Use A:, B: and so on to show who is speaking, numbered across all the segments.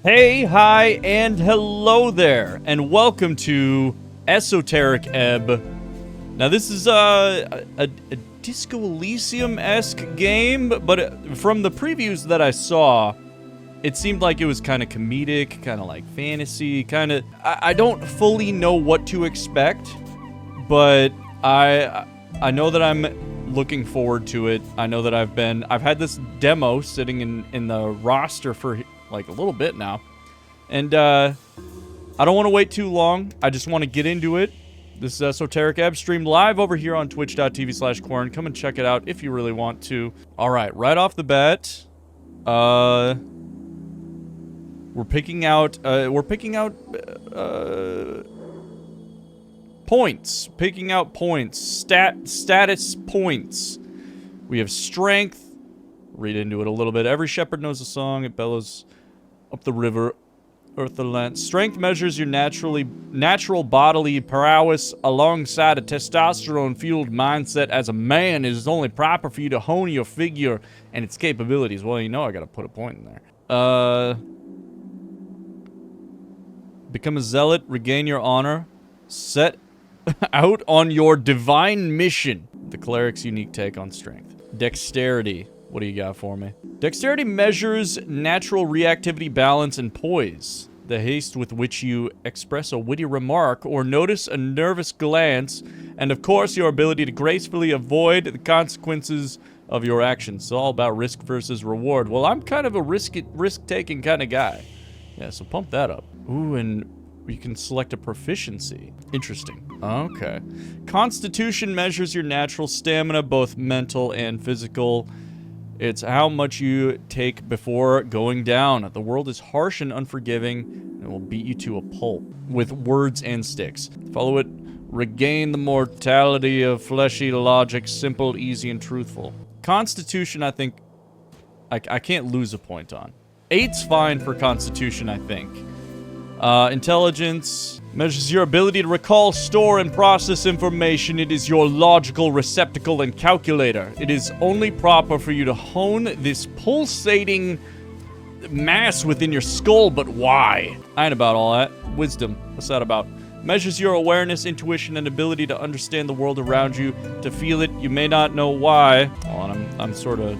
A: Hey, hi, and hello there, and welcome to Esoteric Ebb. Now, this is a Disco Elysium-esque game, but from the previews that I saw, it seemed like it was kind of comedic, kind of like fantasy, kind of... I don't fully know what to expect, but I know that I'm looking forward to it. I know that I've had this demo sitting in the roster for like a little bit now. And I don't want to wait too long. I just want to get into it. This is Esoteric Ebb, streamed live over here on twitch.tv/Kwern. Come and check it out if you really want to. All right, right off the bat, we're picking out points. Picking out points. Status points. We have strength. Read into it a little bit. Every shepherd knows a song. It bellows up the river, earth the land. Strength measures your natural bodily prowess alongside a testosterone-fueled mindset. As a man, it is only proper for you to hone your figure and its capabilities. Well, you know I gotta put a point in there. Become a zealot, regain your honor, set out on your divine mission. The cleric's unique take on strength. Dexterity. What do you got for me? Dexterity measures natural reactivity, balance, and poise. The haste with which you express a witty remark or notice a nervous glance, and of course your ability to gracefully avoid the consequences of your actions. It's all about risk versus reward. Well, I'm kind of a risk-taking kind of guy. Yeah, so pump that up. Ooh, and you can select a proficiency. Interesting. Okay. Constitution measures your natural stamina, both mental and physical. It's how much you take before going down. The world is harsh and unforgiving, and it will beat you to a pulp with words and sticks. Follow it. Regain the mortality of fleshy logic, simple, easy, and truthful. Constitution, I think, I can't lose a point on. 8's fine for Constitution, I think. Intelligence measures your ability to recall, store, and process information. It is your logical receptacle and calculator. It is only proper for you to hone this pulsating mass within your skull, but why? I ain't about all that. Wisdom, what's that about? Measures your awareness, intuition, and ability to understand the world around you, to feel it. You may not know why. Oh, and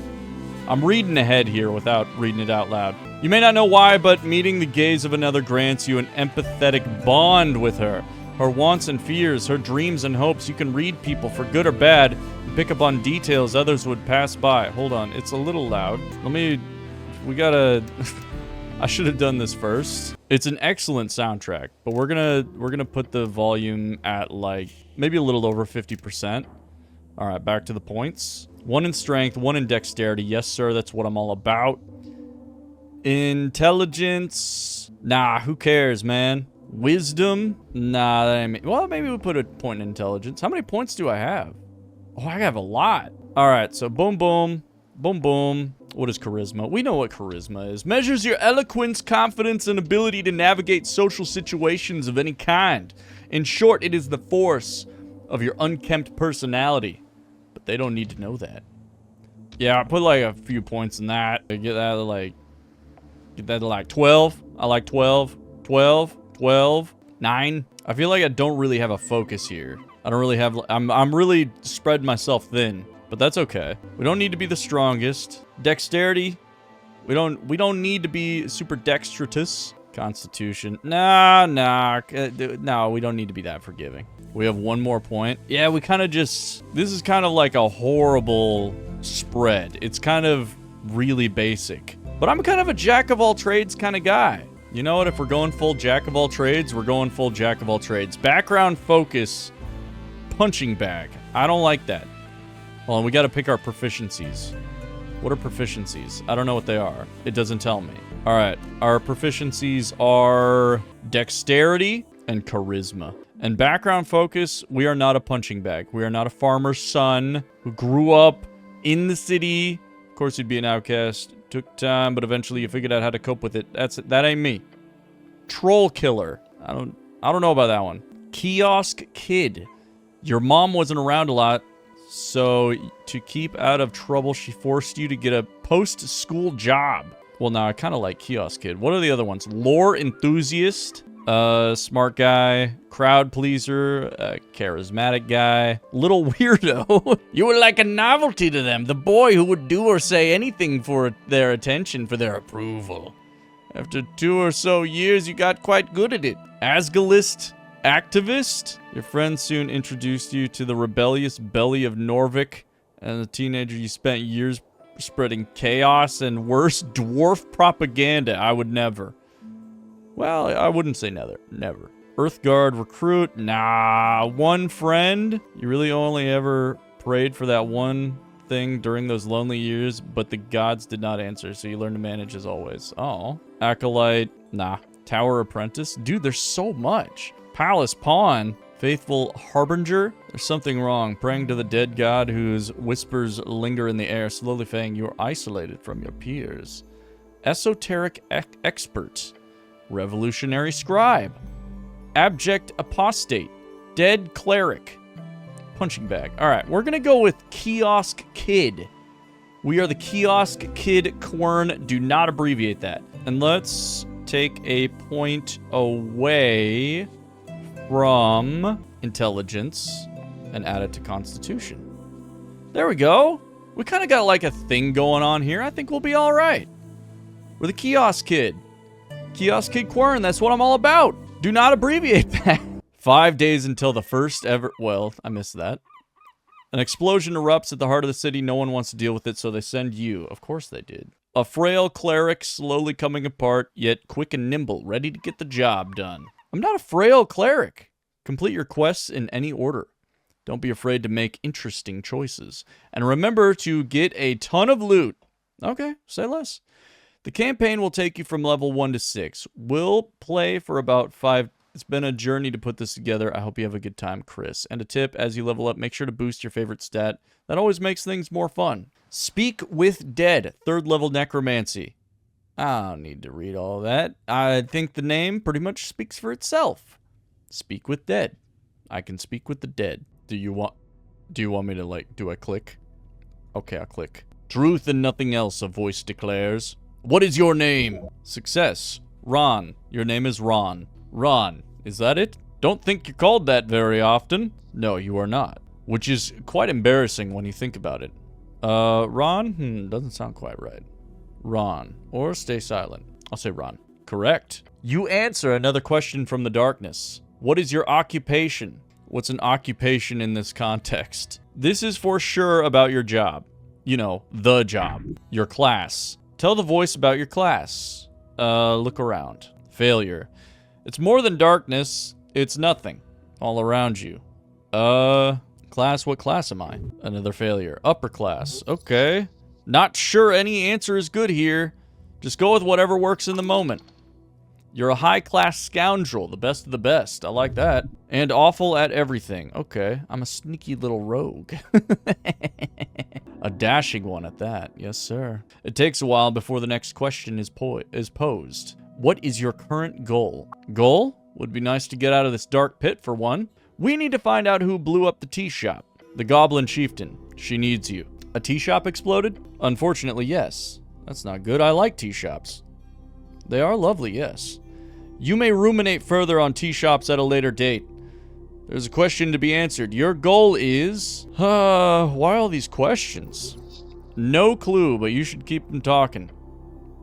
A: I'm reading ahead here without reading it out loud. You may not know why, but meeting the gaze of another grants you an empathetic bond with her. Her wants and fears, her dreams and hopes. You can read people for good or bad and pick up on details others would pass by. Hold on, it's a little loud. We gotta... I should have done this first. It's an excellent soundtrack, but we're gonna put the volume at like maybe a little over 50%. All right, back to the points. 1 in strength, 1 in dexterity. Yes, sir, that's what I'm all about. Intelligence. Nah, who cares, man? Wisdom. Nah, that ain't me. Well, maybe we'll put a point in intelligence. How many points do I have? Oh, I have a lot. All right, so boom, boom. Boom, boom. What is charisma? We know what charisma is. Measures your eloquence, confidence, and ability to navigate social situations of any kind. In short, it is the force of your unkempt personality. But they don't need to know that. Yeah, I put like a few points in that. Get that to like 12. I like 12. 12. 12. 9. I feel like I don't really have a focus here. I don't really have... I'm really spread myself thin. But that's okay. We don't need to be the strongest. Dexterity. We don't need to be super dexterous. Constitution. Nah. No, we don't need to be that forgiving. We have 1 more point. Yeah, we kind of just... This is kind of like a horrible spread. It's kind of really basic. But I'm kind of a jack-of-all-trades kind of guy. You know what? If we're going full jack-of-all-trades, we're going full jack-of-all-trades. Background focus. Punching bag. I don't like that. Hold on, we got to pick our proficiencies. What are proficiencies? I don't know what they are. It doesn't tell me. All right. Our proficiencies are dexterity and charisma. And background focus, we are not a punching bag. We are not a farmer's son who grew up in the city. Of course, you'd be an outcast. Took time, but eventually you figured out how to cope with it. That ain't me. Troll killer. I don't know about that one. Kiosk kid. Your mom wasn't around a lot, so to keep out of trouble, she forced you to get a post-school job. Well, now I kind of like Kiosk Kid. What are the other ones? Lore Enthusiast. Smart guy. Crowd pleaser. Charismatic guy. Little weirdo. You were like a novelty to them. The boy who would do or say anything for their attention, for their approval. After 2 or so years, you got quite good at it. Asgalist activist. Your friend soon introduced you to the rebellious belly of Norvik. As a teenager, you spent years spreading chaos and worse, dwarf propaganda. I would never. Well, I wouldn't say never. Earthguard recruit. Nah. One friend. You really only ever prayed for that one thing during those lonely years, but the gods did not answer, so you learn to manage as always. Oh. Acolyte. Nah. Tower apprentice. Dude, there's so much. Palace pawn. Faithful harbinger. There's something wrong. Praying to the dead god whose whispers linger in the air, slowly saying you are isolated from your peers. Esoteric expert. Revolutionary scribe. Abject apostate. Dead cleric. Punching bag. All right, we're gonna go with Kiosk Kid. We are the Kiosk Kid Kwern. Do not abbreviate that. And let's take a point away from intelligence and add it to constitution. There we go. We kind of got like a thing going on here. I think we'll be all right. We're the Kiosk Kid. Kiosk Kid Kwern, that's what I'm all about. Do not abbreviate that. 5 days until the first ever... Well, I missed that. An explosion erupts at the heart of the city. No one wants to deal with it, so they send you. Of course they did. A frail cleric slowly coming apart, yet quick and nimble, ready to get the job done. I'm not a frail cleric. Complete your quests in any order. Don't be afraid to make interesting choices. And remember to get a ton of loot. Okay, say less. The campaign will take you from level 1 to 6. We'll play for about 5. It's been a journey to put this together. I hope you have a good time, Chris. And a tip, as you level up, make sure to boost your favorite stat. That always makes things more fun. Speak with Dead, 3rd level necromancy. I don't need to read all that. I think the name pretty much speaks for itself. Speak with Dead. I can speak with the dead. Do you want me to, like, do I click? Okay, I'll click. Truth and nothing else, a voice declares. What is your name? Success. Ron. Your name is Ron. Ron. Is that it? Don't think you're called that very often. No, you are not. Which is quite embarrassing when you think about it. Ron? Doesn't sound quite right. Ron. Or stay silent. I'll say Ron. Correct. You answer another question from the darkness. What is your occupation? What's an occupation in this context? This is for sure about your job. You know, the job. Your class. Tell the voice about your class. Look around. Failure. It's more than darkness. It's nothing. All around you. Class, what class am I? Another failure. Upper class. Okay. Not sure any answer is good here. Just go with whatever works in the moment. You're a high-class scoundrel, the best of the best. I like that. And awful at everything. Okay, I'm a sneaky little rogue. A dashing one at that. Yes, sir. It takes a while before the next question is posed. What is your current goal? Goal? Would be nice to get out of this dark pit, for one. We need to find out who blew up the tea shop. The Goblin Chieftain. She needs you. A tea shop exploded? Unfortunately, yes. That's not good. I like tea shops. They are lovely, yes. You may ruminate further on tea shops at a later date. There's a question to be answered. Your goal is... why all these questions? No clue, but you should keep them talking.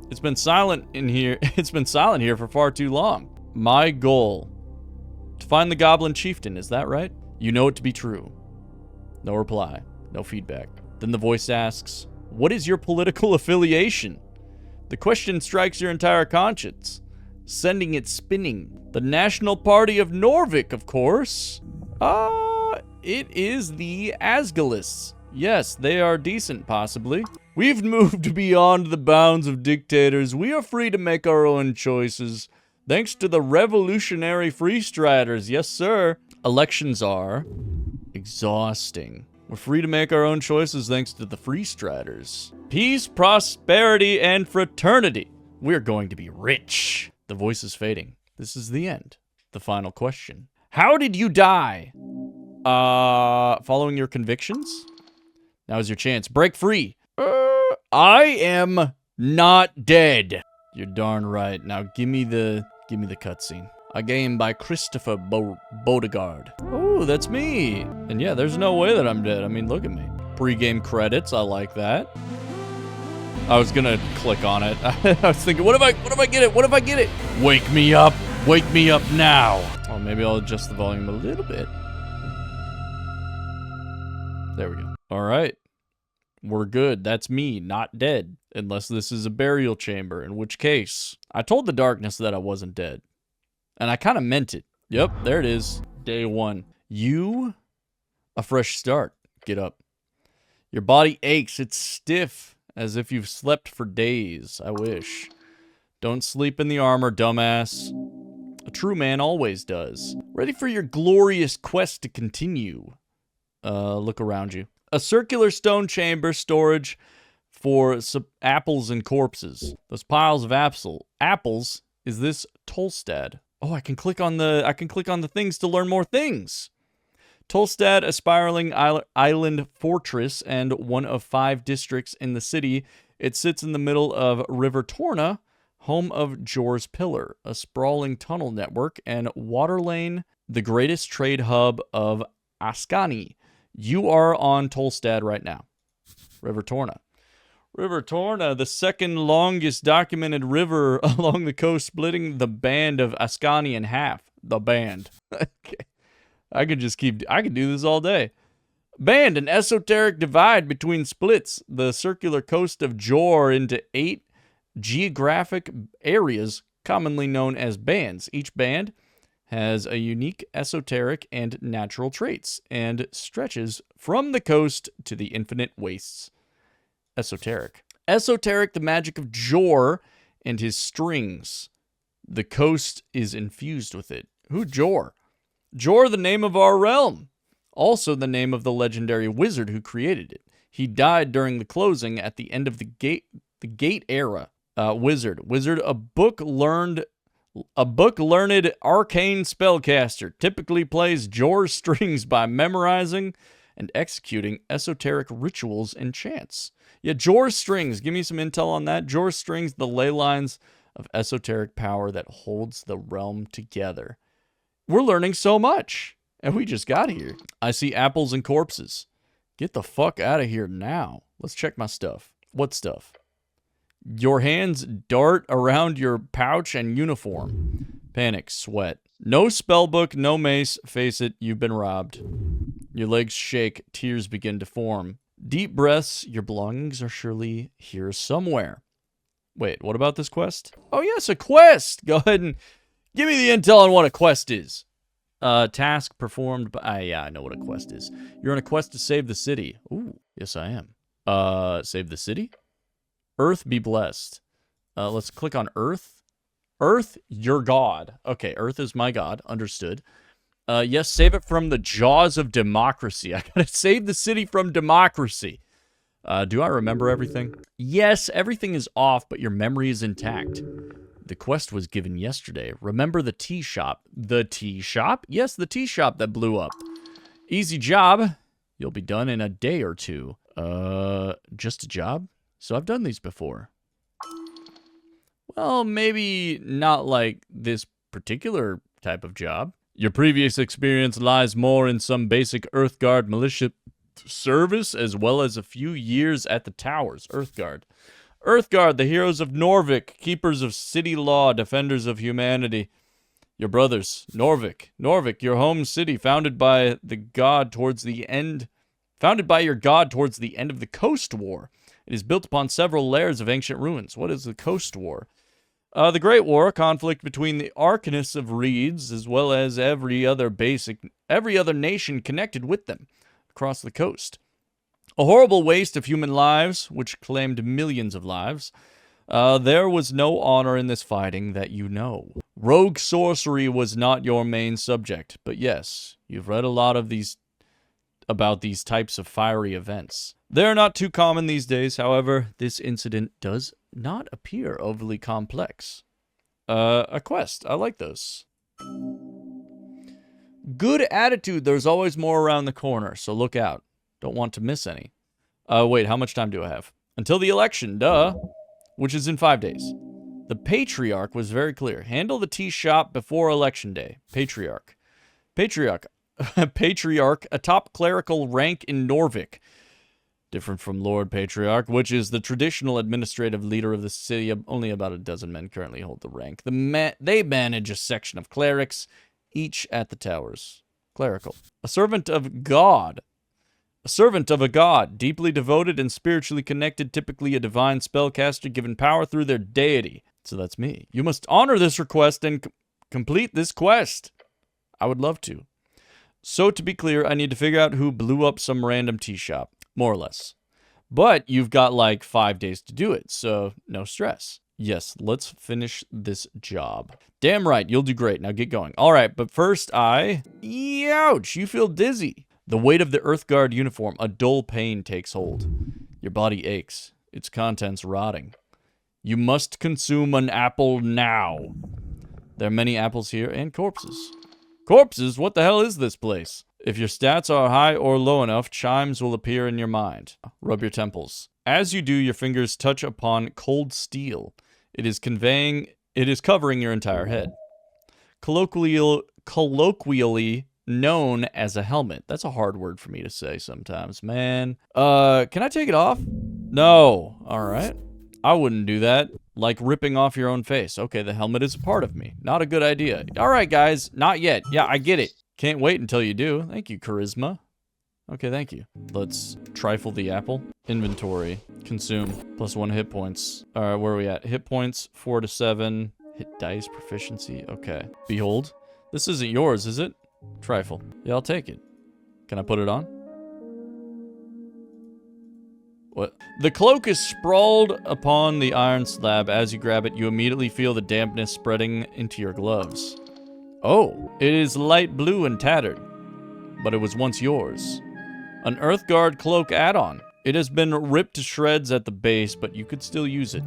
A: It's been silent in here. It's been silent here for far too long. My goal. To find the Goblin Chieftain, is that right? You know it to be true. No reply. No feedback. Then the voice asks, what is your political affiliation? The question strikes your entire conscience, sending it spinning. The National Party of Norvik, of course. It is the Asgalists. Yes, they are decent, possibly. We've moved beyond the bounds of dictators. We are free to make our own choices. Thanks to the revolutionary freestriders. Yes, sir. Elections are exhausting. We're free to make our own choices thanks to the freestriders. Peace, prosperity, and fraternity. We're going to be rich. The voice is fading. This is the end. The final question. How did you die? Following your convictions? Now is your chance. Break free. I am Not dead. You're darn right. Now give me the cutscene. A game by Christopher Beauregard. Oh, that's me. And yeah, there's no way that I'm dead. I mean, look at me. Pre-game credits. I like that. I was gonna click on it. I was thinking, what if I get it? What if I get it? Wake me up. Wake me up now. Oh, maybe I'll adjust the volume a little bit. There we go. All right. We're good. That's me, not dead. Unless this is a burial chamber, in which case, I told the darkness that I wasn't dead. And I kind of meant it. Yep, there it is. Day 1. A fresh start. Get up. Your body aches. It's stiff. As if you've slept for days. I wish. Don't sleep in the armor, dumbass. A true man always does. Ready for your glorious quest to continue. Look around you. A circular stone chamber storage for apples and corpses. Those piles of apples. Is this Tolstad? Oh, I can click on the things to learn more things. Tolstad, a spiraling island fortress and one of 5 districts in the city. It sits in the middle of River Torna, home of Jor's Pillar, a sprawling tunnel network, and Waterlane, the greatest trade hub of Ascani. You are on Tolstad right now. River Torna. River Torna, the second longest documented river along the coast, splitting the band of Ascani in half. The band. Okay. I could do this all day. Band, an esoteric divide between splits the circular coast of Jor into 8 geographic areas, commonly known as bands. Each band has a unique esoteric and natural traits, and stretches from the coast to the infinite wastes. Esoteric. Esoteric, the magic of Jor and his strings. The coast is infused with it. Who Jor? Jor, the name of our realm. Also the name of the legendary wizard who created it. He died during the closing at the end of the Gate era. Wizard, a book-learned arcane spellcaster. Typically plays Jor's strings by memorizing and executing esoteric rituals and chants. Yeah, Jor's strings. Give me some intel on that. Jor's strings, the ley lines of esoteric power that holds the realm together. We're learning so much, and we just got here. I see apples and corpses. Get the fuck out of here now. Let's check my stuff. What stuff? Your hands dart around your pouch and uniform. Panic, sweat. No spellbook, no mace. Face it, you've been robbed. Your legs shake, tears begin to form. Deep breaths, your belongings are surely here somewhere. Wait, what about this quest? Oh yes, a quest! Go ahead and give me the intel on what a quest is. Task performed by... yeah, I know what a quest is. You're on a quest to save the city. Ooh, yes I am. Save the city? Earth be blessed. Let's click on Earth. Earth, your god. Okay, Earth is my god. Understood. Yes, save it from the jaws of democracy. I gotta save the city from democracy. Do I remember everything? Yes, everything is off, but your memory is intact. The quest was given yesterday. Remember the tea shop. The tea shop? Yes, the tea shop that blew up. Easy job. You'll be done in a day or 2. Just a job? So I've done these before. Well, maybe not like this particular type of job. Your previous experience lies more in some basic Earthguard militia service, as well as a few years at the towers. Earthguard, the heroes of Norvik, keepers of city law, defenders of humanity. Your brothers, Norvik, your home city, founded by your god towards the end of the Coast War. It is built upon several layers of ancient ruins. What is the Coast War? The Great War, a conflict between the Arcanists of Reeds, as well as every other nation connected with them across the coast. A horrible waste of human lives, which claimed millions of lives. There was no honor in this fighting that you know. Rogue sorcery was not your main subject, but yes, you've read a lot of about these types of fiery events. They're not too common these days, however, this incident does not appear overly complex. A quest. I like those. Good attitude. There's always more around the corner, so look out. Don't want to miss any. Wait, how much time do I have? Until the election, duh. which is in 5 days. The Patriarch was very clear. Handle the tea shop before election day. Patriarch. Patriarch. Patriarch, a top clerical rank in Norvik. Different from Lord Patriarch, which is the traditional administrative leader of the city. Only about a dozen men currently hold the rank. They manage a section of clerics, each at the towers. Clerical. A servant of God. A servant of a god, deeply devoted and spiritually connected, typically a divine spellcaster given power through their deity. So that's me. You must honor this request and complete this quest. I would love to. So to be clear, I need to figure out who blew up some random tea shop. More or less. But you've got like 5 days to do it, so no stress. Yes, let's finish this job. Damn right, you'll do great. Now get going. All right, but first Ouch, you feel dizzy. The weight of the Earthguard uniform, a dull pain takes hold. Your body aches, its contents rotting. You must consume an apple now. There are many apples here and corpses. Corpses? What the hell is this place? If your stats are high or low enough, chimes will appear in your mind. Rub your temples. As you do, your fingers touch upon cold steel. It is covering your entire head. Colloquially known as a helmet. That's a hard word for me to say sometimes, man. Can I take it off? No. All right. I wouldn't do that. Like ripping off your own face. Okay, the helmet is a part of me. Not a good idea. All right, guys. Not yet. Yeah, I get it. Can't wait until you do. Thank you, charisma. Okay, thank you. Let's trifle the apple. Inventory. Consume. +1 hit points. All right, where are we at? Hit points, 4 to 7. Hit dice proficiency. Okay. Behold. This isn't yours, is it? Trifle. Yeah, I'll take it. Can I put it on? What? The cloak is sprawled upon the iron slab. As you grab it, you immediately feel the dampness spreading into your gloves. Oh, it is light blue and tattered, but it was once yours. An Earthguard cloak add-on. It has been ripped to shreds at the base, but you could still use it.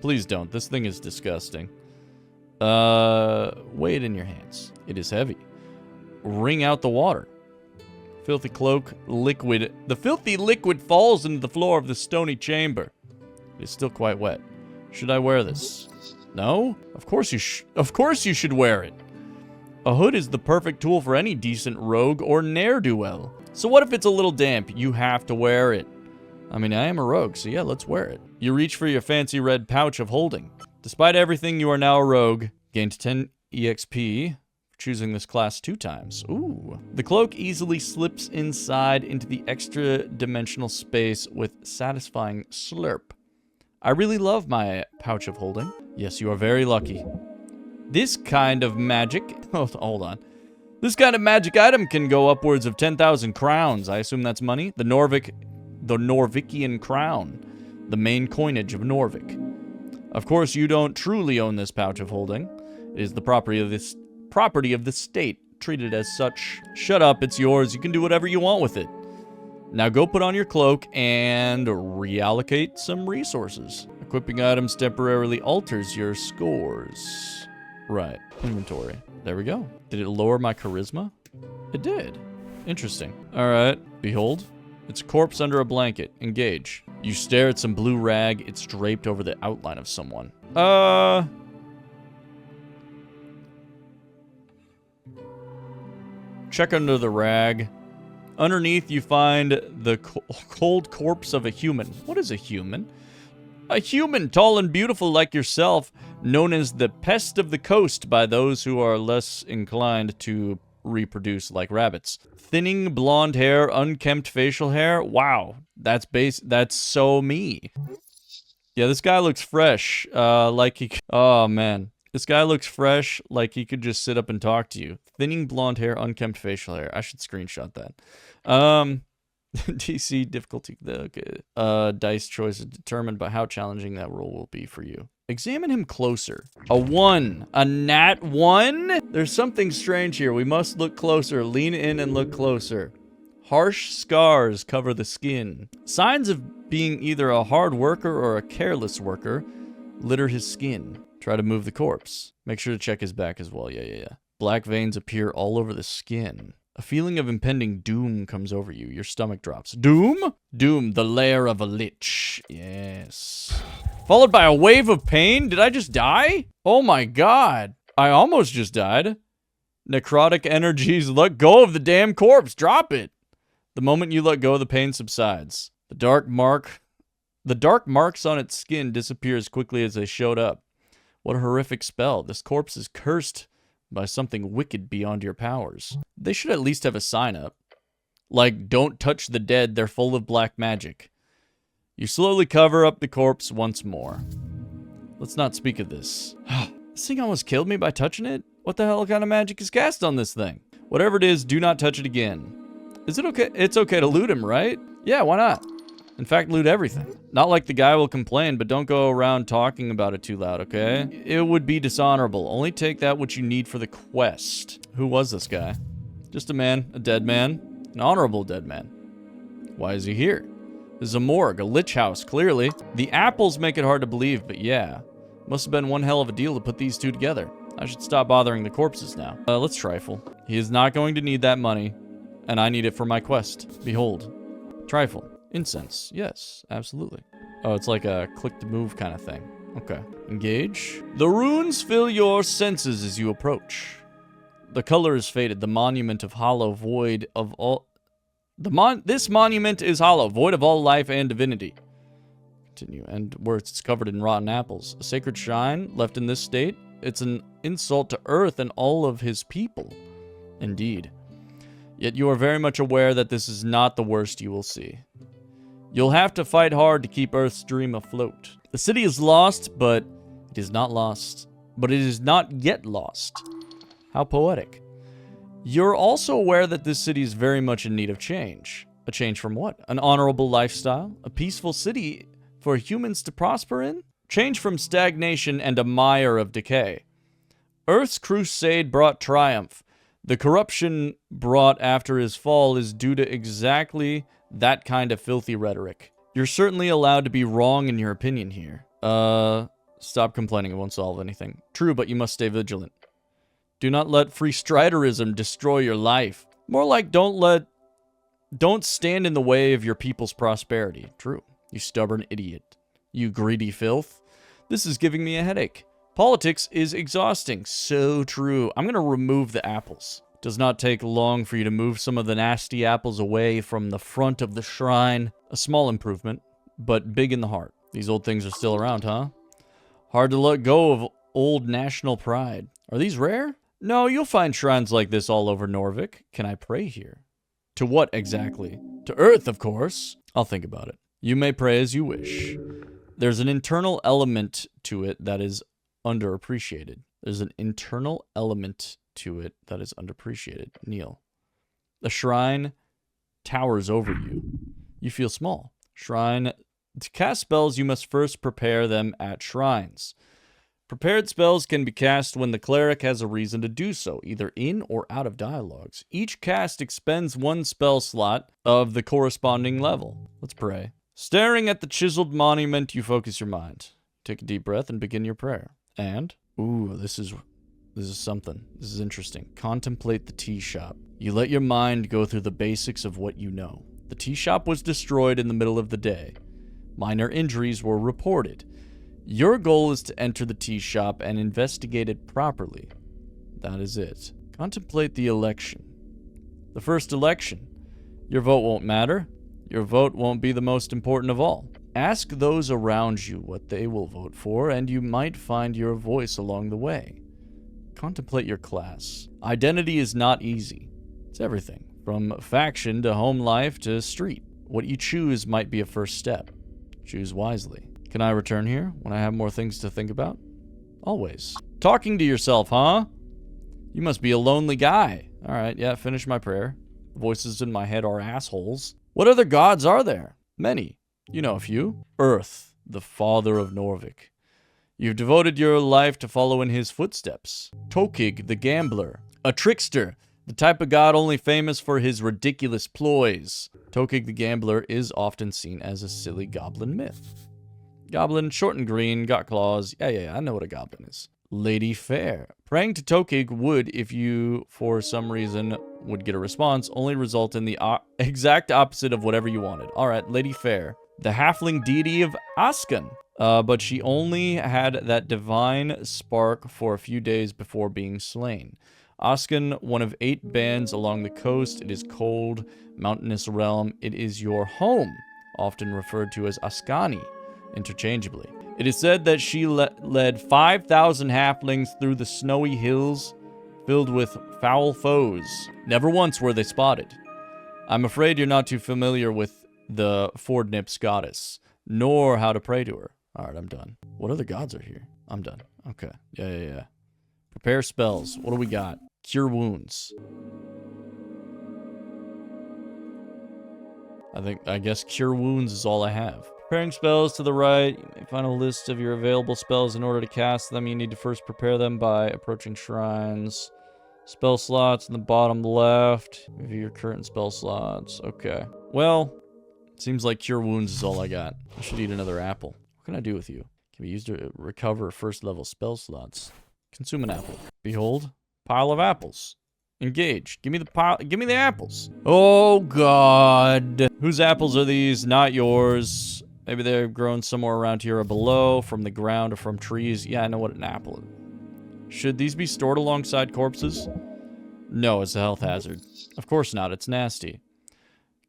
A: Please don't. This thing is disgusting. Weigh it in your hands. It is heavy. Wring out the water. Filthy cloak, liquid. The filthy liquid falls into the floor of the stony chamber. It is still quite wet. Should I wear this? No? Of course you should wear it. A hood is the perfect tool for any decent rogue or ne'er-do-well. So what if it's a little damp? You have to wear it. I mean, I am a rogue, so yeah, let's wear it. You reach for your fancy red pouch of holding. Despite everything, you are now a rogue. Gained 10 EXP. Choosing this class 2 times. Ooh. The cloak easily slips inside into the extra dimensional space with satisfying slurp. I really love my pouch of holding. Yes, you are very lucky. This kind of magic... hold on. This kind of magic item can go upwards of 10,000 crowns. I assume that's money. The Norvikian crown. The main coinage of Norvik. Of course, you don't truly own this pouch of holding. It is the property of the state, treated as such. Shut up, it's yours. You can do whatever you want with it. Now go put on your cloak and reallocate some resources. Equipping items temporarily alters your scores. Right, inventory. There we go. Did it lower my charisma? It did. Interesting. All right, behold. It's a corpse under a blanket. Engage. You stare at some blue rag. It's draped over the outline of someone. Check under the rag. Underneath, you find the cold corpse of a human. What is a human? A human, tall and beautiful like yourself, known as the pest of the coast by those who are less inclined to reproduce like rabbits. Thinning blonde hair, unkempt facial hair. Wow, that's so me. Yeah, this guy looks fresh. Oh man. This guy looks fresh, like he could just sit up and talk to you. Thinning blonde hair, unkempt facial hair. I should screenshot that. DC difficulty. Okay. Dice choice is determined by how challenging that role will be for you. Examine him closer. A 1. A nat 1? There's something strange here. We must look closer. Lean in and look closer. Harsh scars cover the skin. Signs of being either a hard worker or a careless worker litter his skin. Try to move the corpse. Make sure to check his back as well. Yeah. Black veins appear all over the skin. A feeling of impending doom comes over you. Your stomach drops. Doom? Doom, the lair of a lich. Yes. Followed by a wave of pain? Did I just die? Oh my god. I almost just died. Necrotic energies, let go of the damn corpse. Drop it. The moment you let go, the pain subsides. The dark marks on its skin disappear as quickly as they showed up. What a horrific spell. This corpse is cursed by something wicked beyond your powers. They should at least have a sign up. Like, don't touch the dead, they're full of black magic. You slowly cover up the corpse once more. Let's not speak of this. This thing almost killed me by touching it? What the hell kind of magic is cast on this thing? Whatever it is, do not touch it again. Is it okay? It's okay to loot him, right? Yeah, why not? In fact, loot everything. Not like the guy will complain, but don't go around talking about it too loud, okay? It would be dishonorable. Only take that which you need for the quest. Who was this guy? Just a man, a dead man, an honorable dead man. Why is he here? This is a morgue, a lich house, clearly. The apples make it hard to believe, but yeah. Must have been one hell of a deal to put these two together. I should stop bothering the corpses now. Let's trifle. He is not going to need that money, and I need it for my quest. Behold. Trifle. Incense. Yes, absolutely. Oh, it's like a click to move kind of thing. Okay. Engage. The runes fill your senses as you approach. The color is faded. The monument of hollow, void of all... This monument is hollow, void of all life and divinity. Continue. And where it's covered in rotten apples. A sacred shrine left in this state. It's an insult to Earth and all of his people. Indeed. Yet you are very much aware that this is not the worst you will see. You'll have to fight hard to keep Earth's dream afloat. The city is lost, but it is not lost. But it is not yet lost. How poetic. You're also aware that this city is very much in need of change. A change from what? An honorable lifestyle? A peaceful city for humans to prosper in? Change from stagnation and a mire of decay. Earth's crusade brought triumph. The corruption brought after his fall is due to exactly that kind of filthy rhetoric. You're certainly allowed to be wrong in your opinion here. Stop complaining, it won't solve anything. True, but you must stay vigilant. Do not let free striderism destroy your life. More like don't stand in the way of your people's prosperity. True, you stubborn idiot. You greedy filth. This is giving me a headache. Politics is exhausting. So true. I'm going to remove the apples. Does not take long for you to move some of the nasty apples away from the front of the shrine. A small improvement, but big in the heart. These old things are still around, huh? Hard to let go of old national pride. Are these rare? No, you'll find shrines like this all over Norvik. Can I pray here? To what exactly? To Earth, of course. I'll think about it. You may pray as you wish. There's an internal element to it that is underappreciated. There's an internal element to it that is underappreciated. Kneel. The shrine towers over you. You feel small. Shrine. To cast spells, you must first prepare them at shrines. Prepared spells can be cast when the cleric has a reason to do so, either in or out of dialogues. Each cast expends one spell slot of the corresponding level. Let's pray. Staring at the chiseled monument, you focus your mind. Take a deep breath and begin your prayer. And, ooh, this is something. This is interesting. Contemplate the tea shop. You let your mind go through the basics of what you know. The tea shop was destroyed in the middle of the day. Minor injuries were reported. Your goal is to enter the tea shop and investigate it properly. That is it. Contemplate the election. The first election. Your vote won't matter. Your vote won't be the most important of all. Ask those around you what they will vote for, and you might find your voice along the way. Contemplate your class. Identity is not easy. It's everything, from faction to home life to street. What you choose might be a first step. Choose wisely. Can I return here when I have more things to think about? Always. Talking to yourself, huh? You must be a lonely guy. Alright, yeah, finish my prayer. The voices in my head are assholes. What other gods are there? Many. You know a few. Earth, the father of Norvik. You've devoted your life to follow in his footsteps. Tokig, the gambler. A trickster, the type of god only famous for his ridiculous ploys. Tokig the gambler is often seen as a silly goblin myth. Goblin, short and green, got claws. Yeah, I know what a goblin is. Lady Fair. Praying to Tokig would, if you, for some reason, would get a response, only result in the exact opposite of whatever you wanted. Alright, Lady Fair. The halfling deity of Askan. But she only had that divine spark for a few days before being slain. Oscan, one of 8 bands along the coast. It is cold, mountainous realm. It is your home, often referred to as Ascani, interchangeably. It is said that she led 5,000 halflings through the snowy hills filled with foul foes. Never once were they spotted. I'm afraid you're not too familiar with the Fordnips goddess, nor how to pray to her. Alright, I'm done. What other gods are here? I'm done. Okay. Yeah. Prepare spells. What do we got? Cure wounds. I guess cure wounds is all I have. Preparing spells to the right. You may find a list of your available spells. In order to cast them, you need to first prepare them by approaching shrines. Spell slots in the bottom left. Review your current spell slots. Okay. Well, seems like cure wounds is all I got. I should eat another apple. What can I do with you? Can be used to recover first level spell slots. Consume an apple. Behold, pile of apples. Engage. Give me the pile. Give me the apples. Oh God. Whose apples are these? Not yours. Maybe they're grown somewhere around here or below, from the ground or from trees. Yeah, I know what an apple is. Should these be stored alongside corpses? No, it's a health hazard. Of course not. It's nasty.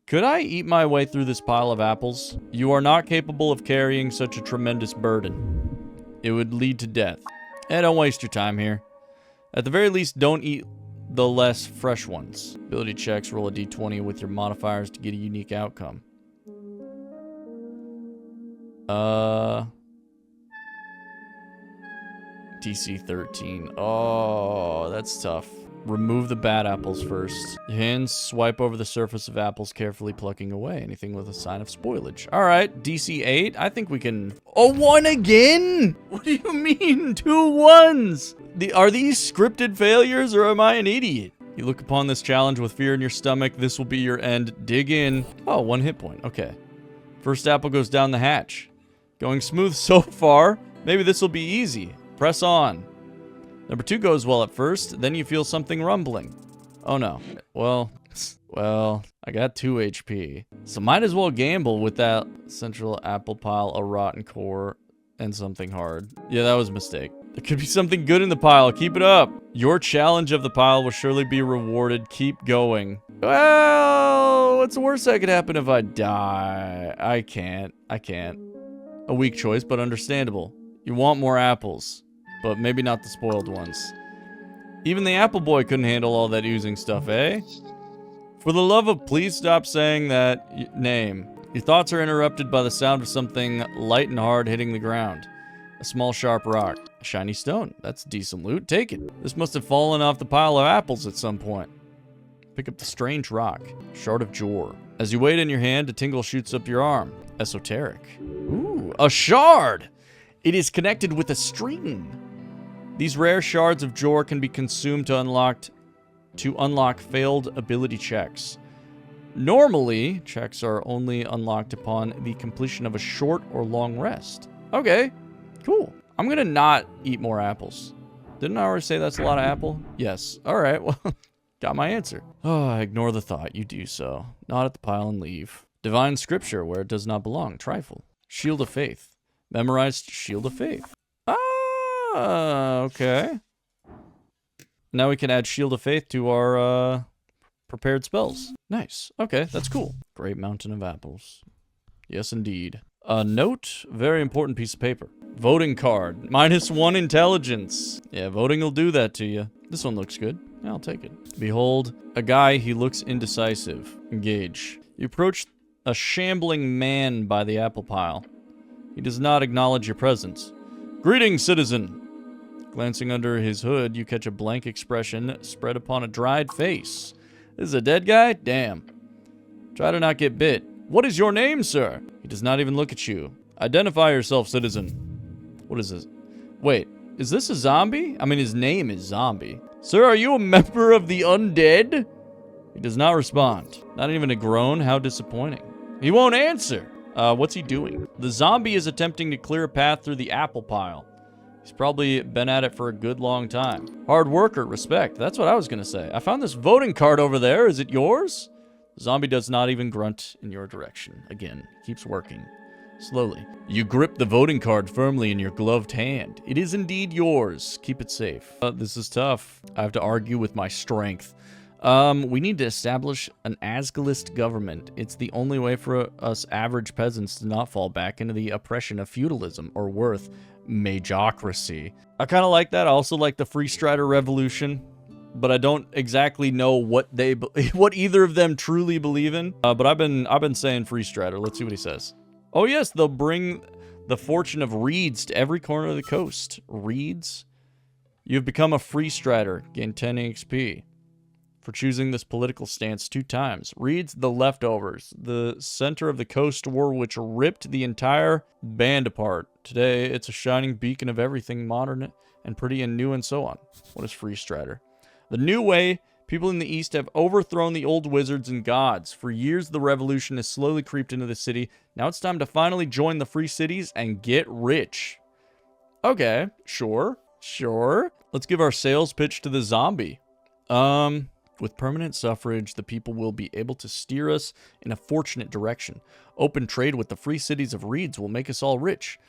A: Could I eat my way through this pile of apples? You are not capable of carrying such a tremendous burden. It would lead to death. Don't waste your time here. At the very least, don't eat the less fresh ones. Ability checks, roll a d20 with your modifiers to get a unique outcome. DC 13. Oh, that's tough. Remove the bad apples first. Your hands swipe over the surface of apples, carefully plucking away anything with a sign of spoilage. All right, DC 8. I think we can... Oh, 1 again? What do you mean, 2 1s? Are these scripted failures, or am I an idiot? You look upon this challenge with fear in your stomach. This will be your end. Dig in. Oh, 1 hit point. Okay. First apple goes down the hatch. Going smooth so far. Maybe this will be easy. Press on. Number 2 goes well at first, then you feel something rumbling. Oh no. Well, I got 2 HP. So might as well gamble with that central apple pile, a rotten core, and something hard. Yeah, that was a mistake. There could be something good in the pile. Keep it up. Your challenge of the pile will surely be rewarded. Keep going. Well, what's the worst that could happen if I die? I can't. A weak choice, but understandable. You want more apples. But maybe not the spoiled ones. Even the apple boy couldn't handle all that oozing stuff, eh? For the love of, please stop saying that name. Your thoughts are interrupted by the sound of something light and hard hitting the ground. A small sharp rock. A shiny stone. That's decent loot. Take it. This must have fallen off the pile of apples at some point. Pick up the strange rock. Shard of Jor. As you weigh it in your hand, a tingle shoots up your arm. Esoteric. Ooh, a shard! It is connected with a string. These rare shards of Jor can be consumed to unlock failed ability checks. Normally, checks are only unlocked upon the completion of a short or long rest. Okay, cool. I'm gonna not eat more apples. Didn't I already say that's a lot of apple? Yes. All right, well, got my answer. Oh, ignore the thought. You do so. Nod at the pile and leave. Divine scripture where it does not belong. Trifle. Shield of Faith. Memorized Shield of Faith. Okay. Now we can add Shield of Faith to our prepared spells. Nice. Okay, that's cool. Great mountain of apples. Yes, indeed. A note, very important piece of paper. Voting card. -1 intelligence. Yeah, voting will do that to you. This one looks good. Yeah, I'll take it. Behold, a guy, he looks indecisive. Engage. You approach a shambling man by the apple pile. He does not acknowledge your presence. Greetings, citizen. Glancing under his hood, you catch a blank expression spread upon a dried face. This is a dead guy? Damn. Try to not get bit. What is your name, sir? He does not even look at you. Identify yourself, citizen. What is this? Wait, is this a zombie? I mean, his name is Zombie. Sir, are you a member of the undead? He does not respond. Not even a groan? How disappointing. He won't answer. What's he doing? The zombie is attempting to clear a path through the apple pile. He's probably been at it for a good long time. Hard worker, respect. That's what I was gonna say. I found this voting card over there. Is it yours? The zombie does not even grunt in your direction. Again, keeps working. Slowly. You grip the voting card firmly in your gloved hand. It is indeed yours. Keep it safe. This is tough. I have to argue with my strength. We need to establish an Asgalist government. It's the only way for us average peasants to not fall back into the oppression of feudalism, or worse, magocracy. I kind of like that. I also like the Free Strider Revolution, but I don't exactly know what either of them truly believe in. But I've been saying Free Strider. Let's see what he says. Oh yes, they'll bring the fortune of reeds to every corner of the coast. Reeds? You've become a Free Strider. Gain 10 XP for choosing this political stance 2 times. Reeds, the leftovers. The center of the coast war which ripped the entire band apart. Today, it's a shining beacon of everything modern and pretty and new and so on. What is Free Strider? The new way. People in the East have overthrown the old wizards and gods. For years, the revolution has slowly creeped into the city. Now it's time to finally join the free cities and get rich. Okay, sure. Let's give our sales pitch to the zombie. With permanent suffrage, the people will be able to steer us in a fortunate direction. Open trade with the free cities of reeds will make us all rich.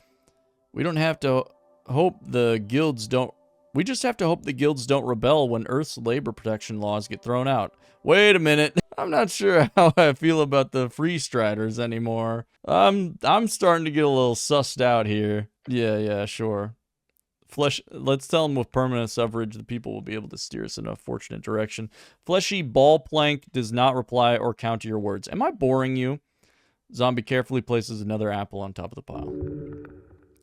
A: We don't have to hope the guilds don't... We just have to hope the guilds don't rebel when Earth's labor protection laws get thrown out. Wait a minute. I'm not sure how I feel about the Free Striders anymore. I'm starting to get a little sussed out here. Yeah, sure. Let's tell them with permanent suffrage, the people will be able to steer us in a fortunate direction. Fleshy ball plank does not reply or counter your words. Am I boring you? Zombie carefully places another apple on top of the pile.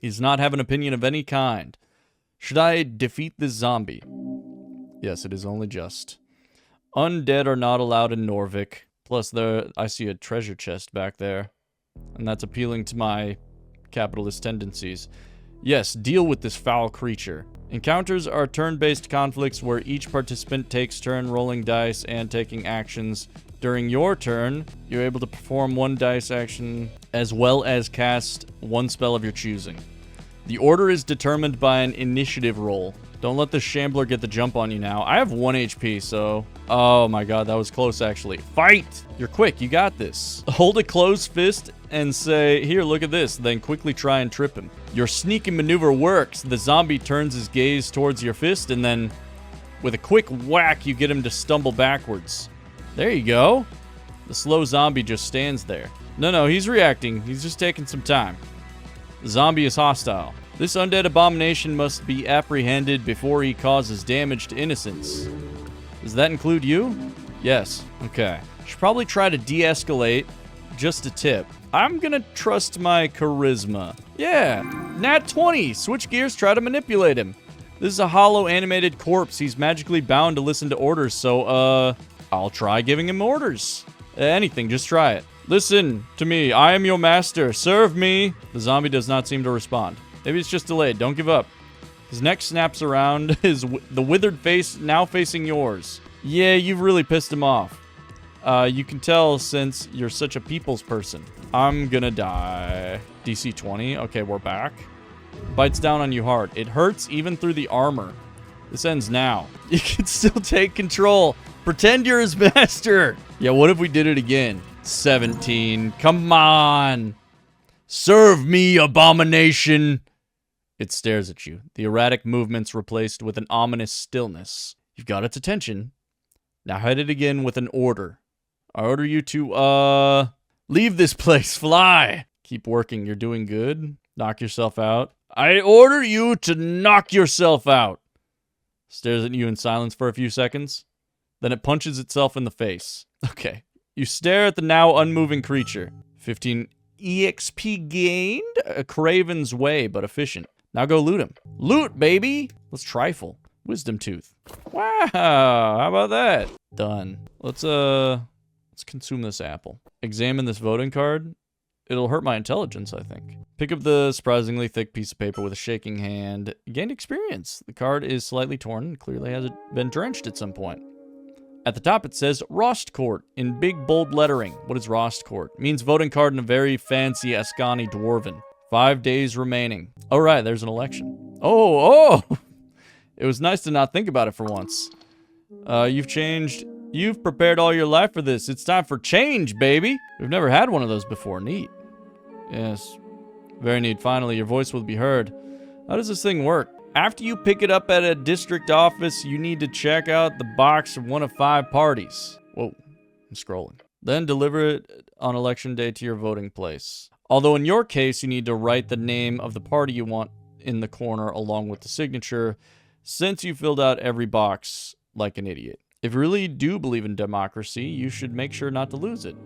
A: He does not have an opinion of any kind. Should I defeat this zombie? Yes, it is only just. Undead are not allowed in Norvik. Plus, I see a treasure chest back there. And that's appealing to my capitalist tendencies. Yes, deal with this foul creature. Encounters are turn-based conflicts where each participant takes turn rolling dice and taking actions. During your turn, you're able to perform 1 dice action as well as cast 1 spell of your choosing. The order is determined by an initiative roll. Don't let the shambler get the jump on you now. I have 1 HP, so... Oh my god, that was close, actually. Fight! You're quick, you got this. Hold a closed fist and say, here, look at this, then quickly try and trip him. Your sneaky maneuver works. The zombie turns his gaze towards your fist, and then with a quick whack, you get him to stumble backwards. There you go. The slow zombie just stands there. No, he's reacting. He's just taking some time. The zombie is hostile. This undead abomination must be apprehended before he causes damage to innocents. Does that include you? Yes. Okay. Should probably try to de-escalate. Just a tip. I'm gonna trust my charisma. Yeah. Nat 20. Switch gears, try to manipulate him. This is a hollow animated corpse. He's magically bound to listen to orders, so, I'll try giving him orders. Anything, just try it. Listen to me. I am your master. Serve me. The zombie does not seem to respond. Maybe it's just delayed. Don't give up. His neck snaps around, the withered face now facing yours. Yeah, you've really pissed him off. You can tell since you're such a people's person. I'm gonna die. DC 20. Okay, we're back. Bites down on you hard. It hurts even through the armor. This ends now. You can still take control. Pretend you're his master. Yeah, what if we did it again? 17. Come on. Serve me, abomination. It stares at you. The erratic movements replaced with an ominous stillness. You've got its attention. Now head it again with an order. I order you to, leave this place. Fly. Keep working. You're doing good. Knock yourself out. I order you to knock yourself out. Stares at you in silence for a few seconds. Then it punches itself in the face. Okay. You stare at the now unmoving creature. 15 EXP gained? A craven's way, but efficient. Now go loot him. Loot, baby! Let's trifle. Wisdom tooth. Wow, how about that? Done. Let's consume this apple. Examine this voting card. It'll hurt my intelligence, I think. Pick up the surprisingly thick piece of paper with a shaking hand. Gained experience. The card is slightly torn and clearly has been drenched at some point. At the top, it says Rost Court in big, bold lettering. What is Rost Court? It means voting card in a very fancy Ascani Dwarven. 5 days remaining. Oh, right, there's an election. Oh! It was nice to not think about it for once. You've changed. You've prepared all your life for this. It's time for change, baby. We've never had one of those before. Neat. Yes. Very neat. Finally, your voice will be heard. How does this thing work? After you pick it up at a district office, you need to check out the box from one of 5 parties. Whoa, I'm scrolling. Then deliver it on election day to your voting place. Although in your case, you need to write the name of the party you want in the corner along with the signature, since you filled out every box like an idiot. If you really do believe in democracy, you should make sure not to lose it.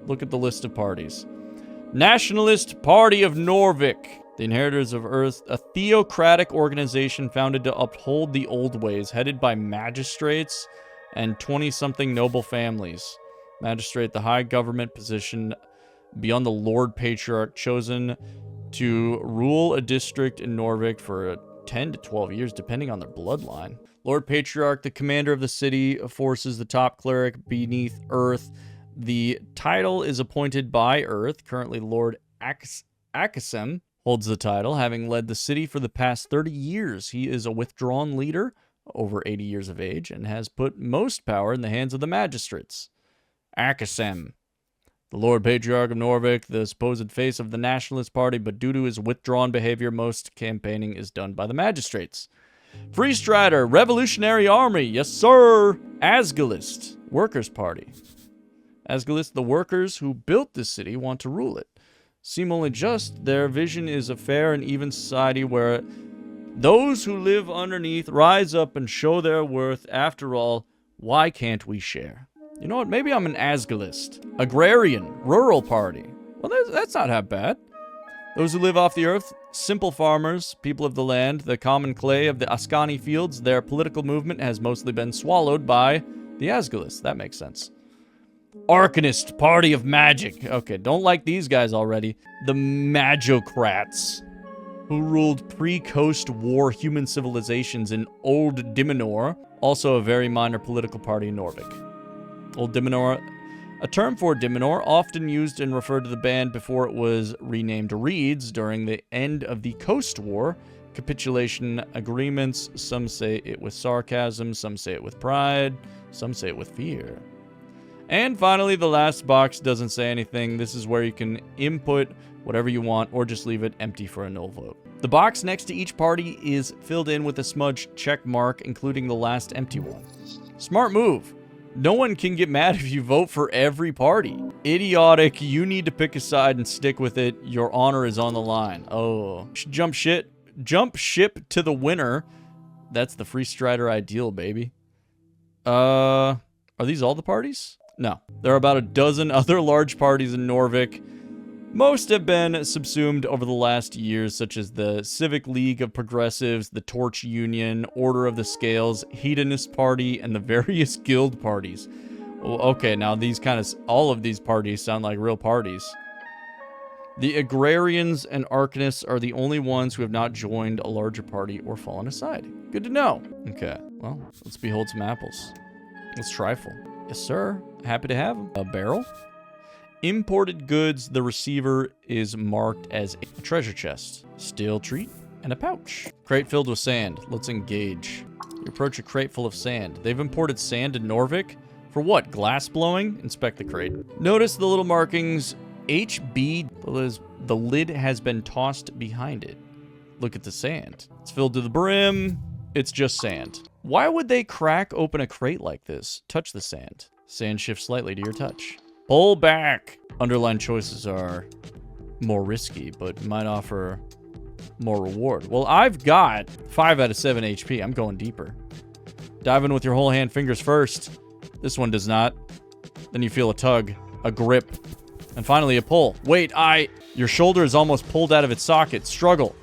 A: Look at the list of parties. Nationalist Party of Norvik. The Inheritors of Earth, a theocratic organization founded to uphold the old ways, headed by magistrates and 20-something noble families. Magistrate, the high government position beyond the Lord Patriarch, chosen to rule a district in Norvik for 10 to 12 years, depending on their bloodline. Lord Patriarch, the commander of the city, forces the top cleric beneath Earth. The title is appointed by Earth. Currently, Lord Akasem holds the title, having led the city for the past 30 years. He is a withdrawn leader, over 80 years of age, and has put most power in the hands of the magistrates. Akasem, the Lord Patriarch of Norvik, the supposed face of the Nationalist Party, but due to his withdrawn behavior, most campaigning is done by the magistrates. Free Strider, Revolutionary Army, yes sir! Asgalist, Workers' Party. Asgalist, the workers who built this city, want to rule it. Seem only just, their vision is a fair and even society where those who live underneath rise up and show their worth. After all, why can't we share? You know what, maybe I'm an Asgalist. Agrarian, Rural Party. Well, that's not half bad. Those who live off the earth, simple farmers, people of the land, the common clay of the Ascani fields, their political movement has mostly been swallowed by the Asgalists. That makes sense. Arcanist, Party of Magic. Okay, don't like these guys already. The Magocrats, who ruled pre-Coast War human civilizations in Old Dimenor, also a very minor political party in Norvik. Old Dimenor, a term for Dimenor, often used and referred to the band before it was renamed Reeds during the end of the Coast War. Capitulation agreements, some say it with sarcasm, some say it with pride, some say it with fear. And finally, the last box doesn't say anything. This is where you can input whatever you want or just leave it empty for a null vote. The box next to each party is filled in with a smudged check mark, including the last empty one. Smart move. No one can get mad if you vote for every party. Idiotic, you need to pick a side and stick with it. Your honor is on the line. Oh, jump ship to the winner. That's the Free Strider ideal, baby. Are these all the parties? No. There are about a dozen other large parties in Norvik. Most have been subsumed over the last years, such as the Civic League of Progressives, the Torch Union, Order of the Scales, Hedonist Party, and the various guild parties. Well, okay, now all of these parties sound like real parties. The Agrarians and Arcanists are the only ones who have not joined a larger party or fallen aside. Good to know. Okay, well, let's behold some apples. Let's trifle. Yes, sir. Happy to have them. A barrel. Imported goods. The receiver is marked as a treasure chest. Steel treat and a pouch. Crate filled with sand. Let's engage. You approach a crate full of sand. They've imported sand to Norvik. For what? Glass blowing? Inspect the crate. Notice the little markings. HB. The lid has been tossed behind it. Look at the sand. It's filled to the brim. It's just sand. Why would they crack open a crate like this? Touch the sand. Sand shifts slightly to your touch. Pull back. Underlined choices are more risky, but might offer more reward. Well, I've got 5 out of 7 HP. I'm going deeper. Dive in with your whole hand, fingers first. This one does not. Then you feel a tug, a grip, and finally a pull. Wait, your shoulder is almost pulled out of its socket. Struggle.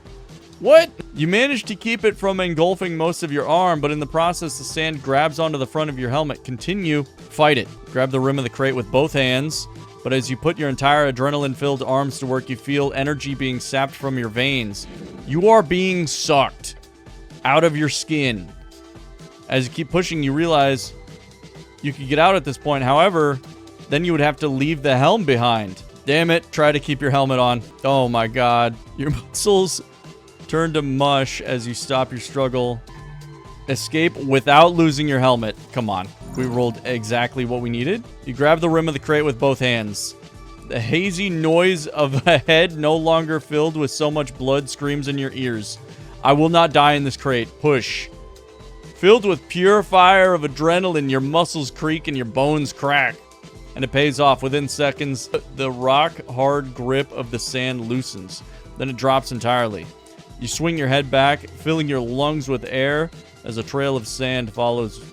A: What? You managed to keep it from engulfing most of your arm, but in the process, the sand grabs onto the front of your helmet. Continue. Fight it. Grab the rim of the crate with both hands, but as you put your entire adrenaline-filled arms to work, you feel energy being sapped from your veins. You are being sucked out of your skin. As you keep pushing, you realize you could get out at this point. However, then you would have to leave the helm behind. Damn it. Try to keep your helmet on. Oh my god. Your muscles turn to mush as you stop your struggle. Escape without losing your helmet. Come on. We rolled exactly what we needed. You grab the rim of the crate with both hands. The hazy noise of a head no longer filled with so much blood screams in your ears. I will not die in this crate. Push. Filled with pure fire of adrenaline, your muscles creak and your bones crack. And it pays off. Within seconds, the rock-hard grip of the sand loosens. Then it drops entirely. You swing your head back, filling your lungs with air as a trail of sand follows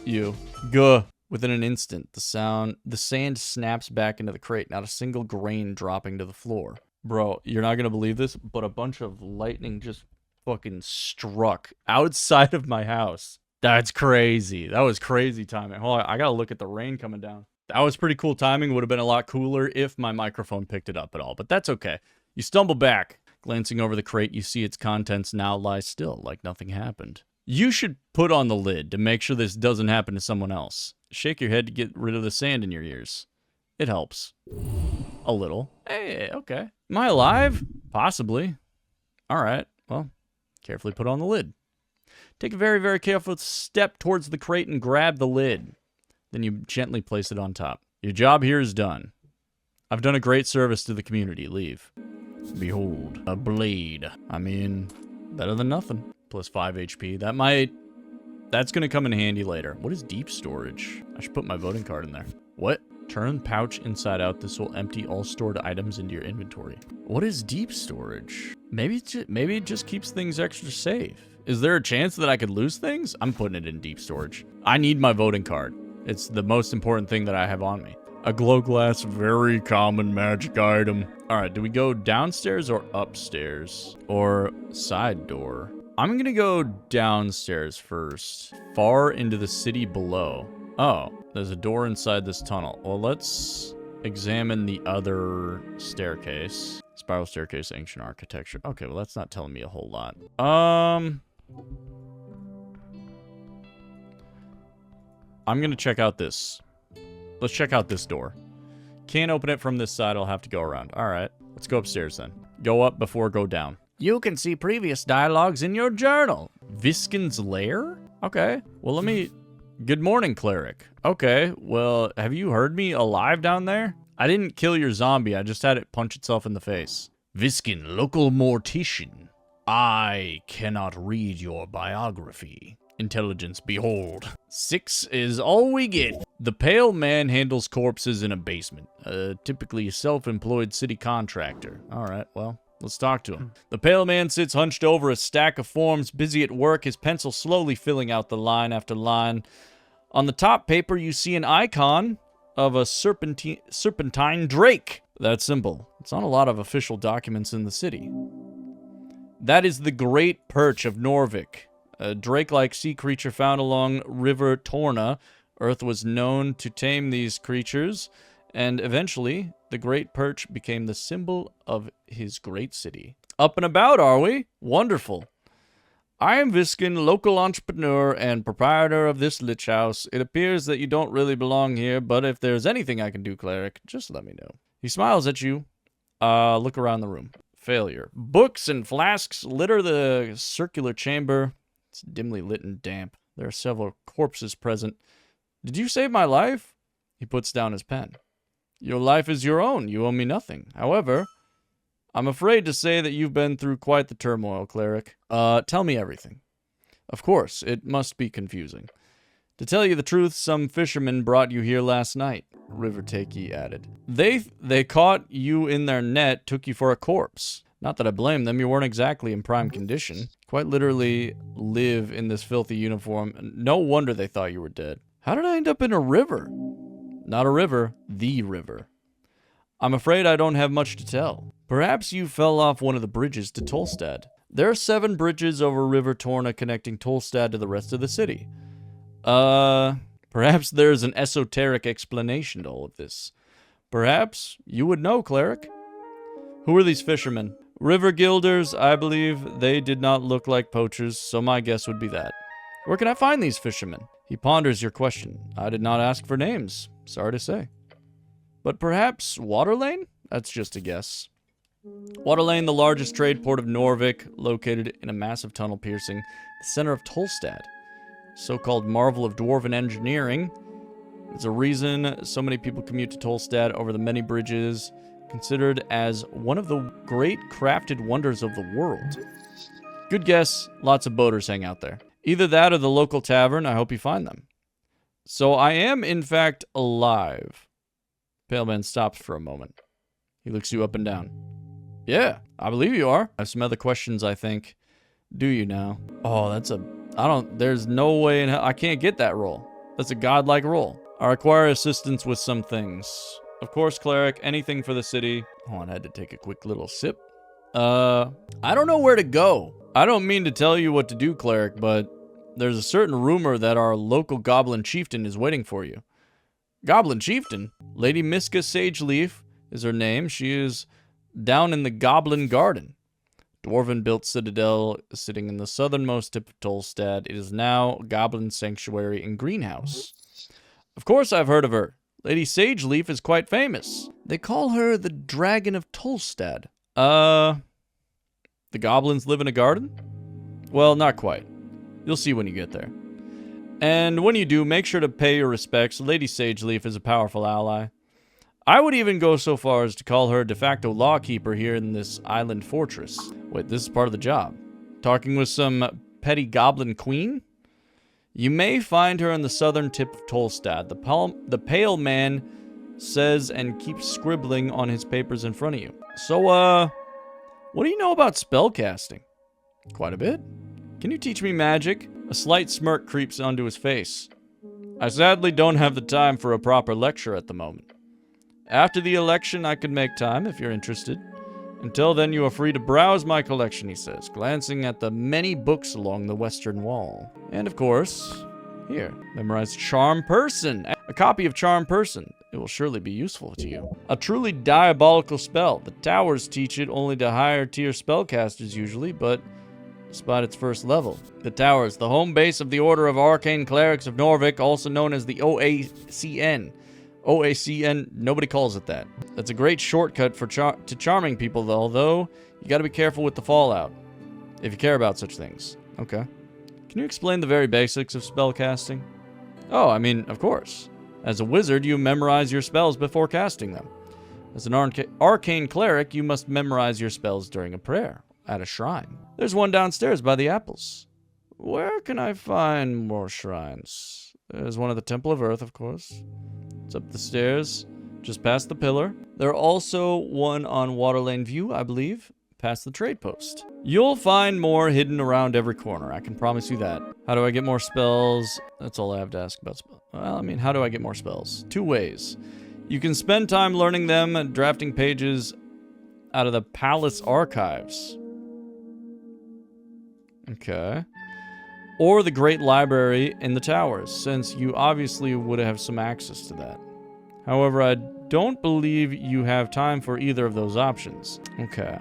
A: you. Guh. Within an instant, the sand snaps back into the crate, not a single grain dropping to the floor. Bro, you're not gonna believe this, but a bunch of lightning just fucking struck outside of my house. That's crazy. That was crazy timing. Hold on, I gotta look at the rain coming down. That was pretty cool timing. Would have been a lot cooler if my microphone picked it up at all, but that's okay. You stumble back. Glancing over the crate, you see its contents now lie still, like nothing happened. You should put on the lid to make sure this doesn't happen to someone else. Shake your head to get rid of the sand in your ears. It helps. A little. Hey, okay. Am I alive? Possibly. Alright, well, carefully put on the lid. Take a very, very careful step towards the crate and grab the lid. Then you gently place it on top. Your job here is done. I've done a great service to the community. Leave. Behold, a blade. I mean, better than nothing. Plus 5 HP. That's gonna come in handy later. What is deep storage? I should put my voting card in there. What? Turn pouch inside out. This will empty all stored items into your inventory. What is deep storage? Maybe it just keeps things extra safe. Is there a chance that I could lose things? I'm putting it in deep storage. I need my voting card. It's the most important thing that I have on me. A glow glass, very common magic item. All right, do we go downstairs or upstairs? Or side door? I'm gonna go downstairs first. Far into the city below. Oh, there's a door inside this tunnel. Well, let's examine the other staircase. Spiral staircase, ancient architecture. Okay, well, that's not telling me a whole lot. I'm gonna check out this. Let's check out this door. Can't open it from this side, I'll have to go around. Alright, let's go upstairs then. Go up before go down. You can see previous dialogues in your journal. Viskin's lair? Okay, well let me... Good morning, cleric. Okay, well, have you heard me alive down there? I didn't kill your zombie, I just had it punch itself in the face. Viskin, local mortician. I cannot read your biography. Intelligence, behold. 6 is all we get. The pale man handles corpses in a basement. Typically a self-employed city contractor. Alright, well, let's talk to him. The pale man sits hunched over a stack of forms, busy at work, his pencil slowly filling out the line after line. On the top paper, you see an icon of a serpentine drake. That's simple. It's on a lot of official documents in the city. That is the Great Perch of Norvik. A drake-like sea creature found along River Torna. Earth was known to tame these creatures, and eventually, the Great Perch became the symbol of his great city. Up and about, are we? Wonderful. I am Viskin, local entrepreneur and proprietor of this lich house. It appears that you don't really belong here, but if there's anything I can do, cleric, just let me know. He smiles at you. Look around the room. Failure. Books and flasks litter the circular chamber. It's dimly lit and damp. There are several corpses present. Did you save my life? He puts down his pen. Your life is your own. You owe me nothing. However, I'm afraid to say that you've been through quite the turmoil, cleric. Tell me everything. Of course, it must be confusing. To tell you the truth, some fishermen brought you here last night, River Takey added. They caught you in their net, took you for a corpse. Not that I blame them, you weren't exactly in prime condition. Quite literally live in this filthy uniform. No wonder they thought you were dead. How did I end up in a river? Not a river, the river. I'm afraid I don't have much to tell. Perhaps you fell off one of the bridges to Tolstad. There are 7 bridges over River Torna connecting Tolstad to the rest of the city. Perhaps there's an esoteric explanation to all of this. Perhaps you would know, cleric. Who are these fishermen? River Guilders, I believe. They did not look like poachers, so my guess would be that. Where can I find these fishermen? He ponders your question. I did not ask for names. Sorry to say. But perhaps Waterlane? That's just a guess. Waterlane, the largest trade port of Norvik, located in a massive tunnel piercing the center of Tolstad. So-called marvel of dwarven engineering. There's a reason so many people commute to Tolstad over the many bridges, considered as one of the great crafted wonders of the world. Good guess, lots of boaters hang out there. Either that or the local tavern. I hope you find them. So I am, in fact, alive. Pale Man stops for a moment. He looks you up and down. Yeah, I believe you are. I have some other questions, I think. Do you now? Oh, there's no way in hell, I can't get that roll. That's a godlike roll. I require assistance with some things. Of course, cleric, anything for the city. Hold on, I had to take a quick little sip. I don't know where to go. I don't mean to tell you what to do, cleric, but there's a certain rumor that our local goblin chieftain is waiting for you. Goblin chieftain? Lady Miska Sageleaf is her name. She is down in the Goblin Garden. Dwarven-built citadel sitting in the southernmost tip of Tolstad. It is now Goblin Sanctuary and Greenhouse. Of course I've heard of her. Lady Sageleaf is quite famous. They call her the Dragon of Tolstad. The goblins live in a garden? Well, not quite. You'll see when you get there. And when you do, make sure to pay your respects. Lady Sageleaf is a powerful ally. I would even go so far as to call her de facto lawkeeper here in this island fortress. Wait, this is part of the job. Talking with some petty goblin queen? You may find her in the southern tip of Tolstad. The pale man says and keeps scribbling on his papers in front of you. So, what do you know about spellcasting? Quite a bit. Can you teach me magic? A slight smirk creeps onto his face. I sadly don't have the time for a proper lecture at the moment. After the election, I could make time if you're interested. Until then, you are free to browse my collection, he says, glancing at the many books along the western wall. And of course, here, memorize Charm Person. A copy of Charm Person. It will surely be useful to you. A truly diabolical spell. The towers teach it only to higher tier spellcasters usually, but despite its first level. The towers, the home base of the Order of Arcane Clerics of Norvik, also known as the OACN. OACN, nobody calls it that. That's a great shortcut for to charming people, although you gotta be careful with the fallout, if you care about such things. Okay. Can you explain the very basics of spellcasting? Oh, I mean, of course. As a wizard, you memorize your spells before casting them. As an arcane cleric, you must memorize your spells during a prayer at a shrine. There's one downstairs by the apples. Where can I find more shrines? There's one at the Temple of Earth, of course. It's up the stairs, just past the pillar. There's also one on Waterlane View, I believe, past the trade post. You'll find more hidden around every corner, I can promise you that. How do I get more spells? That's all I have to ask about spells. Well, I mean, how do I get more spells? 2 ways. You can spend time learning them and drafting pages out of the palace archives. Okay. Or the Great Library in the towers, since you obviously would have some access to that. However, I don't believe you have time for either of those options. Okay.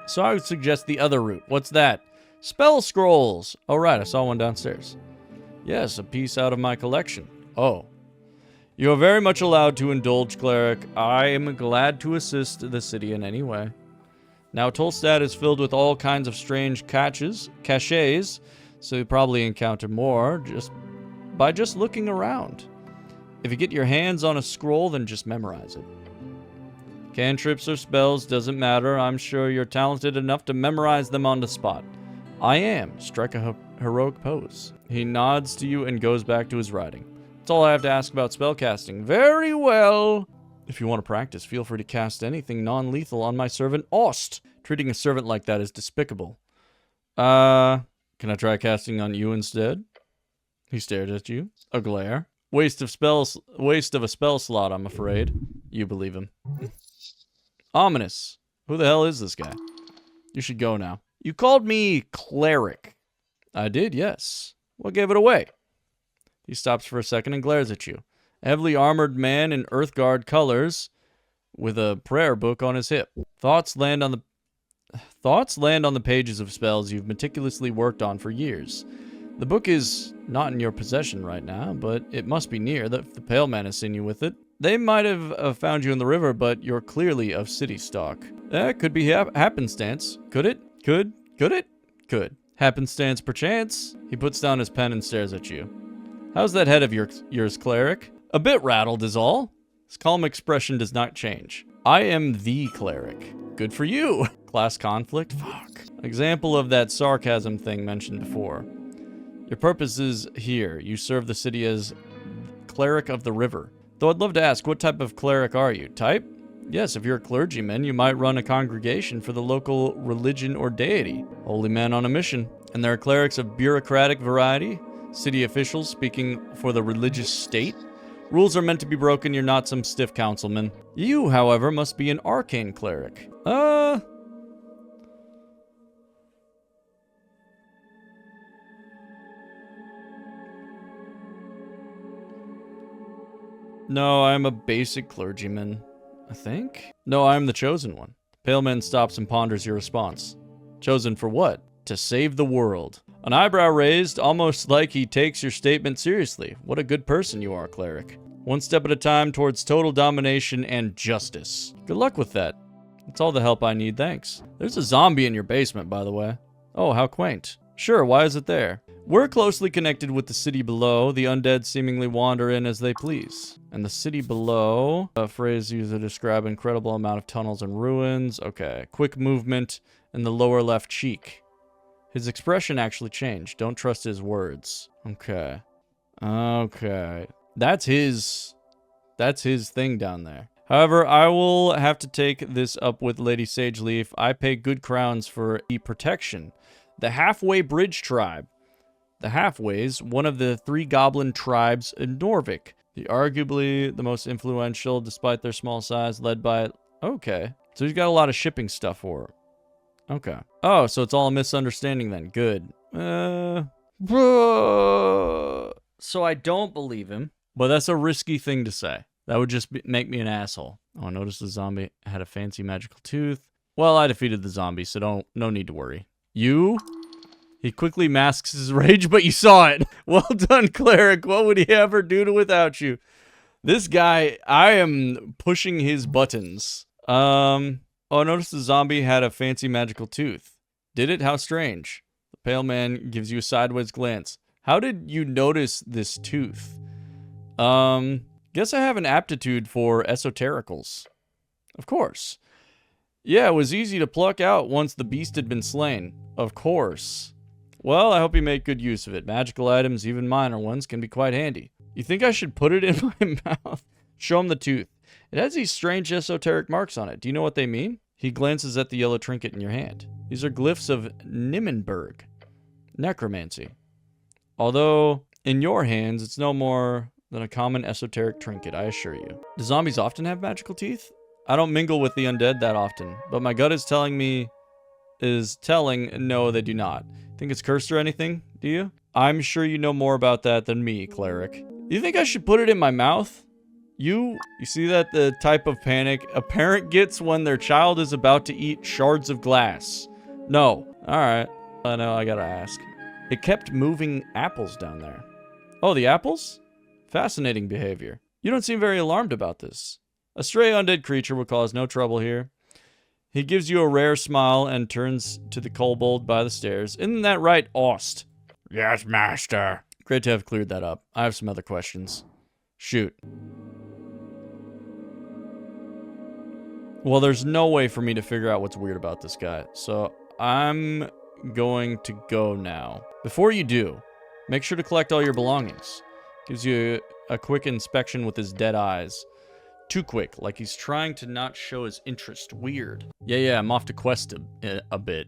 A: So I would suggest the other route. What's that? Spell scrolls! Oh, right, I saw one downstairs. Yes, a piece out of my collection. Oh. You are very much allowed to indulge, cleric. I am glad to assist the city in any way. Now, Tolstad is filled with all kinds of strange caches, so you probably encounter more just by looking around. If you get your hands on a scroll, then just memorize it. Cantrips or spells, doesn't matter. I'm sure you're talented enough to memorize them on the spot. I am. Strike a heroic pose. He nods to you and goes back to his writing. That's all I have to ask about spellcasting. Very well. If you want to practice, feel free to cast anything non-lethal on my servant Ost. Treating a servant like that is despicable. Can I try casting on you instead? He stared at you. A glare. Waste of a spell slot, I'm afraid. You believe him. Ominous. Who the hell is this guy? You should go now. You called me cleric. I did, yes. What gave it away? He stops for a second and glares at you. A heavily armored man in Earthguard colors with a prayer book on his hip. Thoughts land on the pages of spells you've meticulously worked on for years. The book is not in your possession right now, but it must be near. The Pale Man has seen you with it. They might have found you in the river, but you're clearly of city stock. Could be happenstance. Could it? Could it? Could. Happenstance perchance. He puts down his pen and stares at you. How's that head of yours, cleric? A bit rattled is all. His calm expression does not change. I am the cleric. Good for you. Class conflict? Fuck. Example of that sarcasm thing mentioned before. Your purpose is here. You serve the city as cleric of the river. Though I'd love to ask, what type of cleric are you? Type? Yes, if you're a clergyman, you might run a congregation for the local religion or deity. Holy man on a mission. And there are clerics of bureaucratic variety, city officials speaking for the religious state. Rules are meant to be broken, you're not some stiff councilman. You, however, must be an arcane cleric. No, I'm a basic clergyman, I think. No, I'm the chosen one. Pale man stops and ponders your response. Chosen for what? To save the world. An eyebrow raised, almost like he takes your statement seriously. What a good person you are, cleric. One step at a time towards total domination and justice. Good luck with that. That's all the help I need, thanks. There's a zombie in your basement, by the way. Oh, how quaint. Sure, why is it there? We're closely connected with the city below. The undead seemingly wander in as they please. And the city below, a phrase used to describe incredible amount of tunnels and ruins. Okay, quick movement in the lower left cheek. His expression actually changed. Don't trust his words. Okay. Okay. That's his thing down there. However, I will have to take this up with Lady Sageleaf. I pay good crowns for the protection. The Halfway Bridge tribe. The Halfways, one of the 3 goblin tribes in Norvik. Arguably the most influential despite their small size, led by... Okay. So he's got a lot of shipping stuff for her. Okay. Oh, so it's all a misunderstanding then. Good. So I don't believe him. But that's a risky thing to say. That would just make me an asshole. Oh, notice the zombie had a fancy magical tooth. Well, I defeated the zombie, so no need to worry. You? He quickly masks his rage, but you saw it. Well done, cleric. What would he ever do without you? This guy, I am pushing his buttons. Oh, notice the zombie had a fancy magical tooth. Did it? How strange. The pale man gives you a sideways glance. How did you notice this tooth? Guess I have an aptitude for esotericals. Of course. Yeah, it was easy to pluck out once the beast had been slain. Of course. Well, I hope you make good use of it. Magical items, even minor ones, can be quite handy. You think I should put it in my mouth? Show him the tooth. It has these strange esoteric marks on it. Do you know what they mean? He glances at the yellow trinket in your hand. These are glyphs of Nimmenberg. Necromancy. Although, in your hands, it's no more than a common esoteric trinket, I assure you. Do zombies often have magical teeth? I don't mingle with the undead that often, but my gut is telling no, they do not. Think it's cursed or anything, do you? I'm sure you know more about that than me, cleric. You think I should put it in my mouth? You see that the type of panic a parent gets when their child is about to eat shards of glass? No. Alright. I know, I gotta ask. It kept moving apples down there. Oh, the apples? Fascinating behavior. You don't seem very alarmed about this. A stray undead creature will cause no trouble here. He gives you a rare smile and turns to the kobold by the stairs. Isn't that right, Ost? Yes, master. Great to have cleared that up. I have some other questions. Shoot. Well, there's no way for me to figure out what's weird about this guy, so I'm going to go now. Before you do, make sure to collect all your belongings. Gives you a quick inspection with his dead eyes. Too quick, like he's trying to not show his interest. Weird. Yeah, I'm off to quest a bit.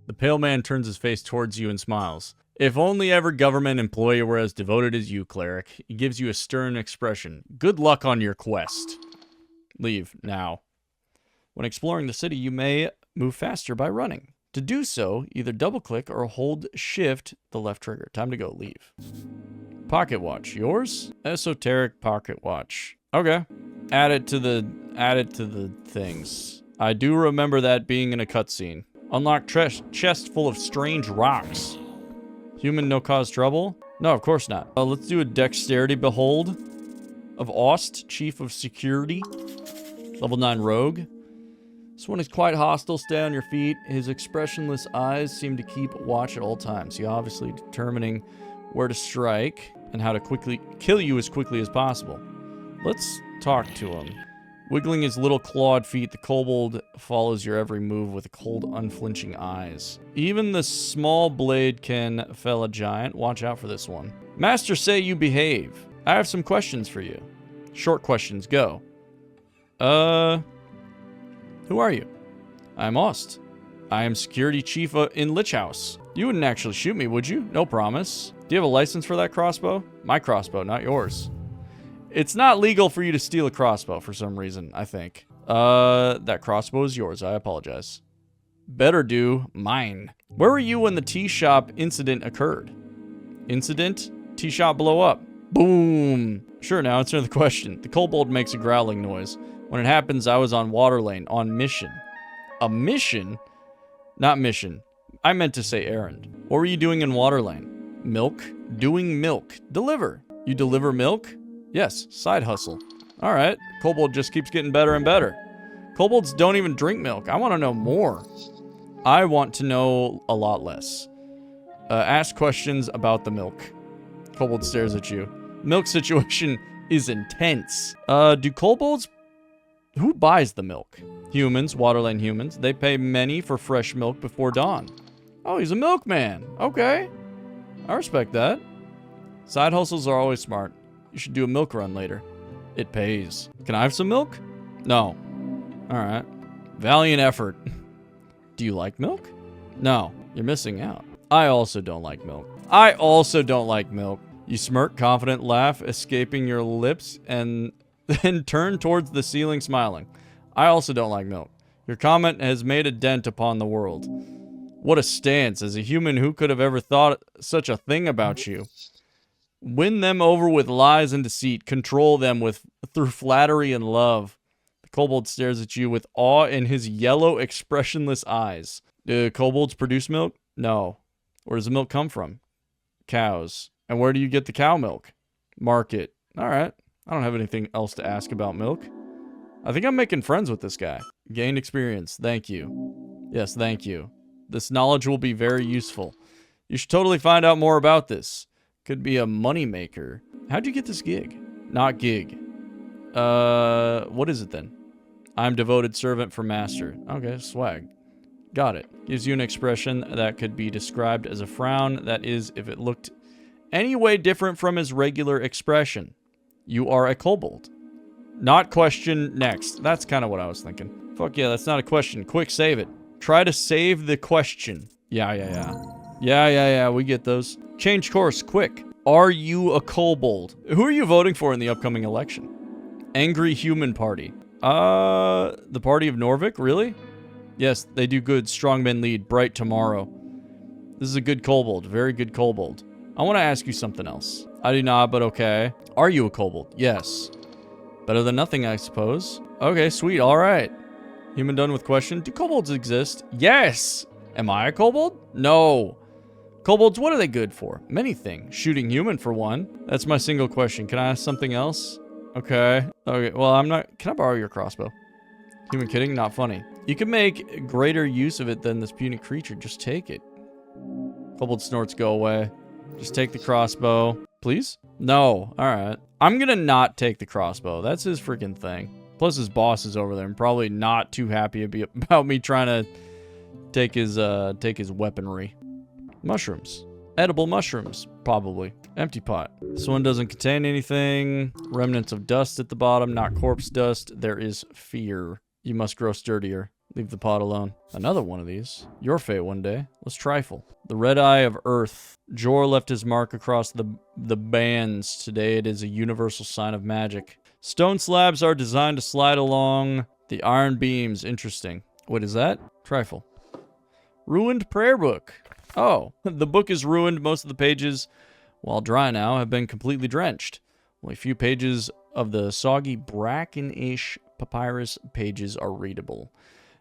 A: The pale man turns his face towards you and smiles. If only every government employee were as devoted as you, cleric. He gives you a stern expression. Good luck on your quest. Leave, now. When exploring the city, you may move faster by running. To do so, either double-click or hold Shift the left trigger. Time to go. Leave. Pocket watch. Yours? Esoteric pocket watch. Okay. Add it to the things. I do remember that being in a cutscene. Unlock chest full of strange rocks. Human no cause trouble? No, of course not. Let's do a dexterity behold of Ost, Chief of Security. Level 9 rogue. This one is quite hostile. Stay on your feet. His expressionless eyes seem to keep watch at all times. He obviously determining where to strike and how to quickly kill you as quickly as possible. Let's talk to him. Wiggling his little clawed feet, the kobold follows your every move with cold, unflinching eyes. Even the small blade can fell a giant. Watch out for this one. Master say you behave. I have some questions for you. Short questions, go. Who are you? I'm Ost. I am security chief in Lich House. You wouldn't actually shoot me, would you? No promise. Do you have a license for that crossbow? My crossbow, not yours. It's not legal for you to steal a crossbow for some reason, I think. That crossbow is yours. I apologize. Better do. Mine. Where were you when the tea shop incident occurred? Incident? Tea shop blow up. Boom. Sure, now answer the question. The kobold makes a growling noise. When it happens, I was on water lane, on mission. A mission? Not mission. I meant to say errand. What were you doing in water lane? Milk. Doing milk. Deliver. You deliver milk? Yes, side hustle. Alright, kobold just keeps getting better and better. Kobolds don't even drink milk. I want to know more. I want to know a lot less. Ask questions about the milk. Kobold stares at you. Milk situation is intense. Do kobolds... Who buys the milk? Humans, Waterlane humans. They pay many for fresh milk before dawn. Oh, he's a milkman. Okay. I respect that. Side hustles are always smart. You should do a milk run later. It pays. Can I have some milk? No. Alright. Valiant effort. Do you like milk? No. You're missing out. I also don't like milk. I also don't like milk. You smirk, confident laugh escaping your lips, and then turn towards the ceiling smiling. I also don't like milk. Your comment has made a dent upon the world. What a stance. As a human, who could have ever thought such a thing about you? Win them over with lies and deceit. Control them through flattery and love. The kobold stares at you with awe in his yellow, expressionless eyes. Do kobolds produce milk? No. Where does the milk come from? Cows. And where do you get the cow milk? Market. Alright. I don't have anything else to ask about milk. I think I'm making friends with this guy. Gained experience. Thank you. Yes, thank you. This knowledge will be very useful. You should totally find out more about this. Could be a money maker. How'd you get this gig? Not gig. What is it then? I'm devoted servant for master. Okay, swag. Got it. Gives you an expression that could be described as a frown. That is, if it looked any way different from his regular expression. You are a kobold. Not question next. That's kind of what I was thinking. Fuck yeah, that's not a question. Quick, save it. Try to save the question. Yeah, we get those. Change course, quick. Are you a kobold? Who are you voting for in the upcoming election? Angry Human Party. The Party of Norvik, really? Yes, they do good. Strongmen lead. Bright tomorrow. This is a good kobold. Very good kobold. I want to ask you something else. I do not, but okay. Are you a kobold? Yes. Better than nothing, I suppose. Okay, sweet. All right. Human done with question. Do kobolds exist? Yes. Am I a kobold? No. Kobolds, what are they good for? Many things. Shooting human, for one. That's my single question. Can I ask something else? Okay. Okay, well, I'm not... Can I borrow your crossbow? Human kidding? Not funny. You can make greater use of it than this puny creature. Just take it. Kobold snorts, go away. Just take the crossbow. Please? No. Alright. I'm gonna not take the crossbow. That's his freaking thing. Plus his boss is over there. I'm probably not too happy about me trying to take his weaponry. Mushrooms. Edible mushrooms, probably. Empty pot. This one doesn't contain anything. Remnants of dust at the bottom, not corpse dust. There is fear. You must grow sturdier. Leave the pot alone. Another one of these. Your fate one day. Let's trifle. The red eye of earth. Jor left his mark across the bands. Today it is a universal sign of magic. Stone slabs are designed to slide along the iron beams. Interesting. What is that? Trifle. Ruined prayer book. Oh, the book is ruined. Most of the pages, while dry now, have been completely drenched. Only a few pages of the soggy bracken-ish papyrus pages are readable.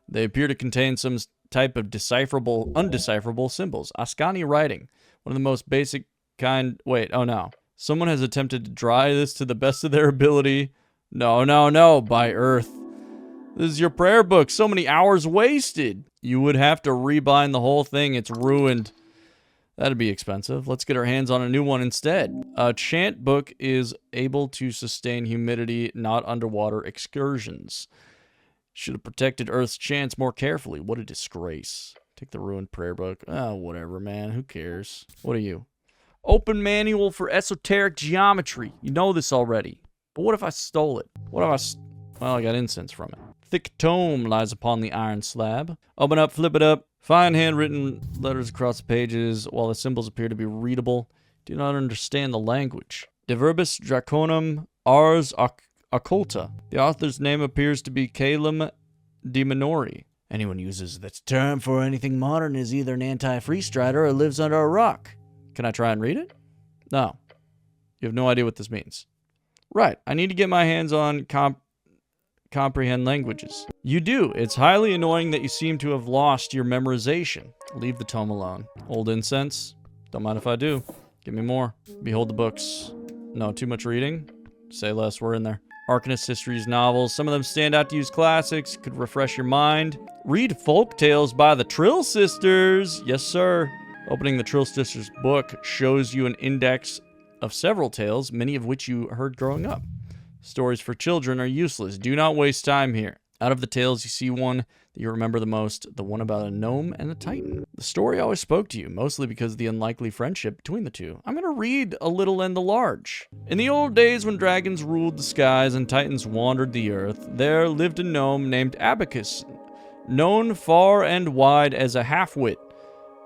A: They appear to contain some type of undecipherable symbols. Ascani writing. One of the most basic kind... Wait, oh no. Someone has attempted to dry this to the best of their ability. No, by earth. This is your prayer book. So many hours wasted. You would have to rebind the whole thing. It's ruined. That'd be expensive. Let's get our hands on a new one instead. A chant book is able to sustain humidity, not underwater excursions. Should have protected Earth's chants more carefully. What a disgrace. Take the ruined prayer book. Oh, whatever, man. Who cares? What are you? Open manual for esoteric geometry. You know this already. But what if I stole it? What if well, I got incense from it. Thick tome lies upon the iron slab. Open up, flip it up. Fine handwritten letters across the pages. While the symbols appear to be readable, do not understand the language. De verbis draconum ars occulta. The author's name appears to be Calum de Minori. Anyone uses that term for anything modern is either an anti-free strider or lives under a rock. Can I try and read it? No. You have no idea what this means. Right. I need to get my hands on comprehend languages. You do. It's highly annoying that you seem to have lost your memorization. Leave the tome alone. Old incense. Don't mind if I do. Give me more. Behold the books. No, too much reading. Say less. We're in there. Arcanist Histories novels. Some of them stand out to use classics. Could refresh your mind. Read folk tales by the Trill Sisters. Yes, sir. Opening the Trill Sisters book shows you an index of several tales, many of which you heard growing up. Stories for children are useless. Do not waste time here. Out of the tales, you see one that you remember the most, the one about a gnome and a titan. The story always spoke to you, mostly because of the unlikely friendship between the two. I'm going to read A Little and the Large. In the old days when dragons ruled the skies and titans wandered the earth, there lived a gnome named Abacus, known far and wide as a half-wit.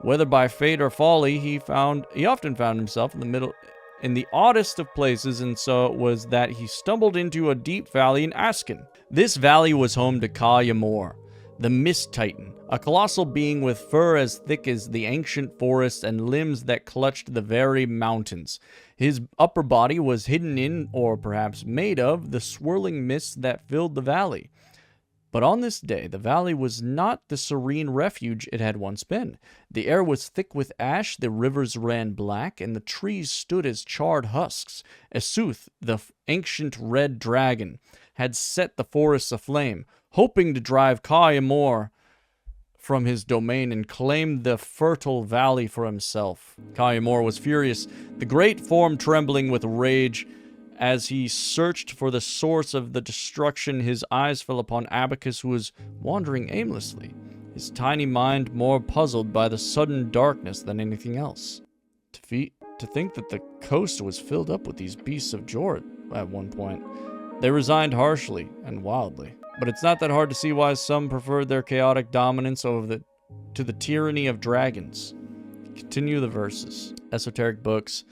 A: Whether by fate or folly, he often found himself in the oddest of places, and so it was that he stumbled into a deep valley in Asken. This valley was home to Ka-Yamor, the Mist Titan, a colossal being with fur as thick as the ancient forest and limbs that clutched the very mountains. His upper body was hidden in, or perhaps made of, the swirling mists that filled the valley. But on this day, the valley was not the serene refuge it had once been. The air was thick with ash, the rivers ran black, and the trees stood as charred husks. Esuth, the ancient red dragon, had set the forests aflame, hoping to drive Ka-Yamor from his domain and claim the fertile valley for himself. Ka-Yamor was furious, the great form trembling with rage. As he searched for the source of the destruction, his eyes fell upon Abacus, who was wandering aimlessly, his tiny mind more puzzled by the sudden darkness than anything else. To think that the coast was filled up with these beasts of Jord at one point. They resigned harshly and wildly. But it's not that hard to see why some preferred their chaotic dominance to the tyranny of dragons. Continue the verses. Esoteric books.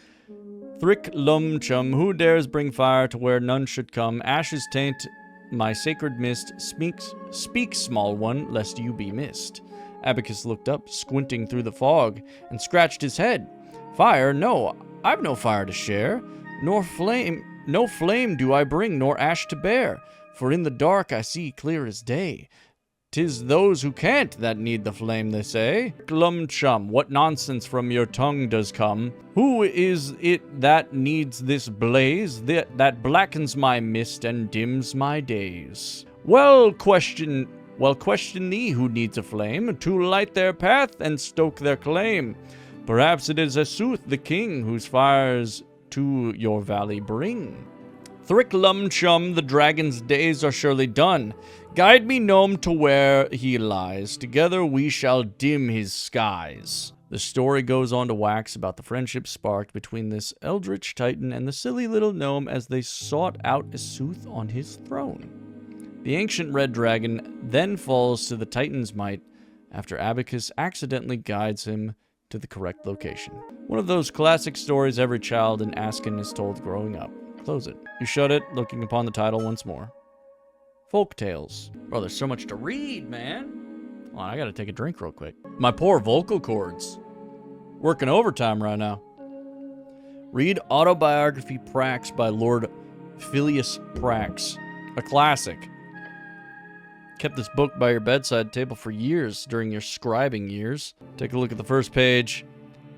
A: Thrick lum chum, who dares bring fire to where none should come? Ashes taint my sacred mist. Speak, small one, lest you be missed. Abacus looked up, squinting through the fog, and scratched his head. Fire? No, I've no fire to share, no flame do I bring, nor ash to bear, for in the dark I see clear as day. 'Tis those who can't that need the flame, they say. Glum chum, what nonsense from your tongue does come? Who is it that needs this blaze, that blackens my mist and dims my days? Well, question thee who needs a flame, to light their path and stoke their claim. Perhaps it is Esuth the king, whose fires to your valley bring. Thrick lum chum, the dragon's days are surely done. Guide me, gnome, to where he lies. Together we shall dim his skies. The story goes on to wax about the friendship sparked between this eldritch titan and the silly little gnome as they sought out Esuth on his throne. The ancient red dragon then falls to the titan's might after Abacus accidentally guides him to the correct location. One of those classic stories every child in Asken is told growing up. Close it. You shut it, looking upon the title once more. Folk tales. Bro, there's so much to read, man. Hold on, I gotta take a drink real quick. My poor vocal cords. Working overtime right now. Read Autobiography Prax by Lord Phileas Prax. A classic. Kept this book by your bedside table for years during your scribing years. Take a look at the first page.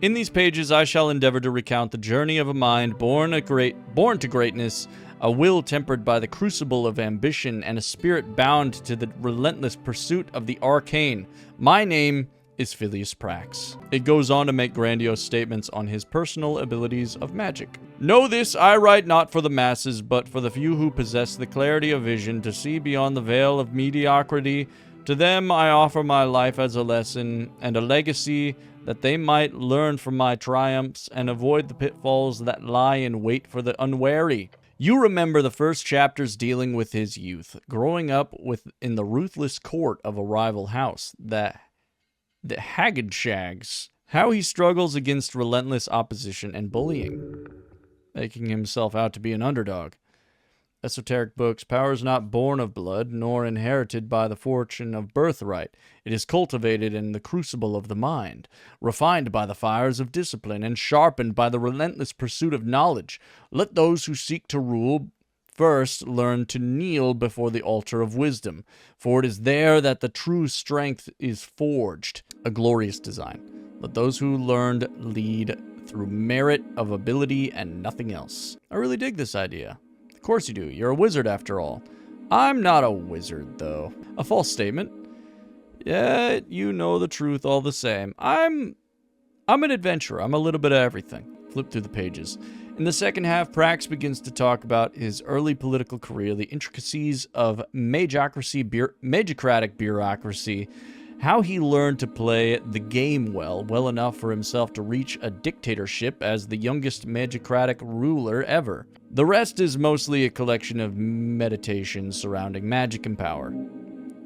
A: In these pages I shall endeavor to recount the journey of a mind born to greatness, a will tempered by the crucible of ambition, and a spirit bound to the relentless pursuit of the arcane. My name is Phileas Prax. It goes on to make grandiose statements on his personal abilities of magic. Know this, I write not for the masses, but for the few who possess the clarity of vision to see beyond the veil of mediocrity. To them I offer my life as a lesson and a legacy, that they might learn from my triumphs and avoid the pitfalls that lie in wait for the unwary. You remember the first chapters dealing with his youth, growing up in the ruthless court of a rival house, the Haggidshags. How he struggles against relentless opposition and bullying, making himself out to be an underdog. Esoteric books, power is not born of blood, nor inherited by the fortune of birthright. It is cultivated in the crucible of the mind, refined by the fires of discipline, and sharpened by the relentless pursuit of knowledge. Let those who seek to rule first learn to kneel before the altar of wisdom, for it is there that the true strength is forged. A glorious design. Let those who learned lead through merit of ability and nothing else. I really dig this idea. Of course you do. You're a wizard after all. I'm not a wizard, though. A false statement. Yet you know the truth all the same. I'm an adventurer. I'm a little bit of everything. Flip through the pages. In the second half, Prax begins to talk about his early political career, the intricacies of magocratic bureaucracy, how he learned to play the game well enough for himself to reach a dictatorship as the youngest magocratic ruler ever. The rest is mostly a collection of meditations surrounding magic and power.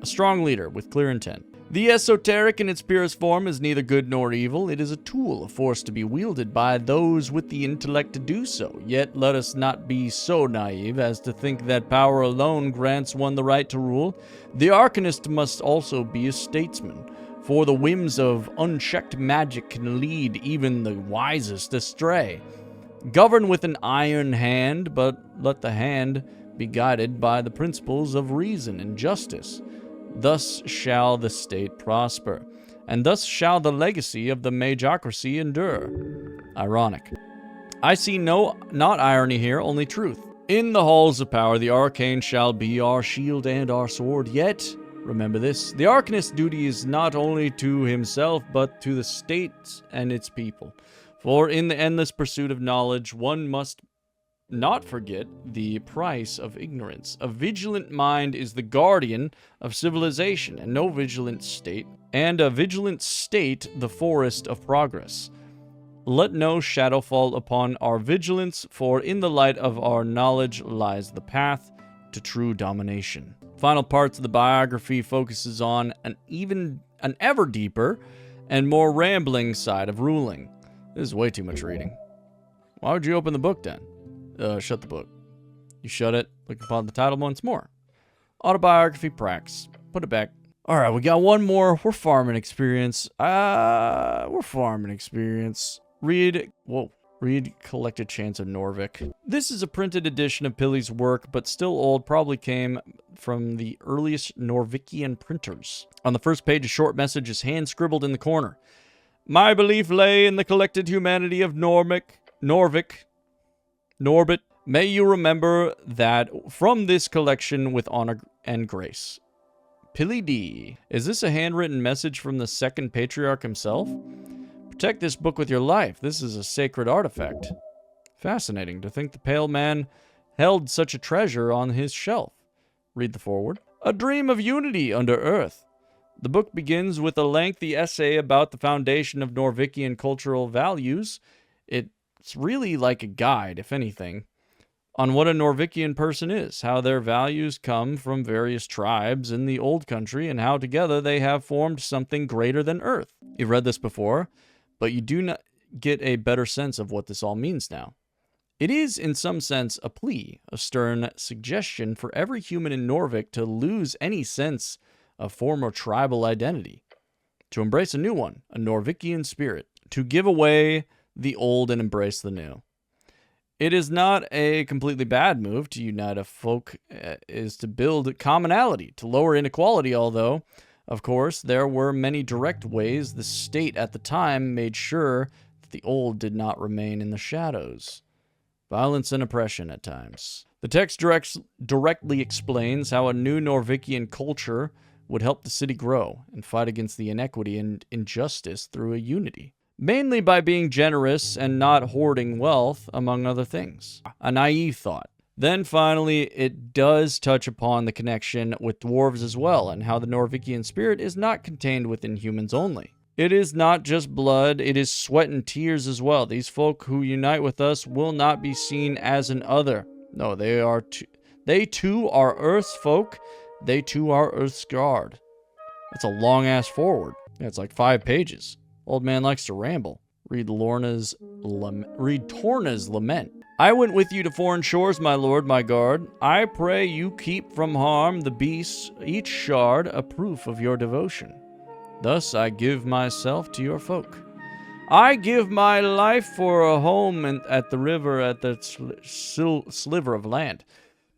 A: A strong leader with clear intent. The esoteric in its purest form is neither good nor evil. It is a tool, a force to be wielded by those with the intellect to do so. Yet let us not be so naive as to think that power alone grants one the right to rule. The arcanist must also be a statesman, for the whims of unchecked magic can lead even the wisest astray. Govern with an iron hand, but let the hand be guided by the principles of reason and justice. Thus shall the state prosper, and thus shall the legacy of the magocracy endure. Ironic. I see not irony here, only truth. In the halls of power, the arcane shall be our shield and our sword. Yet, remember this, the arcanist's duty is not only to himself, but to the state and its people. For in the endless pursuit of knowledge, one must not forget the price of ignorance. A vigilant mind is the guardian of civilization, and a vigilant state the forest of progress. Let no shadow fall upon our vigilance, for in the light of our knowledge lies the path to true domination. Final parts of the biography focuses on an ever deeper and more rambling side of ruling. This is way too much reading. Why would you open the book then? Shut the book. You shut it, look upon the title once more. Autobiography Prax. Put it back. Alright, we got one more. We're farming experience. Read Collected Chants of Norvik. This is a printed edition of Pili's work, but still old, probably came from the earliest Norvikian printers. On the first page, a short message is hand-scribbled in the corner. My belief lay in the collected humanity of Norbit. May you remember that from this collection with honor and grace. Pili D. Is this a handwritten message from the second patriarch himself? Protect this book with your life. This is a sacred artifact. Fascinating to think the pale man held such a treasure on his shelf. Read the foreword. A dream of unity under earth. The book begins with a lengthy essay about the foundation of Norvikian cultural values. It's really like a guide, if anything, on what a Norvikian person is, how their values come from various tribes in the old country, and how together they have formed something greater than Earth. You've read this before, but you do not get a better sense of what this all means now. It is, in some sense, a plea, a stern suggestion for every human in Norvik to lose any sense of former tribal identity, to embrace a new one, a Norvikian spirit, to give away the old and embrace the new. It is not a completely bad move to unite a folk, is to build commonality, to lower inequality, although, of course, there were many direct ways the state at the time made sure that the old did not remain in the shadows. Violence and oppression at times. The text directly explains how a new Norvikian culture would help the city grow and fight against the inequity and injustice through a unity. Mainly by being generous and not hoarding wealth, among other things. A naive thought. Then finally, it does touch upon the connection with dwarves as well, and how the Norvikian spirit is not contained within humans only. It is not just blood, it is sweat and tears as well. These folk who unite with us will not be seen as an other. No, they too are Earth's folk. They too are Earth's guard. That's a long-ass forward. Yeah, it's like 5 pages. Old man likes to ramble. Read Torna's lament. I went with you to foreign shores, my lord, my guard. I pray you keep from harm the beasts, each shard a proof of your devotion. Thus I give myself to your folk. I give my life for a home at the river, at the sliver of land,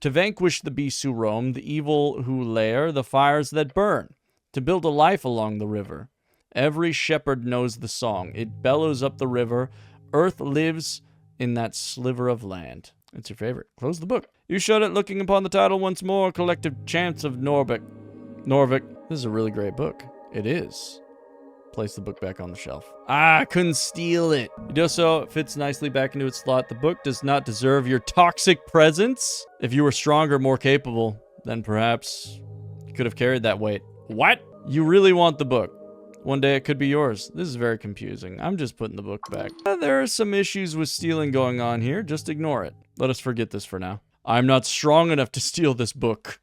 A: to vanquish the beasts who roam, the evil who lair, the fires that burn, to build a life along the river. Every shepherd knows the song. It bellows up the river. Earth lives in that sliver of land. It's your favorite. Close the book. You shut it, looking upon the title once more. Collective Chants of Norvik. This is a really great book. It is. Place the book back on the shelf. I couldn't steal it. You do so, it fits nicely back into its slot. The book does not deserve your toxic presence. If you were stronger, more capable, then perhaps you could have carried that weight. What? You really want the book? One day it could be yours. This is very confusing. I'm just putting the book back. There are some issues with stealing going on here. Just ignore it. Let us forget this for now. I'm not strong enough to steal this book.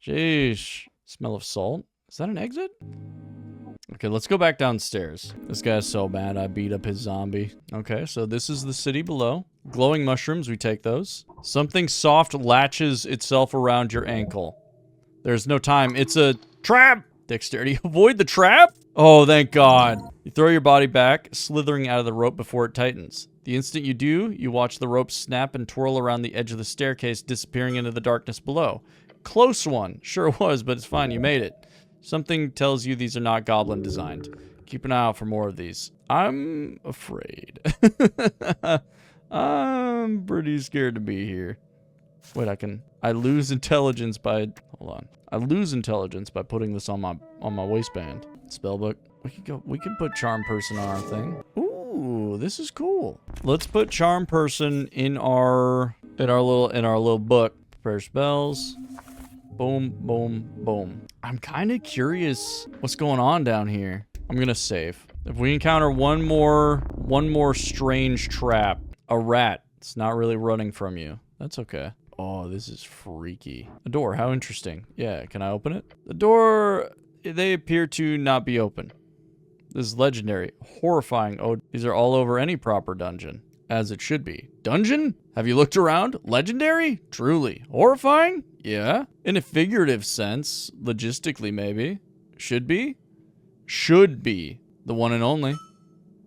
A: Sheesh. Smell of salt. Is that an exit? Okay, let's go back downstairs. This guy's so bad, I beat up his zombie. Okay, so this is the city below. Glowing mushrooms, we take those. Something soft latches itself around your ankle. There's no time. It's a trap! Dexterity. Avoid the trap? Oh, thank God. You throw your body back, slithering out of the rope before it tightens. The instant you do, you watch the rope snap and twirl around the edge of the staircase, disappearing into the darkness below. Close one. Sure was, but it's fine. You made it. Something tells you these are not goblin designed. Keep an eye out for more of these. I'm afraid. I'm pretty scared to be here. Wait, I lose intelligence by, hold on. I lose intelligence by putting this on my waistband. Spellbook. We can put Charm Person on our thing. Ooh, this is cool. Let's put Charm Person in our little book. Prepare spells. Boom, boom, boom. I'm kind of curious what's going on down here. I'm gonna save. If we encounter one more strange trap, a rat, it's not really running from you. That's okay. Oh, this is freaky. A door, how interesting. Yeah, can I open it? The door, they appear to not be open. This is legendary. Horrifying. Oh, these are all over any proper dungeon. As it should be. Dungeon? Have you looked around? Legendary? Truly. Horrifying? Yeah. In a figurative sense. Logistically, maybe. Should be? Should be. The one and only.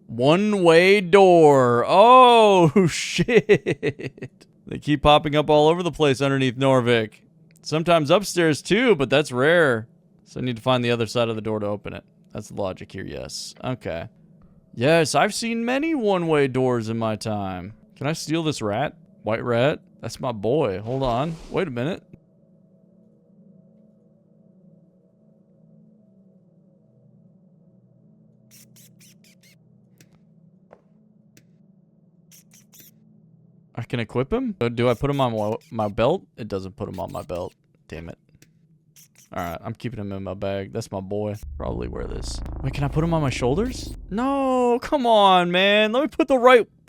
A: One-way door. Oh, shit. They keep popping up all over the place underneath Norvik. Sometimes upstairs too, but that's rare. So I need to find the other side of the door to open it. That's the logic here, yes. Okay. Yes, I've seen many one-way doors in my time. Can I steal this rat? White rat? That's my boy. Hold on. Wait a minute. I can equip him? Do I put him on my belt? It doesn't put him on my belt. Damn it. Alright, I'm keeping him in my bag. That's my boy. Probably wear this. Wait, can I put him on my shoulders? No, come on, man. Let me put the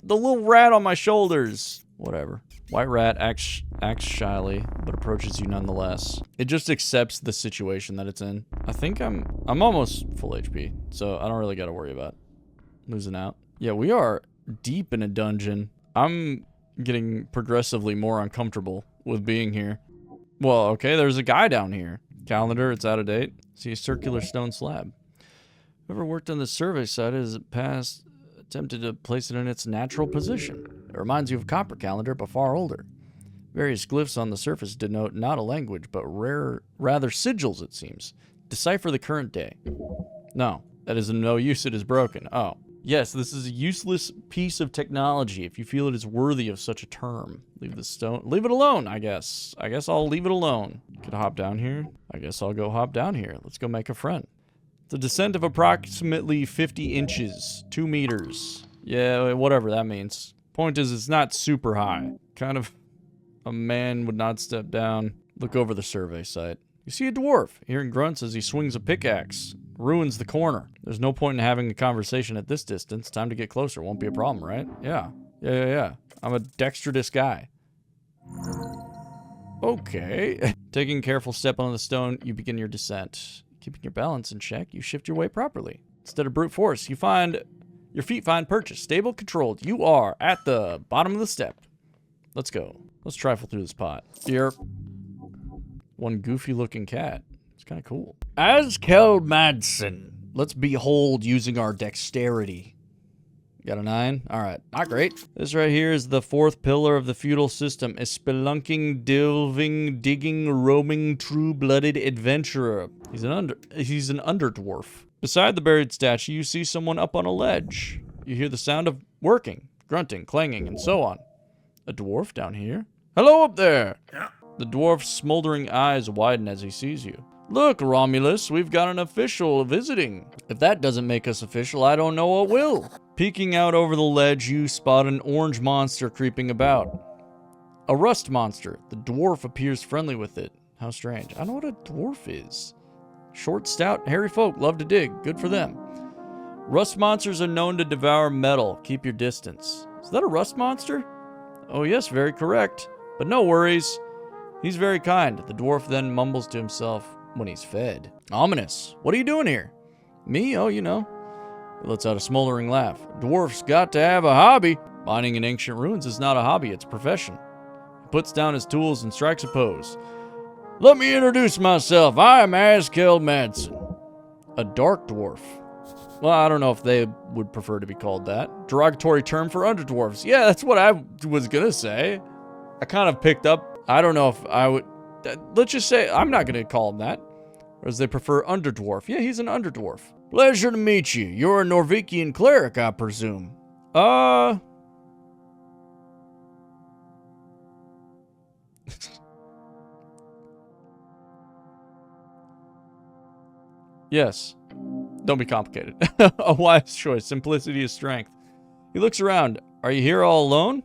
A: little rat on my shoulders. Whatever. White rat acts shyly, but approaches you nonetheless. It just accepts the situation that it's in. I think I'm almost full HP, so I don't really gotta worry about losing out. Yeah, we are deep in a dungeon. I'm getting progressively more uncomfortable with being here. Well, okay, there's a guy down here. Calendar, it's out of date. See a circular stone slab. Whoever worked on the survey site has attempted to place it in its natural position. It reminds you of copper calendar, but far older. Various glyphs on the surface denote not a language, but rather sigils, it seems. Decipher the current day. No, that is of no use, it is broken. Oh. Yes, this is a useless piece of technology. If you feel it is worthy of such a term, leave the stone. Leave it alone, I guess. I guess I'll leave it alone. Could hop down here. I guess I'll go hop down here. Let's go make a friend. It's a descent of approximately 50 inches, 2 meters. Yeah, whatever that means. Point is, it's not super high. Kind of a man would not step down. Look over the survey site. You see a dwarf, hearing grunts as he swings a pickaxe. Ruins the corner. There's no point in having a conversation at this distance. Time to get closer. Won't be a problem, right? Yeah. I'm a dexterous guy. Okay. Taking a careful step on the stone, you begin your descent. Keeping your balance in check, you shift your way properly. Instead of brute force, your feet find purchase. Stable, controlled. You are at the bottom of the step. Let's go. Let's trifle through this pot. Here. One goofy-looking cat. It's kind of cool. As Madsen, let's behold using our dexterity. Got a 9? Alright, not great. This right here is the 4th pillar of the feudal system. A spelunking, delving, digging, roaming, true-blooded adventurer. He's an underdwarf. Beside the buried statue, you see someone up on a ledge. You hear the sound of working, grunting, clanging, and so on. A dwarf down here? Hello up there! Yeah. The dwarf's smoldering eyes widen as he sees you. Look, Romulus, we've got an official visiting. If that doesn't make us official, I don't know what will. Peeking out over the ledge, you spot an orange monster creeping about. A rust monster. The dwarf appears friendly with it. How strange. I don't know what a dwarf is. Short, stout, hairy folk love to dig. Good for them. Rust monsters are known to devour metal. Keep your distance. Is that a rust monster? Oh yes, very correct. But no worries. He's very kind. The dwarf then mumbles to himself when he's fed. Ominous. What are you doing here? Me? Oh, you know. He lets out a smoldering laugh. Dwarf's got to have a hobby. Mining in ancient ruins is not a hobby, it's a profession. He puts down his tools and strikes a pose. Let me introduce myself. I am Askel Madsen. A dark dwarf. Well, I don't know if they would prefer to be called that. Derogatory term for underdwarfs. Yeah, that's what I was gonna say. I kind of picked up. I don't know if I would... Let's just say I'm not gonna call him that. Whereas they prefer underdwarf. Yeah, he's an underdwarf. Pleasure to meet you. You're a Norvikian cleric, I presume. Yes. Don't be complicated. A wise choice. Simplicity is strength. He looks around. Are you here all alone?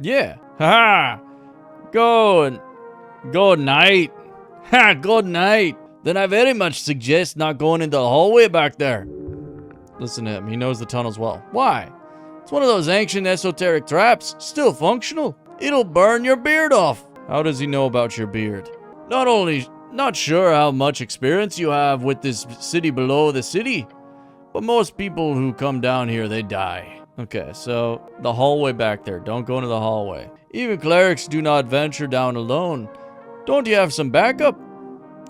A: Yeah. Ha! Good night. Ha! Good night. Then I very much suggest not going into the hallway back there. Listen to him. He knows the tunnels well. Why? It's one of those ancient esoteric traps. Still functional. It'll burn your beard off. How does he know about your beard? Not sure how much experience you have with this city below the city, but most people who come down here, they die. Okay, so the hallway back there. Don't go into the hallway. Even clerics do not venture down alone. Don't you have some backup?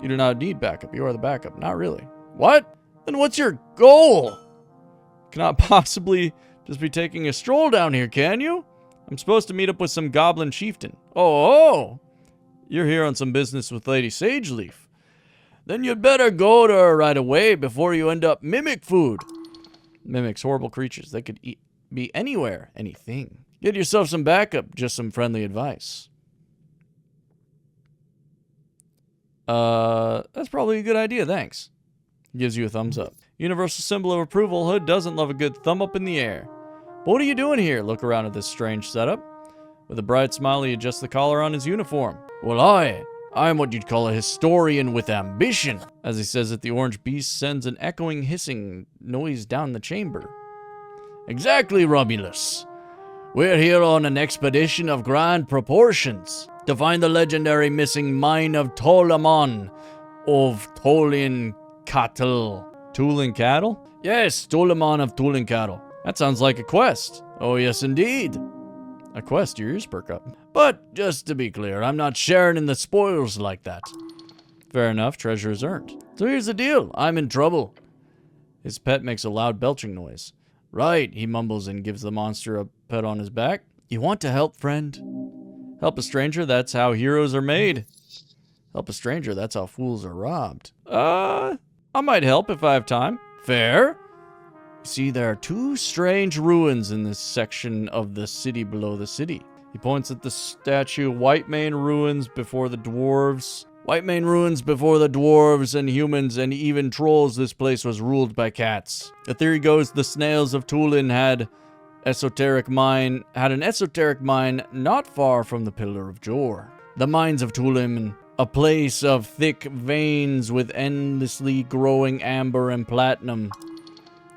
A: You do not need backup. You are the backup. Not really. What? Then what's your goal? Cannot possibly just be taking a stroll down here, can you? I'm supposed to meet up with some goblin chieftain. Oh, you're here on some business with Lady Sageleaf. Then you'd better go to her right away before you end up mimic food. Mimics, horrible creatures. They could be anywhere, anything. Get yourself some backup, just some friendly advice. That's probably a good idea, thanks. Gives you a thumbs up. Universal symbol of approval. Hood doesn't love a good thumb up in the air. But what are you doing here? Look around at this strange setup. With a bright smile, he adjusts the collar on his uniform. Well, I'm what you'd call a historian with ambition. As he says it, the orange beast sends an echoing hissing noise down the chamber. Exactly, Romulus. We're here on an expedition of grand proportions to find the legendary missing mine of Tolamon of Tolin Cattle. Toolin Cattle? Yes, Tolamon of Toolin Cattle. That sounds like a quest. Oh, yes, indeed. A quest, your ears perk up. But, just to be clear, I'm not sharing in the spoils like that. Fair enough, treasure is earned. So here's the deal, I'm in trouble. His pet makes a loud belching noise. Right, he mumbles and gives the monster a pat on his back. You want to help, friend? Help a stranger, that's how heroes are made. Help a stranger, that's how fools are robbed. I might help if I have time. Fair. See, there are two strange ruins in this section of the city below the city. He points at the statue, White Mane ruins before the dwarves. White Mane ruins before the dwarves and humans and even trolls. This place was ruled by cats. The theory goes the snails of Tulin had an esoteric mine not far from the Pillar of Jor. The mines of Tulin, a place of thick veins with endlessly growing amber and platinum.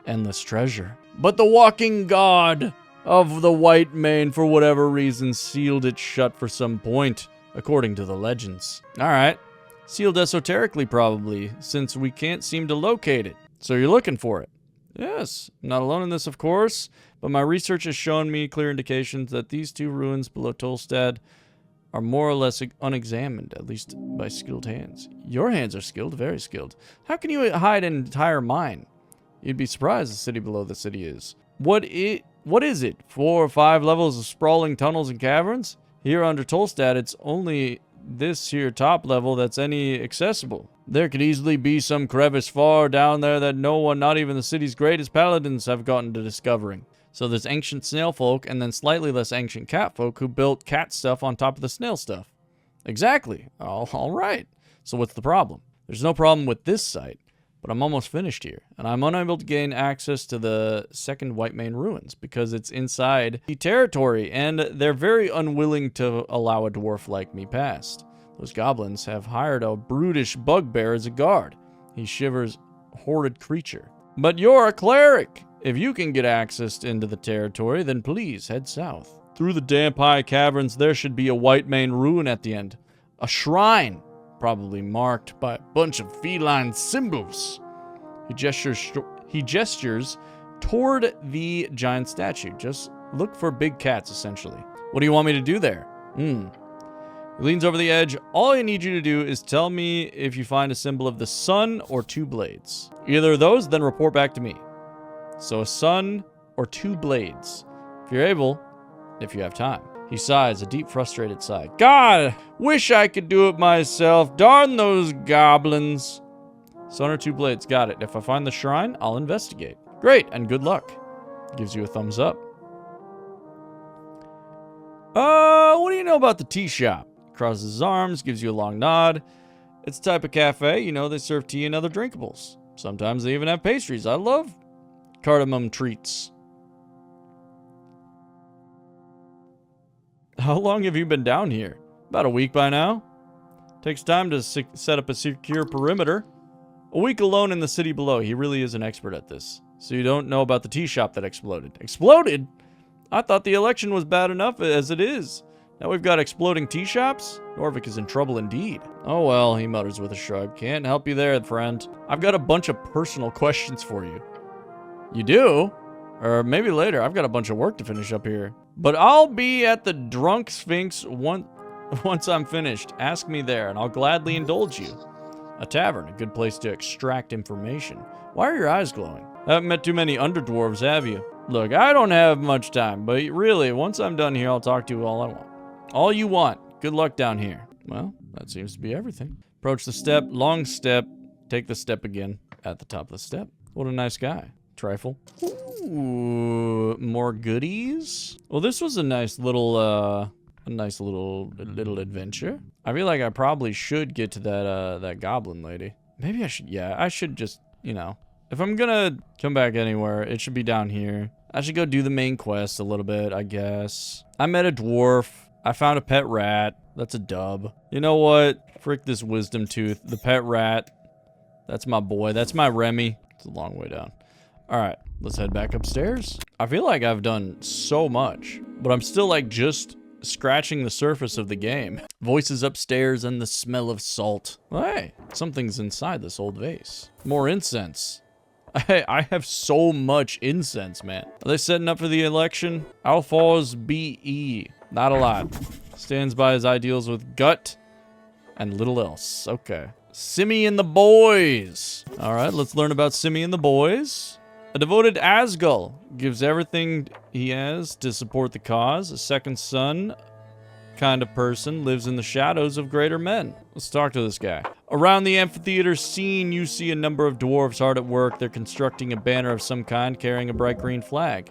A: Endless treasure. But the walking god of the White Mane, for whatever reason, sealed it shut for some point, according to the legends. Alright. Sealed esoterically, probably, since we can't seem to locate it. So you're looking for it? Yes. I'm not alone in this, of course, but my research has shown me clear indications that these two ruins below Tolstad are more or less unexamined, at least by skilled hands. Your hands are skilled, very skilled. How can you hide an entire mine? You'd be surprised the city below the city is. What is it? 4 or 5 levels of sprawling tunnels and caverns? Here under Tolstad, it's only this here top level that's any accessible. There could easily be some crevice far down there that no one, not even the city's greatest paladins, have gotten to discovering. So there's ancient snail folk and then slightly less ancient cat folk who built cat stuff on top of the snail stuff. Exactly. All right. So what's the problem? There's no problem with this site. But I'm almost finished here, and I'm unable to gain access to the second White Mane ruins because it's inside the territory, and they're very unwilling to allow a dwarf like me past. Those goblins have hired a brutish bugbear as a guard. He shivers, horrid creature. But you're a cleric! If you can get access into the territory, then please head south. Through the damp high caverns, there should be a White Mane ruin at the end. A shrine! Probably marked by a bunch of feline symbols. He gestures toward the giant statue. Just look for big cats, essentially. What do you want me to do there? He leans over the edge. All I need you to do is tell me if you find a symbol of the sun or 2 blades. Either of those, then report back to me. So a sun or 2 blades. If you're able, if you have time. He sighs, a deep, frustrated sigh. God, wish I could do it myself. Darn those goblins. Sun or 2 blades, got it. If I find the shrine, I'll investigate. Great, and good luck. Gives you a thumbs up. What do you know about the tea shop? Crosses his arms, gives you a long nod. It's a type of cafe, you know, they serve tea and other drinkables. Sometimes they even have pastries. I love cardamom treats. How long have you been down here? About a week by now. Takes time to set up a secure perimeter. A week alone in the city below. He really is an expert at this. So you don't know about the tea shop that exploded. Exploded? I thought the election was bad enough as it is. Now we've got exploding tea shops? Norvik is in trouble indeed. Oh well, he mutters with a shrug. Can't help you there, friend. I've got a bunch of personal questions for you. You do? Or maybe later. I've got a bunch of work to finish up here. But I'll be at the Drunk Sphinx once I'm finished. Ask me there, and I'll gladly indulge you. A tavern, a good place to extract information. Why are your eyes glowing? Haven't met too many underdwarves, have you? Look, I don't have much time, but really, once I'm done here, I'll talk to you all I want. All you want. Good luck down here. Well, that seems to be everything. Approach the step, long step, take the step again at the top of the step. What a nice guy. Trifle. Ooh, more goodies. Well, this was a nice little adventure. I feel like I probably should get to that goblin lady. Maybe I should. Yeah, I should just, you know, if I'm gonna come back anywhere, it should be down here. I should go do the main quest a little bit, I guess. I met a dwarf. I found a pet rat. That's a dub. You know what? Frick this wisdom tooth. The pet rat. That's my boy. That's my Remy. It's a long way down. All right, let's head back upstairs. I feel like I've done so much, but I'm still like just scratching the surface of the game. Voices upstairs and the smell of salt. Hey, something's inside this old vase. More incense. I have so much incense, man. Are they setting up for the election? Alphonse B.E. Not a lot. Stands by his ideals with gut and little else. Okay. Simi and the boys. All right, let's learn about Simi and the boys. A devoted Asgul gives everything he has to support the cause. A second son kind of person lives in the shadows of greater men. Let's talk to this guy. Around the amphitheater scene, you see a number of dwarves hard at work. They're constructing a banner of some kind carrying a bright green flag.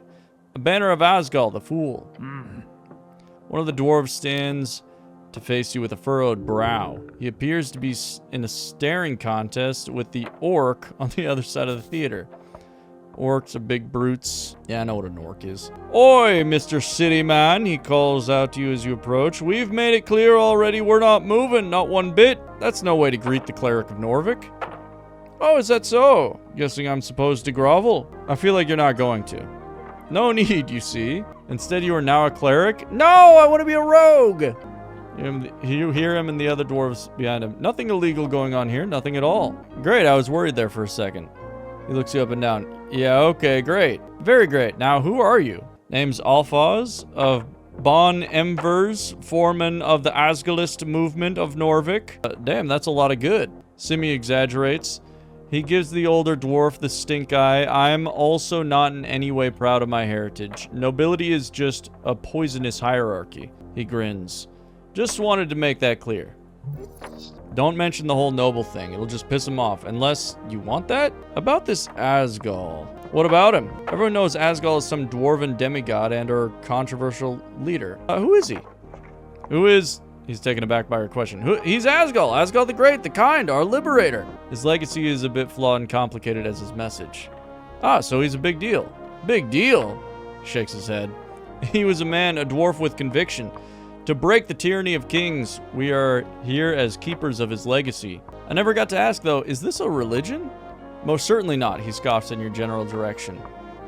A: A banner of Asgal, the fool. One of the dwarves stands to face you with a furrowed brow. He appears to be in a staring contest with the orc on the other side of the theater. Orcs are big brutes. Yeah, I know what an orc is. Oi, Mr. City Man, he calls out to you as you approach. We've made it clear already we're not moving, not one bit. That's no way to greet the cleric of Norvik. Oh, is that so? Guessing I'm supposed to grovel? I feel like you're not going to. No need, you see. Instead, you are now a cleric. No, I want to be a rogue. You hear him and the other dwarves behind him. Nothing illegal going on here, nothing at all. Great, I was worried there for a second. He looks you up and down. Yeah, okay, great. Very great. Now, who are you? Name's Alphaz of Bon Emvers, foreman of the Asgalist movement of Norvik. Damn, that's a lot of good. Simi exaggerates. He gives the older dwarf the stink eye. I'm also not in any way proud of my heritage. Nobility is just a poisonous hierarchy. He grins. Just wanted to make that clear. Don't mention the whole noble thing. It'll just piss him off. Unless you want that? About this Asgal. What about him? Everyone knows Asgal is some dwarven demigod and or controversial leader. Who is he? Who is... He's taken aback by her question. He's Asgal. Asgal the Great, the Kind, our liberator. His legacy is a bit flawed and complicated as his message. Ah, so he's a big deal. Big deal? Shakes his head. He was a man, a dwarf with conviction. To break the tyranny of kings, we are here as keepers of his legacy. I never got to ask, though, is this a religion? Most certainly not, he scoffs in your general direction.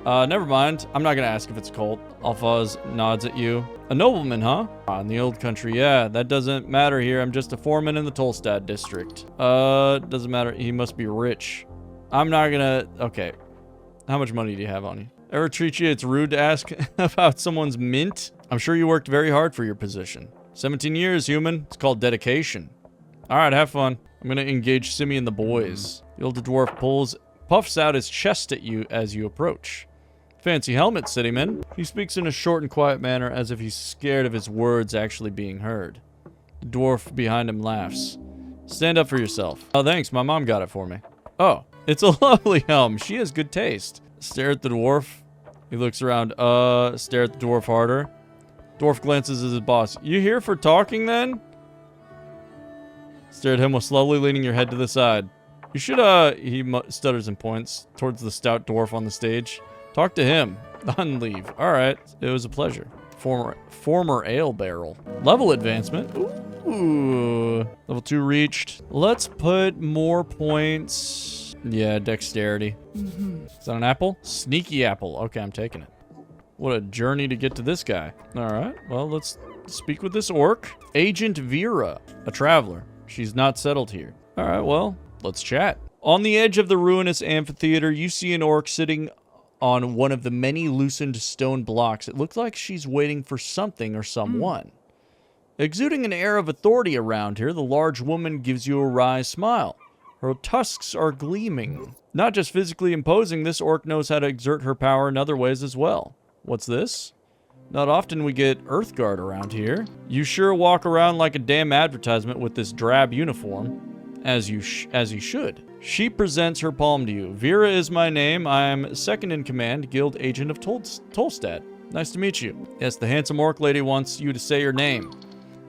A: Never mind. I'm not gonna ask if it's a cult. Alphaz nods at you. A nobleman, huh? In the old country, yeah. That doesn't matter here. I'm just a foreman in the Tolstad district. Doesn't matter. He must be rich. I'm not gonna... Okay. How much money do you have on you? Ever treat you it's rude to ask about someone's mint? I'm sure you worked very hard for your position. 17 years, human. It's called dedication. Alright, have fun. I'm gonna engage Simi and the boys. The older dwarf puffs out his chest at you as you approach. Fancy helmet, cityman. He speaks in a short and quiet manner as if he's scared of his words actually being heard. The dwarf behind him laughs. Stand up for yourself. Oh, thanks. My mom got it for me. Oh, it's a lovely helm. She has good taste. Stare at the dwarf. He looks around. Stare at the dwarf harder. Dwarf glances at his boss. You here for talking then? Stare at him while slowly leaning your head to the side. You should, he stutters and points towards the stout dwarf on the stage. Talk to him. Then leave. Alright. It was a pleasure. Former ale barrel. Level advancement. Ooh. Level 2 reached. Let's put more points. Yeah, dexterity. Is that an apple? Sneaky apple. Okay, I'm taking it. What a journey to get to this guy. Alright. Well, let's speak with this orc. Agent Vera. A traveler. She's not settled here. Alright, well, let's chat. On the edge of the ruinous amphitheater, you see an orc sitting on one of the many loosened stone blocks. It looks like she's waiting for something or someone. Exuding an air of authority around her, the large woman gives you a wry smile. Her tusks are gleaming. Not just physically imposing, this orc knows how to exert her power in other ways as well. What's this? Not often we get Earthguard around here. You sure walk around like a damn advertisement with this drab uniform. As you should. She presents her palm to you. Vera is my name. I am second in command, guild agent of Tolstad. Nice to meet you. Yes, the handsome orc lady wants you to say your name.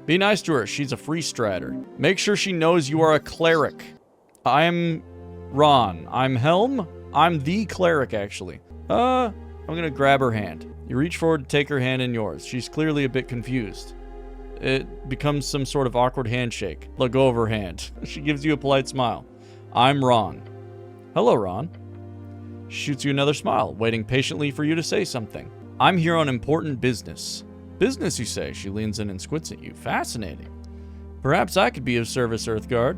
A: Be nice to her. She's a free strider. Make sure she knows you are a cleric. I'm Ron. I'm Helm. I'm the cleric, actually. I'm gonna grab her hand. You reach forward to take her hand in yours. She's clearly a bit confused. It becomes some sort of awkward handshake. Let go of her hand. She gives you a polite smile. I'm Ron. Hello, Ron. Shoots you another smile, waiting patiently for you to say something. I'm here on important business. Business, you say? She leans in and squints at you. Fascinating. Perhaps I could be of service, Earthguard.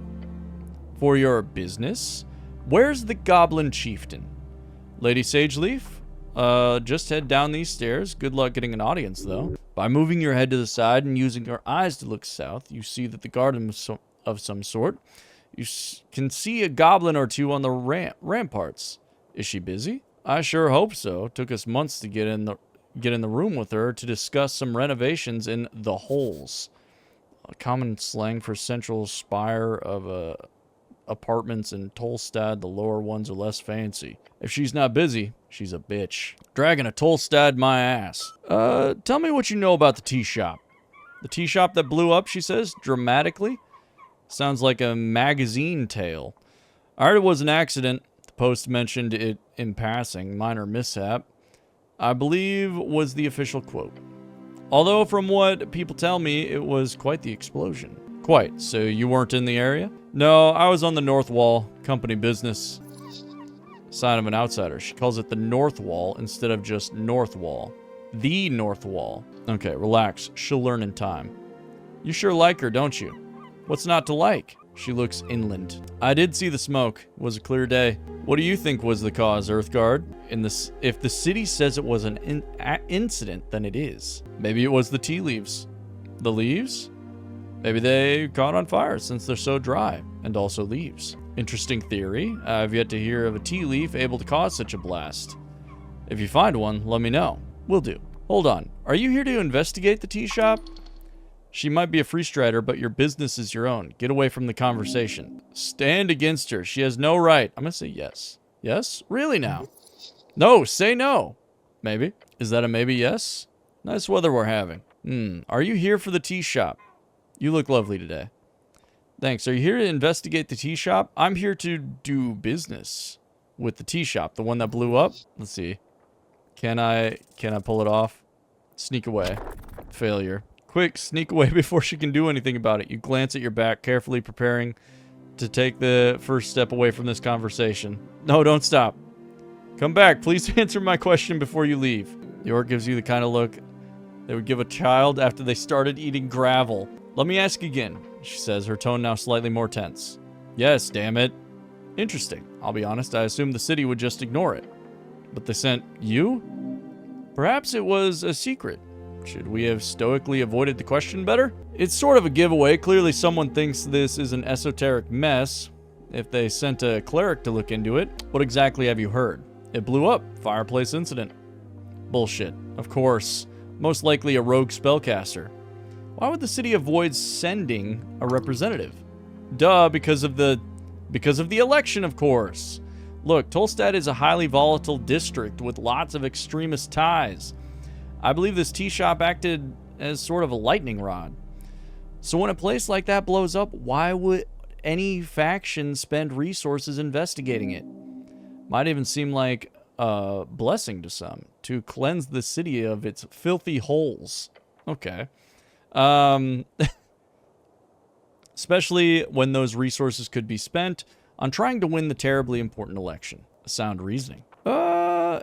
A: For your business? Where's the Goblin Chieftain? Lady Sageleaf? Just head down these stairs. Good luck getting an audience, though. By moving your head to the side and using your eyes to look south, you see that the garden of some sort. You can see a goblin or two on the ramparts. Is she busy? I sure hope so. Took us months to get in the room with her to discuss some renovations in the holes. A common slang for central spire of apartments in Tolstad. The lower ones are less fancy. If she's not busy, she's a bitch. Dragging a Tolstad my ass. Tell me what you know about the tea shop. The tea shop that blew up, she says, dramatically. Sounds like a magazine tale. I heard it was an accident. The Post mentioned it in passing. Minor mishap, I believe, was the official quote. Although, from what people tell me, it was quite the explosion. Quite. So you weren't in the area? No, I was on the North Wall. Company business. Sign of an outsider. She calls it the North Wall instead of just North Wall. The North Wall. Okay, relax. She'll learn in time. You sure like her, don't you? What's not to like? She looks inland. I did see the smoke. It was a clear day. What do you think was the cause, Earthguard? If the city says it was an incident, then it is. Maybe it was the tea leaves. The leaves? Maybe they caught on fire since they're so dry, and also leaves. Interesting theory. I've yet to hear of a tea leaf able to cause such a blast. If you find one, let me know. Will do. Hold on. Are you here to investigate the tea shop? She might be a free strider, but your business is your own. Get away from the conversation. Stand against her. She has no right. I'm gonna say yes. Yes? Really now? No, say no. Maybe. Is that a maybe yes? Nice weather we're having. Are you here for the tea shop? You look lovely today. Thanks. Are you here to investigate the tea shop? I'm here to do business with the tea shop. The one that blew up? Let's see. Can I pull it off? Sneak away. Failure. Quick, sneak away before she can do anything about it. You glance at your back, carefully preparing to take the first step away from this conversation. No, don't stop. Come back. Please answer my question before you leave. The orc gives you the kind of look they would give a child after they started eating gravel. Let me ask again, she says, her tone now slightly more tense. Yes, damn it. Interesting. I'll be honest, I assumed the city would just ignore it. But they sent you? Perhaps it was a secret. Should we have stoically avoided the question better? It's sort of a giveaway. Clearly someone thinks this is an esoteric mess. If they sent a cleric to look into it, what exactly have you heard? It blew up. Fireplace incident. Bullshit. Of course. Most likely a rogue spellcaster. Why would the city avoid sending a representative? Duh, because of the election, of course. Look, Tolstad is a highly volatile district with lots of extremist ties. I believe this tea shop acted as sort of a lightning rod. So when a place like that blows up, why would any faction spend resources investigating it? Might even seem like a blessing to some, to cleanse the city of its filthy holes. Okay. Especially when those resources could be spent on trying to win the terribly important election. Sound reasoning.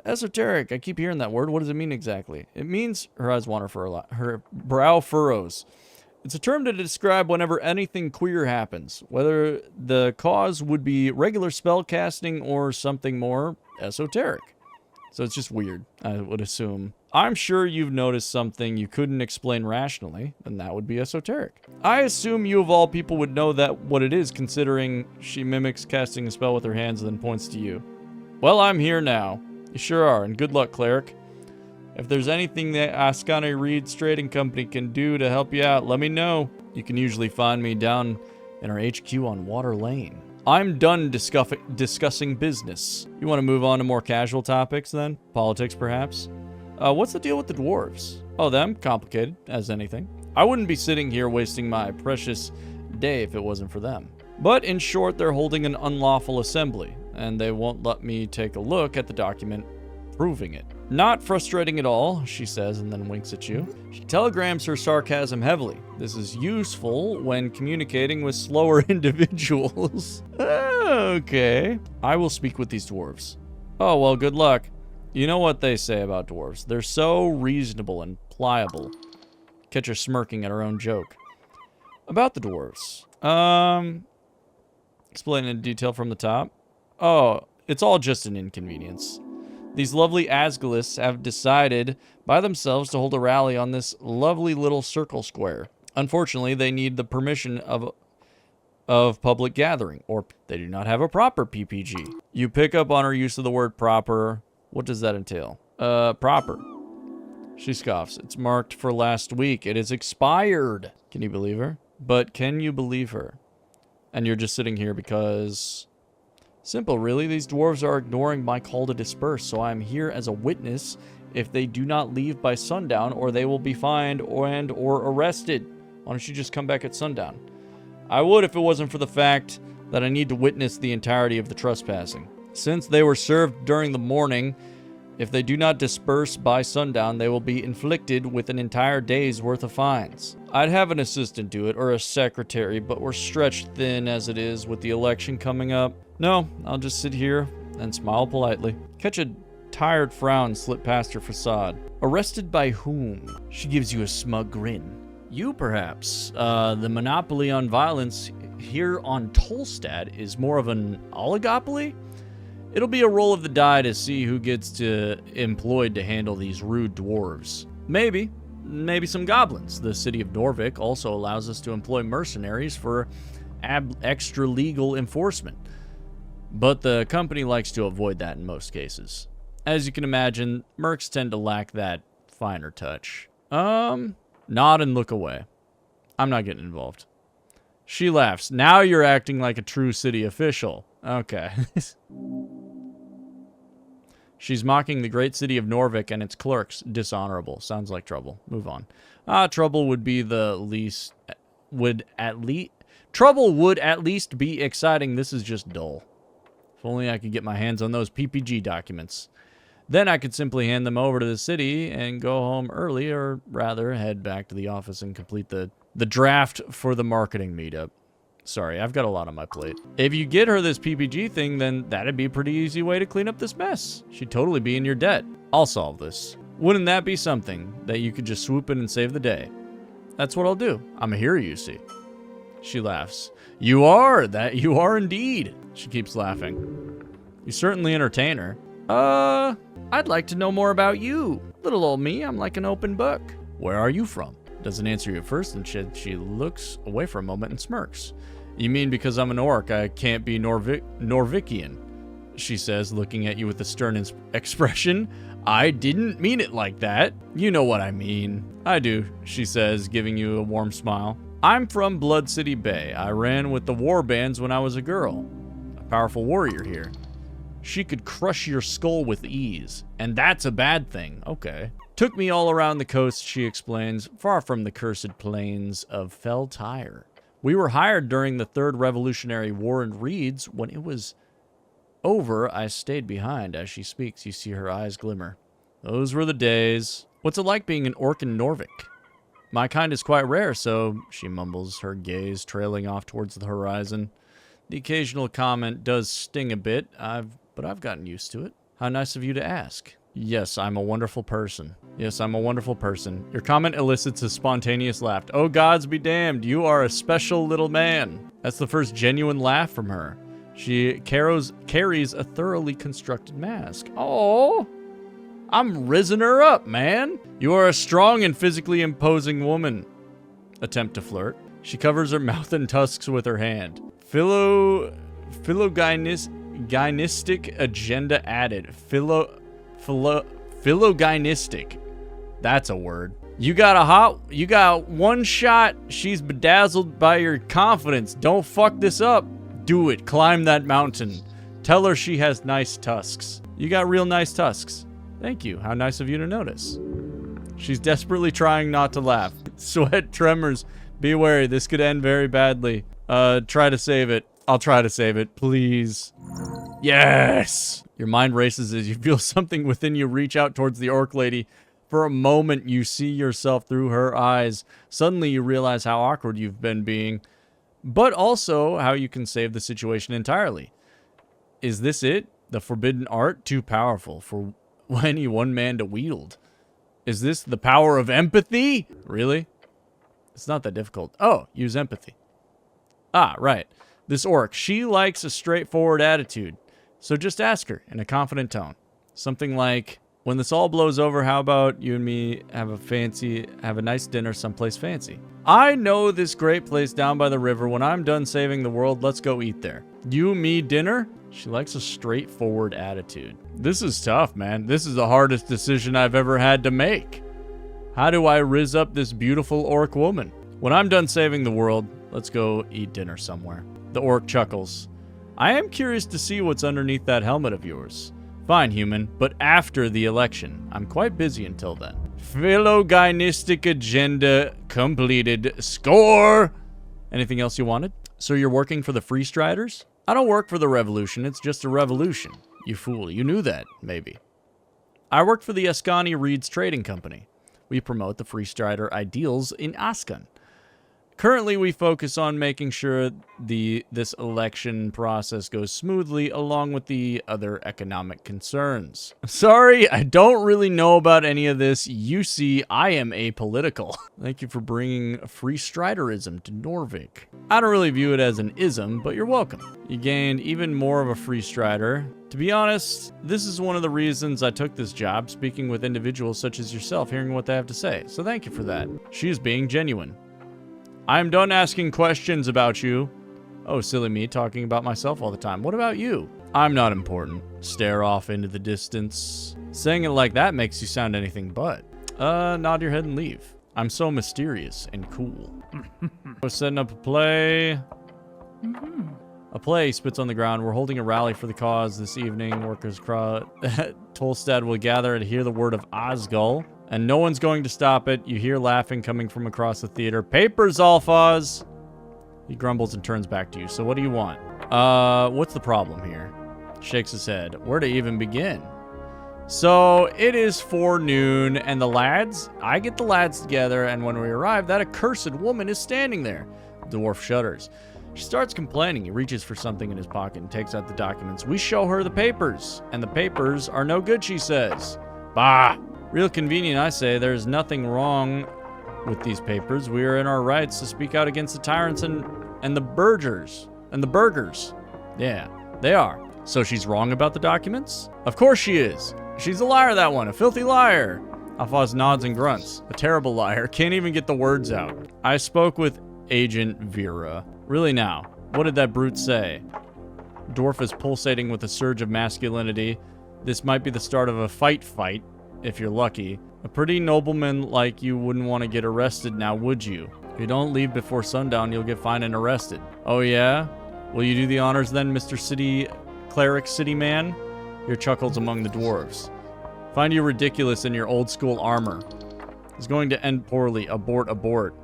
A: Esoteric. I keep hearing that word. What does it mean exactly? It means, her eyes wander for a lot. Her brow furrows. It's a term to describe whenever anything queer happens, whether the cause would be regular spell casting or something more esoteric. So it's just weird, I would assume. I'm sure you've noticed something you couldn't explain rationally, and that would be esoteric. I assume you of all people would know that what it is, considering she mimics casting a spell with her hands and then points to you. Well, I'm here now. You sure are, and good luck, cleric. If there's anything that Ascani Reed's Trading Company can do to help you out, let me know. You can usually find me down in our HQ on Water Lane. I'm done discussing business. You want to move on to more casual topics then? Politics, perhaps? What's the deal with the dwarves? Oh, them? Complicated, as anything. I wouldn't be sitting here wasting my precious day if it wasn't for them. But in short, they're holding an unlawful assembly, and they won't let me take a look at the document proving it. Not frustrating at all, she says, and then winks at you. She telegrams her sarcasm heavily. This is useful when communicating with slower individuals. Okay. I will speak with these dwarves. Oh, well, good luck. You know what they say about dwarves. They're so reasonable and pliable. Catch her smirking at her own joke. About the dwarves. Explain in detail from the top. Oh, it's all just an inconvenience. These lovely Asgalists have decided by themselves to hold a rally on this lovely little circle square. Unfortunately, they need the permission of public gathering, or they do not have a proper PPG. You pick up on her use of the word proper. What does that entail? Proper. She scoffs. It's marked for last week. It is expired. Can you believe her? But can you believe her? And you're just sitting here because... Simple, really. These dwarves are ignoring my call to disperse, so I'm here as a witness if they do not leave by sundown, or they will be fined or arrested. Why don't you just come back at sundown? I would if it wasn't for the fact that I need to witness the entirety of the trespassing. Since they were served during the morning, if they do not disperse by sundown, they will be inflicted with an entire day's worth of fines. I'd have an assistant do it, or a secretary, but we're stretched thin as it is with the election coming up. No, I'll just sit here and smile politely. Catch a tired frown slip past her facade. Arrested by whom? She gives you a smug grin. You, perhaps. The monopoly on violence here on Tolstad is more of an oligopoly? It'll be a roll of the die to see who gets employed to handle these rude dwarves. Maybe some goblins. The city of Norvik also allows us to employ mercenaries for extra legal enforcement. But the company likes to avoid that in most cases. As you can imagine, mercs tend to lack that finer touch. Nod and look away. I'm not getting involved. She laughs. Now you're acting like a true city official. Okay. She's mocking the great city of Norvik and its clerks. Dishonorable. Sounds like trouble. Move on. Trouble would be the least... Trouble would at least be exciting. This is just dull. If only I could get my hands on those PPG documents. Then I could simply hand them over to the city and go home early, or rather head back to the office and complete the draft for the marketing meetup. Sorry, I've got a lot on my plate. If you get her this PPG thing, then that'd be a pretty easy way to clean up this mess. She'd totally be in your debt. I'll solve this. Wouldn't that be something that you could just swoop in and save the day? That's what I'll do. I'm a hero, you see. She laughs. You are indeed. She keeps laughing. You certainly entertain her. I'd like to know more about you. Little old me, I'm like an open book. Where are you from? Doesn't answer you at first, and she looks away for a moment and smirks. You mean because I'm an orc, I can't be Norvikian? She says, looking at you with a stern expression. I didn't mean it like that. You know what I mean. I do, she says, giving you a warm smile. I'm from Blood City Bay. I ran with the war bands when I was a girl. A powerful warrior here. She could crush your skull with ease. And that's a bad thing. Okay. Took me all around the coast, she explains, far from the cursed plains of Feltyre. We were hired during the Third Revolutionary War in Reeds. When it was over, I stayed behind. As she speaks, you see her eyes glimmer. Those were the days. What's it like being an orc in Norvik? My kind is quite rare, so, she mumbles, her gaze trailing off towards the horizon. The occasional comment does sting a bit, but I've gotten used to it. How nice of you to ask. Yes, I'm a wonderful person. Yes, I'm a wonderful person. Your comment elicits a spontaneous laugh. Oh, gods be damned, you are a special little man. That's the first genuine laugh from her. She carries a thoroughly constructed mask. Oh, I'm rizzing her up, man. You are a strong and physically imposing woman. Attempt to flirt. She covers her mouth and tusks with her hand. Phylogynistic agenda added. Phylogynistic. That's a word. You got one shot. She's bedazzled by your confidence. Don't fuck this up. Do it. Climb that mountain. Tell her she has nice tusks. You got real nice tusks. Thank you. How nice of you to notice. She's desperately trying not to laugh. Sweat tremors. Be wary. This could end very badly. Try to save it. I'll try to save it. Please. Yes! Your mind races as you feel something within you reach out towards the orc lady. For a moment, you see yourself through her eyes. Suddenly, you realize how awkward you've been being, but also how you can save the situation entirely. Is this it? The forbidden art? Too powerful for any one man to wield. Is this the power of empathy? Really? It's not that difficult. Oh, use empathy. Ah, right. This orc, she likes a straightforward attitude. So just ask her in a confident tone. Something like, when this all blows over, how about you and me have a nice dinner someplace fancy? I know this great place down by the river. When I'm done saving the world, let's go eat there. You, me, dinner? She likes a straightforward attitude. This is tough, man. This is the hardest decision I've ever had to make. How do I rizz up this beautiful orc woman? When I'm done saving the world, let's go eat dinner somewhere. The orc chuckles. I am curious to see what's underneath that helmet of yours. Fine, human, but after the election. I'm quite busy until then. Philogynistic agenda completed. Score! Anything else you wanted? So you're working for the Free Striders? I don't work for the revolution, it's just a revolution. You fool, you knew that, maybe. I work for the Ascani Reeds Trading Company. We promote the Free Strider ideals in Ascan. Currently, we focus on making sure this election process goes smoothly, along with the other economic concerns. Sorry, I don't really know about any of this. You see, I am apolitical. Thank you for bringing Free Striderism to Norvik. I don't really view it as an ism, but you're welcome. You gained even more of a Free Strider. To be honest, this is one of the reasons I took this job, speaking with individuals such as yourself, hearing what they have to say. So thank you for that. She is being genuine. I'm done asking questions about you. Oh, silly me, talking about myself all the time. What about you? I'm not important. Stare off into the distance. Saying it like that makes you sound anything but. Nod your head and leave. I'm so mysterious and cool. We're setting up a play. A play spits on the ground. We're holding a rally for the cause this evening. Workers crowd. Tolstad will gather to hear the word of Osgul. And no one's going to stop it. You hear laughing coming from across the theater. Papers, Alphaz! He grumbles and turns back to you. So what do you want? What's the problem here? Shakes his head. Where to even begin? So it is forenoon, and the lads, I get the lads together, and when we arrive, that accursed woman is standing there. The dwarf shudders. She starts complaining. He reaches for something in his pocket and takes out the documents. We show her the papers, and the papers are no good, she says. Bah! Real convenient, I say. There's nothing wrong with these papers. We are in our rights to speak out against the tyrants and the burgers. And the burgers. Yeah, they are. So she's wrong about the documents? Of course she is. She's a liar, that one. A filthy liar. Alphaz nods and grunts. A terrible liar. Can't even get the words out. I spoke with Agent Vera. Really now, what did that brute say? Dwarf is pulsating with a surge of masculinity. This might be the start of a fight, if you're lucky. A pretty nobleman like you wouldn't want to get arrested now, would you? If you don't leave before sundown, you'll get fined and arrested. Oh yeah? Will you do the honors then, Mr. Cleric City Man? Your chuckles among the dwarves. Find you ridiculous in your old school armor. It's going to end poorly. Abort.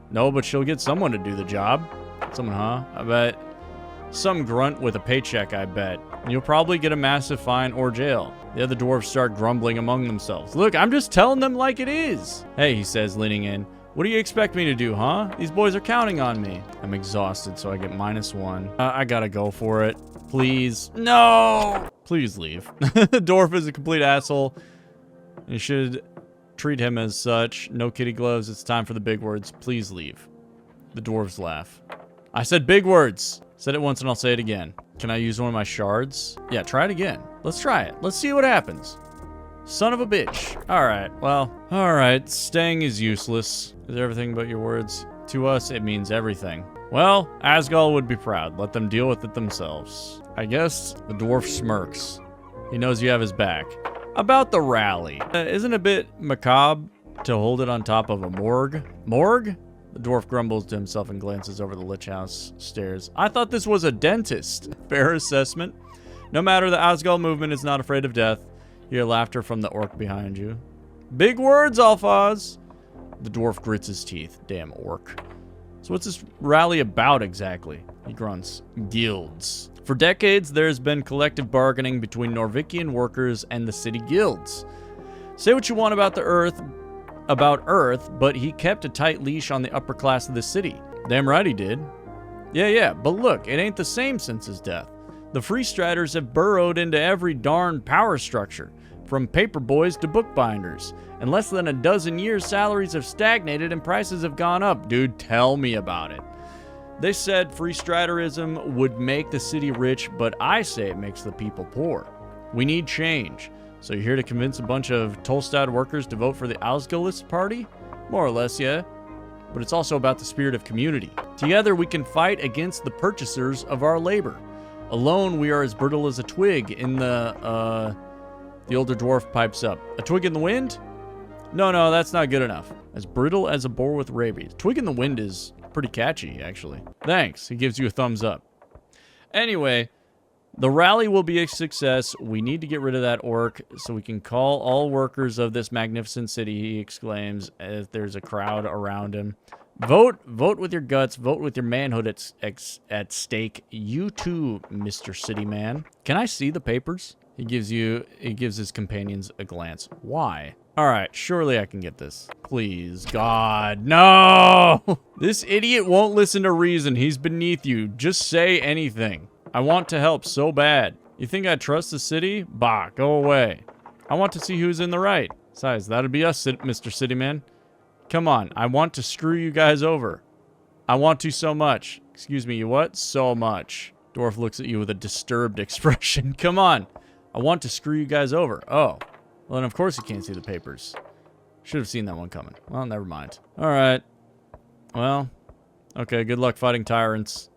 A: No, but she'll get someone to do the job. Someone, huh? I bet. Some grunt with a paycheck, I bet. And you'll probably get a massive fine or jail. The other dwarves start grumbling among themselves. Look, I'm just telling them like it is. Hey, he says, leaning in. What do you expect me to do, huh? These boys are counting on me. I'm exhausted, so I get -1. I gotta go for it. Please. No! Please leave. The dwarf is a complete asshole. You should treat him as such. No kitty gloves. It's time for the big words. Please leave. The dwarves laugh. I said big words. Said it once and I'll say it again. Can I use one of my shards? Yeah, try it again. Let's try it. Let's see what happens. Son of a bitch. Alright, well. Alright, staying is useless. Is everything but your words? To us, it means everything. Well, Asgul would be proud. Let them deal with it themselves. I guess the dwarf smirks. He knows you have his back. About the rally. Isn't it a bit macabre to hold it on top of a morgue? Morgue? The dwarf grumbles to himself and glances over the Lich House stairs. I thought this was a dentist. Fair assessment. No matter, the Asgul movement is not afraid of death. You hear laughter from the orc behind you. Big words, Alphaz. The dwarf grits his teeth. Damn orc. So what's this rally about exactly? He grunts. Guilds. For decades, there has been collective bargaining between Norvikian workers and the city guilds. Say what you want about Earth, but he kept a tight leash on the upper class of the city. Damn right he did. Yeah, but look, it ain't the same since his death. The Free Striders have burrowed into every darn power structure, from paper boys to bookbinders. In less than a dozen years, salaries have stagnated and prices have gone up. Dude, tell me about it. They said Free Striderism would make the city rich, but I say it makes the people poor. We need change. So you're here to convince a bunch of Tolstad workers to vote for the Ausgulist party? More or less, yeah. But it's also about the spirit of community. Together we can fight against the purchasers of our labor. Alone we are as brittle as a twig in the older dwarf pipes up. A twig in the wind? No, that's not good enough. As brittle as a boar with rabies. Twig in the wind is pretty catchy, actually. Thanks. He gives you a thumbs up. Anyway, the rally will be a success. We need to get rid of that orc so we can call all workers of this magnificent city, he exclaims as there's a crowd around him. Vote with your guts. Vote with your manhood at stake. You too, Mr. City Man. Can I see the papers? He gives his companions a glance. Why? All right, surely I can get this. Please, God, no! This idiot won't listen to reason. He's beneath you. Just say anything. I want to help so bad. You think I trust the city? Bah, go away. I want to see who's in the right. Besides, that'd be us, Mr. Cityman. Come on, I want to screw you guys over. I want to so much. Excuse me, you what? So much. Dwarf looks at you with a disturbed expression. Come on. I want to screw you guys over. Oh. Well, then of course you can't see the papers. Should have seen that one coming. Well, never mind. Alright. Well. Okay, good luck fighting tyrants.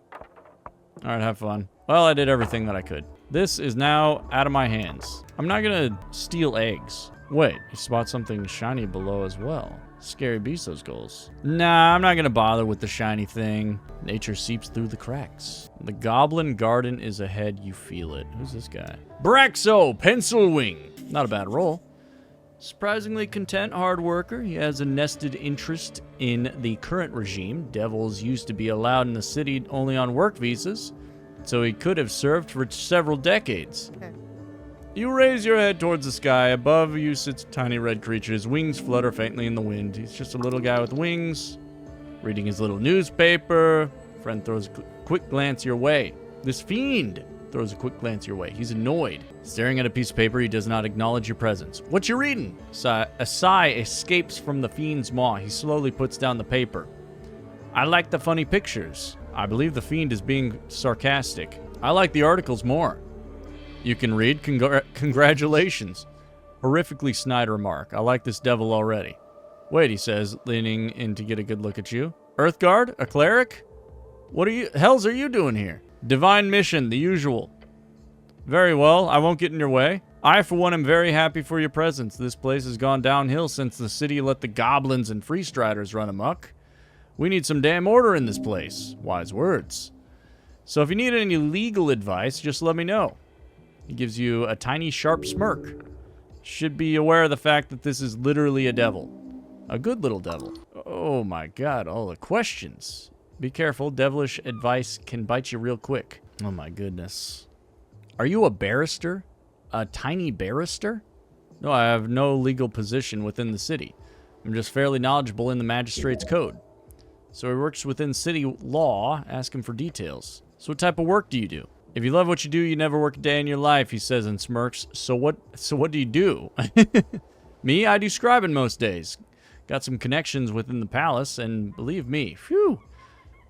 A: Alright, have fun. Well, I did everything that I could. This is now out of my hands. I'm not gonna steal eggs. Wait, you spot something shiny below as well. Scary beast, those goals. Nah, I'm not gonna bother with the shiny thing. Nature seeps through the cracks. The goblin garden is ahead, you feel it. Who's this guy? Braxo, pencil wing. Not a bad roll. Surprisingly content hard worker. He has a nested interest in the current regime. Devils used to be allowed in the city only on work visas, so he could have served for several decades. Okay. You raise your head towards the sky. Above you sits a tiny red creature. His wings flutter faintly in the wind. He's just a little guy with wings, reading his little newspaper. Friend throws a quick glance your way. This fiend throws a quick glance your way. He's annoyed. Staring at a piece of paper, he does not acknowledge your presence. What you reading? A sigh escapes from the fiend's maw. He slowly puts down the paper. I like the funny pictures. I believe the fiend is being sarcastic. I like the articles more. You can read, congratulations. Horrifically snide remark. I like this devil already. Wait, he says, leaning in to get a good look at you. Earthguard? A cleric? What hells are you doing here? Divine mission, the usual. Very well, I won't get in your way. I, for one, am very happy for your presence. This place has gone downhill since the city let the goblins and freestriders run amok. We need some damn order in this place. Wise words. So if you need any legal advice, just let me know. He gives you a tiny, sharp smirk. Should be aware of the fact that this is literally a devil. A good little devil. Oh my god, all the questions. Be careful, devilish advice can bite you real quick. Oh my goodness. Are you a barrister? A tiny barrister? No, I have no legal position within the city. I'm just fairly knowledgeable in the magistrate's code. So he works within city law. Ask him for details. So what type of work do you do? If you love what you do, you never work a day in your life, he says and smirks. So what do you do? Me, I do scribing most days. Got some connections within the palace, and believe me, phew,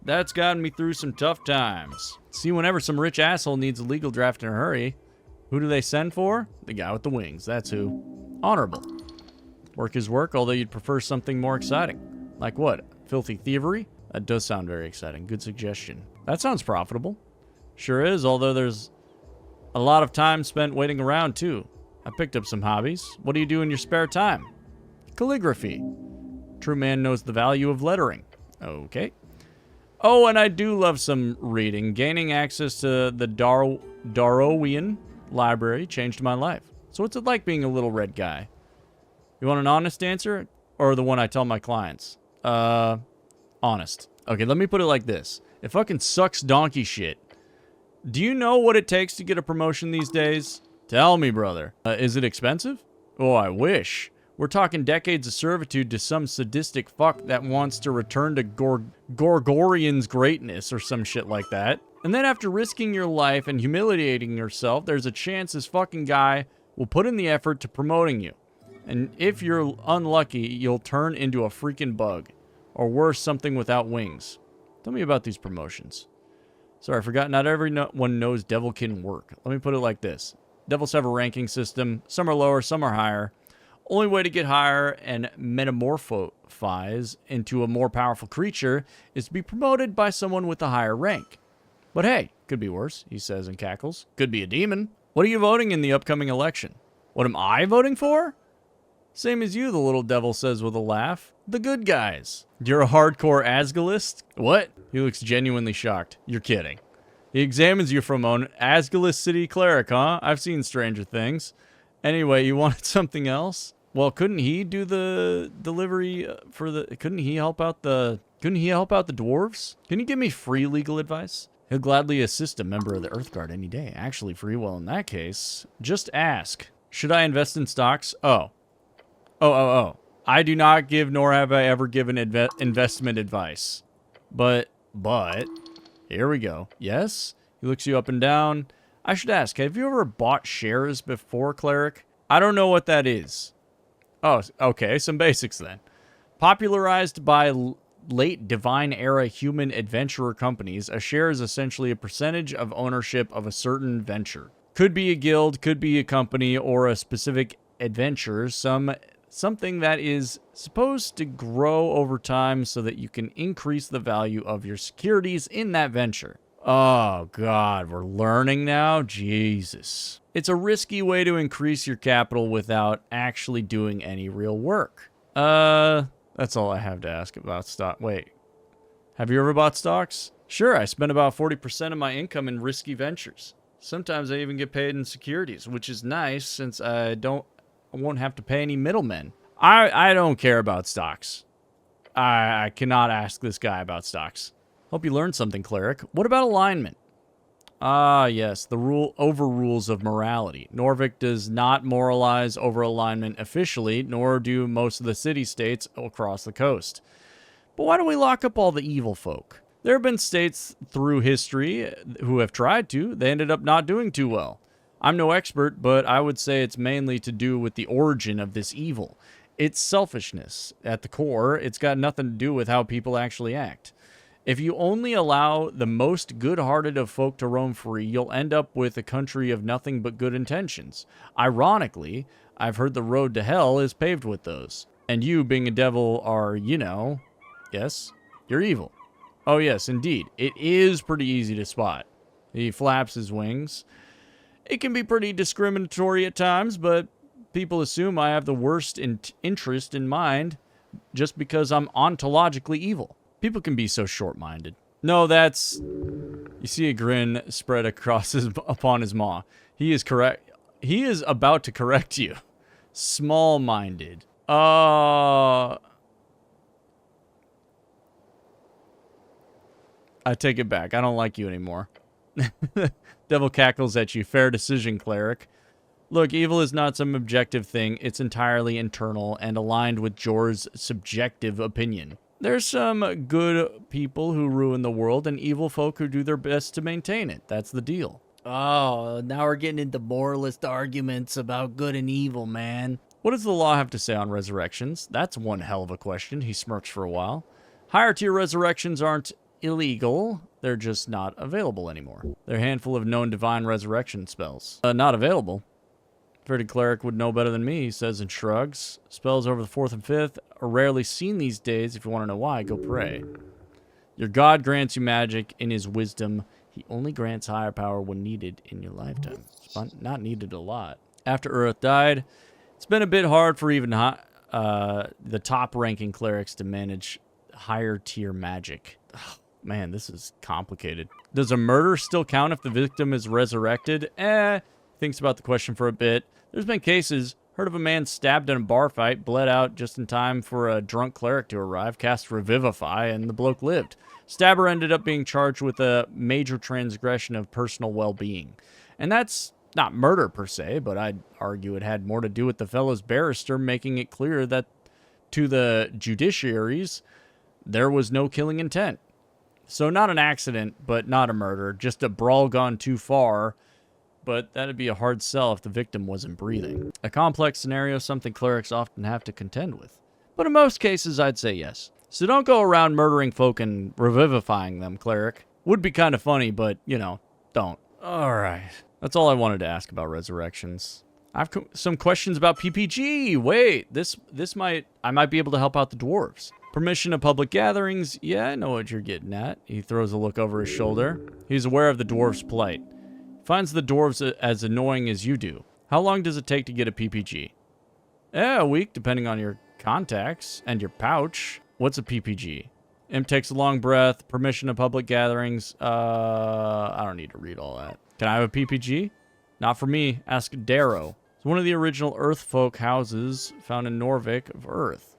A: that's gotten me through some tough times. See, whenever some rich asshole needs a legal draft in a hurry, who do they send for? The guy with the wings, that's who. Honorable. Work is work, although you'd prefer something more exciting. Like what? Filthy thievery? That does sound very exciting. Good suggestion. That sounds profitable. Sure is, although there's a lot of time spent waiting around, too. I picked up some hobbies. What do you do in your spare time? Calligraphy. True man knows the value of lettering. Okay. Oh, and I do love some reading. Gaining access to the Darrowian library changed my life. So what's it like being a little red guy? You want an honest answer? Or the one I tell my clients? Honest. Okay, let me put it like this. It fucking sucks donkey shit. Do you know what it takes to get a promotion these days? Tell me, brother. Is it expensive? Oh, I wish. We're talking decades of servitude to some sadistic fuck that wants to return to Gorgorian's greatness or some shit like that. And then after risking your life and humiliating yourself, there's a chance this fucking guy will put in the effort to promoting you. And if you're unlucky, you'll turn into a freaking bug. Or worse, something without wings. Tell me about these promotions. Sorry, I forgot not everyone knows devil can work. Let me put it like this. Devils have a ranking system. Some are lower, some are higher. Only way to get higher and metamorphosize into a more powerful creature is to be promoted by someone with a higher rank. But hey, could be worse, he says and cackles. Could be a demon. What are you voting in the upcoming election? What am I voting for? Same as you, the little devil says with a laugh. The good guys. You're a hardcore Asgalist? What? He looks genuinely shocked. You're kidding. He examines you for a moment. Asgalist City Cleric, huh? I've seen stranger things. Anyway, you wanted something else? Well, couldn't he do the delivery for the... Couldn't he help out the dwarves? Can you give me free legal advice? He'll gladly assist a member of the Earthguard any day. Actually, free. Well, in that case, just ask. Should I invest in stocks? Oh. I do not give, nor have I ever given investment advice. But, here we go. Yes? He looks you up and down. I should ask, have you ever bought shares before, cleric? I don't know what that is. Oh, okay, some basics then. Popularized by late Divine Era human adventurer companies, a share is essentially a percentage of ownership of a certain venture. Could be a guild, could be a company, or a specific adventure, something that is supposed to grow over time so that you can increase the value of your securities in that venture. Oh, God, we're learning now? Jesus. It's a risky way to increase your capital without actually doing any real work. That's all I have to ask about stock. Wait, have you ever bought stocks? Sure, I spend about 40% of my income in risky ventures. Sometimes I even get paid in securities, which is nice since I won't have to pay any middlemen. I don't care about stocks. I cannot ask this guy about stocks. Hope you learned something, cleric. What about alignment? Ah, yes, the overrules of morality. Norvik does not moralize over alignment officially, nor do most of the city-states across the coast. But why don't we lock up all the evil folk? There have been states through history who have tried to. They ended up not doing too well. I'm no expert, but I would say it's mainly to do with the origin of this evil. It's selfishness. At the core, it's got nothing to do with how people actually act. If you only allow the most good-hearted of folk to roam free, you'll end up with a country of nothing but good intentions. Ironically, I've heard the road to hell is paved with those. And you, being a devil, are, you know... Yes? You're evil. Oh yes, indeed. It is pretty easy to spot. He flaps his wings. It can be pretty discriminatory at times, but people assume I have the worst interest in mind just because I'm ontologically evil. People can be so short-minded. No, that's... You see a grin spread upon his maw. He is correct. He is about to correct you. Small-minded. I take it back. I don't like you anymore. Devil cackles at you. Fair decision, cleric. Look, evil is not some objective thing. It's entirely internal and aligned with Jor's subjective opinion. There's some good people who ruin the world and evil folk who do their best to maintain it. That's the deal. Oh, now we're getting into moralist arguments about good and evil, man. What does the law have to say on resurrections? That's one hell of a question. He smirks for a while. Higher tier resurrections aren't illegal. They're just not available anymore. They're a handful of known divine resurrection spells. Not available. Verded cleric would know better than me, he says and shrugs. Spells over the 4th and 5th are rarely seen these days. If you want to know why, go pray. Your god grants you magic in his wisdom. He only grants higher power when needed in your lifetime. It's not needed a lot. After Urth died, it's been a bit hard for even the top-ranking clerics to manage higher-tier magic. Ugh, man, this is complicated. Does a murder still count if the victim is resurrected? Thinks about the question for a bit. There's been cases. Heard of a man stabbed in a bar fight, bled out just in time for a drunk cleric to arrive, cast Revivify, and the bloke lived. Stabber ended up being charged with a major transgression of personal well-being. And that's not murder per se, but I'd argue it had more to do with the fellow's barrister making it clear that to the judiciaries, there was no killing intent. So not an accident, but not a murder, just a brawl gone too far. But that'd be a hard sell if the victim wasn't breathing. A complex scenario, something clerics often have to contend with. But in most cases, I'd say yes. So don't go around murdering folk and revivifying them, cleric. Would be kind of funny, but, you know, don't. Alright. That's all I wanted to ask about resurrections. I've some questions about PPG. Wait, I might be able to help out the dwarves. Permission of public gatherings. Yeah, I know what you're getting at. He throws a look over his shoulder. He's aware of the dwarves' plight. Finds the dwarves as annoying as you do. How long does it take to get a PPG? Yeah, a week, depending on your contacts and your pouch. What's a PPG? Imp takes a long breath. Permission to public gatherings. I don't need to read all that. Can I have a PPG? Not for me. Ask Darrow. It's one of the original Earth folk houses found in Norvik of Earth.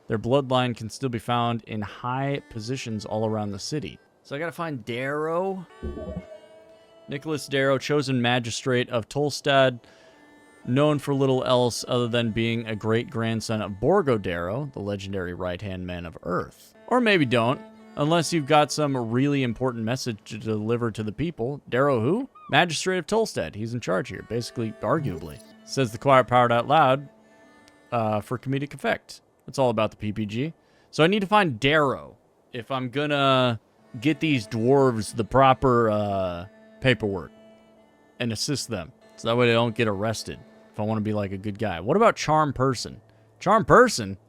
A: Their bloodline can still be found in high positions all around the city. So I gotta find Darrow. Nicholas Darrow, chosen magistrate of Tolstad, known for little else other than being a great-grandson of Borgo Darrow, the legendary right-hand man of Earth. Or maybe don't, unless you've got some really important message to deliver to the people. Darrow who? Magistrate of Tolstad. He's in charge here, basically, arguably. Says the quiet part out loud for comedic effect. It's all about the PPG. So I need to find Darrow if I'm gonna get these dwarves the proper paperwork and assist them. So that way they don't get arrested if I want to be like a good guy. What about Charm Person? Charm Person?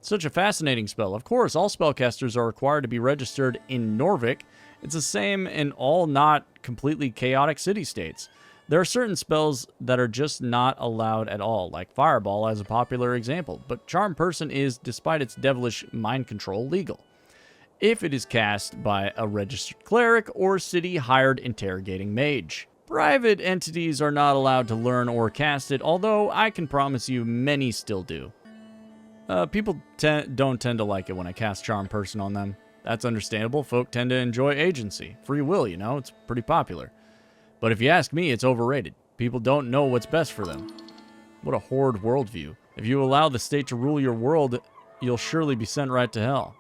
A: Such a fascinating spell. Of course, all spellcasters are required to be registered in Norvik. It's the same in all not completely chaotic city-states. There are certain spells that are just not allowed at all, like Fireball as a popular example, but Charm Person is, despite its devilish mind control, legal if it is cast by a registered cleric or city-hired interrogating mage. Private entities are not allowed to learn or cast it, although I can promise you many still do. People don't tend to like it when I cast Charm Person on them. That's understandable. Folk tend to enjoy agency. Free will, you know, it's pretty popular. But if you ask me, it's overrated. People don't know what's best for them. What a horrid worldview. If you allow the state to rule your world, you'll surely be sent right to hell.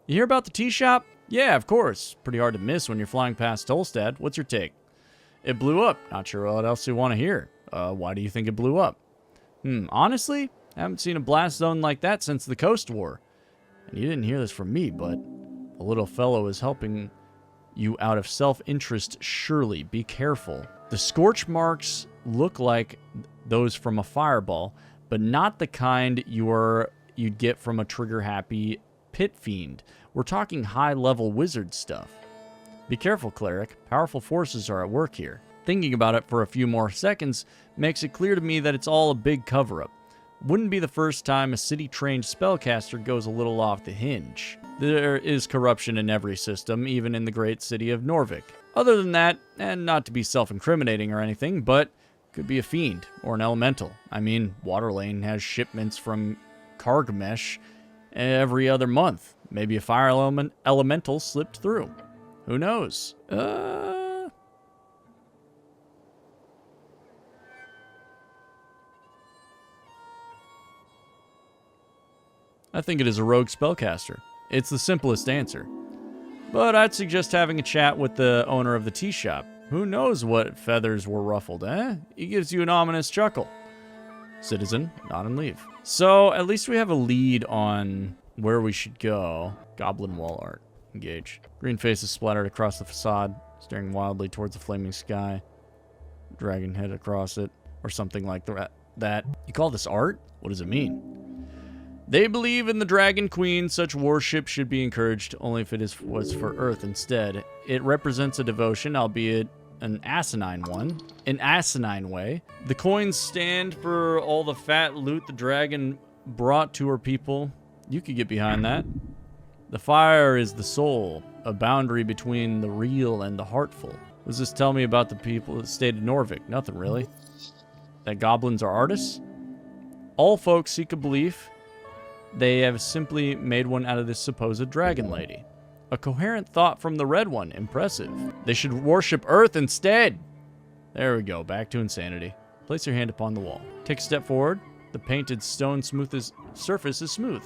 A: You hear about the tea shop? Yeah, of course. Pretty hard to miss when you're flying past Tolstad. What's your take? It blew up. Not sure what else you want to hear. Why do you think it blew up? Honestly, I haven't seen a blast zone like that since the Coast War. And you didn't hear this from me, but the little fellow is helping you out of self-interest, surely. Be careful. The scorch marks look like those from a fireball, but not the kind you'd get from a trigger-happy pit fiend. We're talking high-level wizard stuff. Be careful, cleric. Powerful forces are at work here. Thinking about it for a few more seconds makes it clear to me that it's all a big cover-up. Wouldn't be the first time a city-trained spellcaster goes a little off the hinge. There is corruption in every system, even in the great city of Norvik. Other than that, and not to be self-incriminating or anything, but could be a fiend or an elemental. I mean, Waterlane has shipments from Kargmesh every other month. Maybe a fire elemental slipped through. Who knows? I think it is a rogue spellcaster. It's the simplest answer. But I'd suggest having a chat with the owner of the tea shop. Who knows what feathers were ruffled, eh? He gives you an ominous chuckle. Citizen, nod and leave. So, at least we have a lead on where we should go. Goblin wall art. Engage. Green faces splattered across the facade, staring wildly towards the flaming sky. Dragon head across it, or something like that. You call this art? What does it mean? They believe in the Dragon Queen. Such worship should be encouraged, only if it was for Earth instead. It represents a devotion, albeit an asinine one. An asinine way. The coins stand for all the fat loot the dragon brought to her people. You could get behind that. The fire is the soul, a boundary between the real and the heartful. What does this tell me about the people of the state of Norvik? Nothing, really. That goblins are artists? All folks seek a belief. They have simply made one out of this supposed dragon lady. A coherent thought from the red one. Impressive. They should worship Earth instead. There we go. Back to insanity. Place your hand upon the wall. Take a step forward. The painted stone surface is smooth.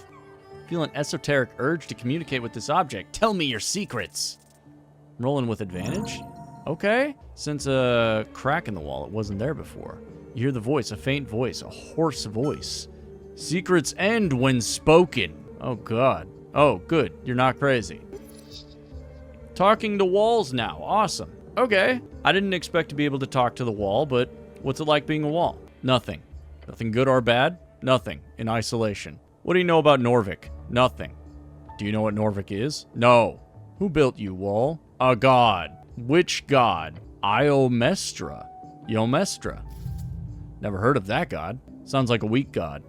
A: Feel an esoteric urge to communicate with this object. Tell me your secrets. Rolling with advantage? Okay. Sense a crack in the wall. It wasn't there before. You hear the voice, a faint voice, a hoarse voice. Secrets end when spoken. Oh, God. Oh, good. You're not crazy. Talking to walls now. Awesome. Okay. I didn't expect to be able to talk to the wall, but what's it like being a wall? Nothing. Nothing good or bad? Nothing. In isolation. What do you know about Norvik? Nothing. Do you know what Norvik is? No. Who built you, wall? A god. Which god? Iomestra. Yomestra. Never heard of that god. Sounds like a weak god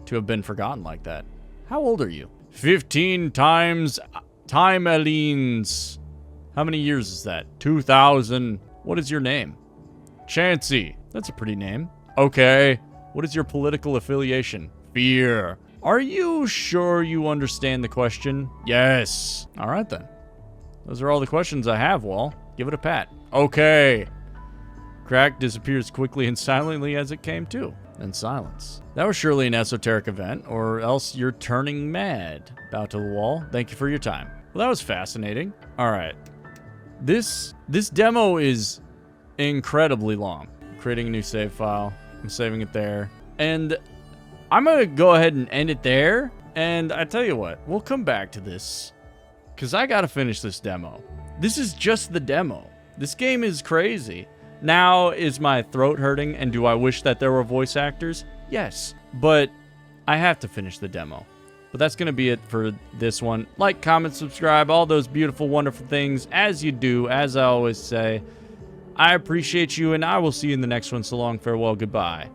A: to have been forgotten like that. How old are you? 15 times time Elines. How many years is that? 2,000. What is your name? Chansey. That's a pretty name. Okay. What is your political affiliation? Fear. Are you sure you understand the question? Yes. All right, then. Those are all the questions I have, Wall. Give it a pat. Okay. Crack disappears quickly and silently as it came to. And silence. That was surely an esoteric event, or else you're turning mad. Bow to the wall. Thank you for your time. Well, that was fascinating. All right. This demo is incredibly long. I'm creating a new save file. I'm saving it there. And I'm going to go ahead and end it there. And I tell you what, we'll come back to this, because I got to finish this demo. This is just the demo. This game is crazy. Now, is my throat hurting, and do I wish that there were voice actors? Yes, but I have to finish the demo. But that's going to be it for this one. Like, comment, subscribe, all those beautiful, wonderful things, as you do, as I always say. I appreciate you, and I will see you in the next one. So long, farewell, goodbye.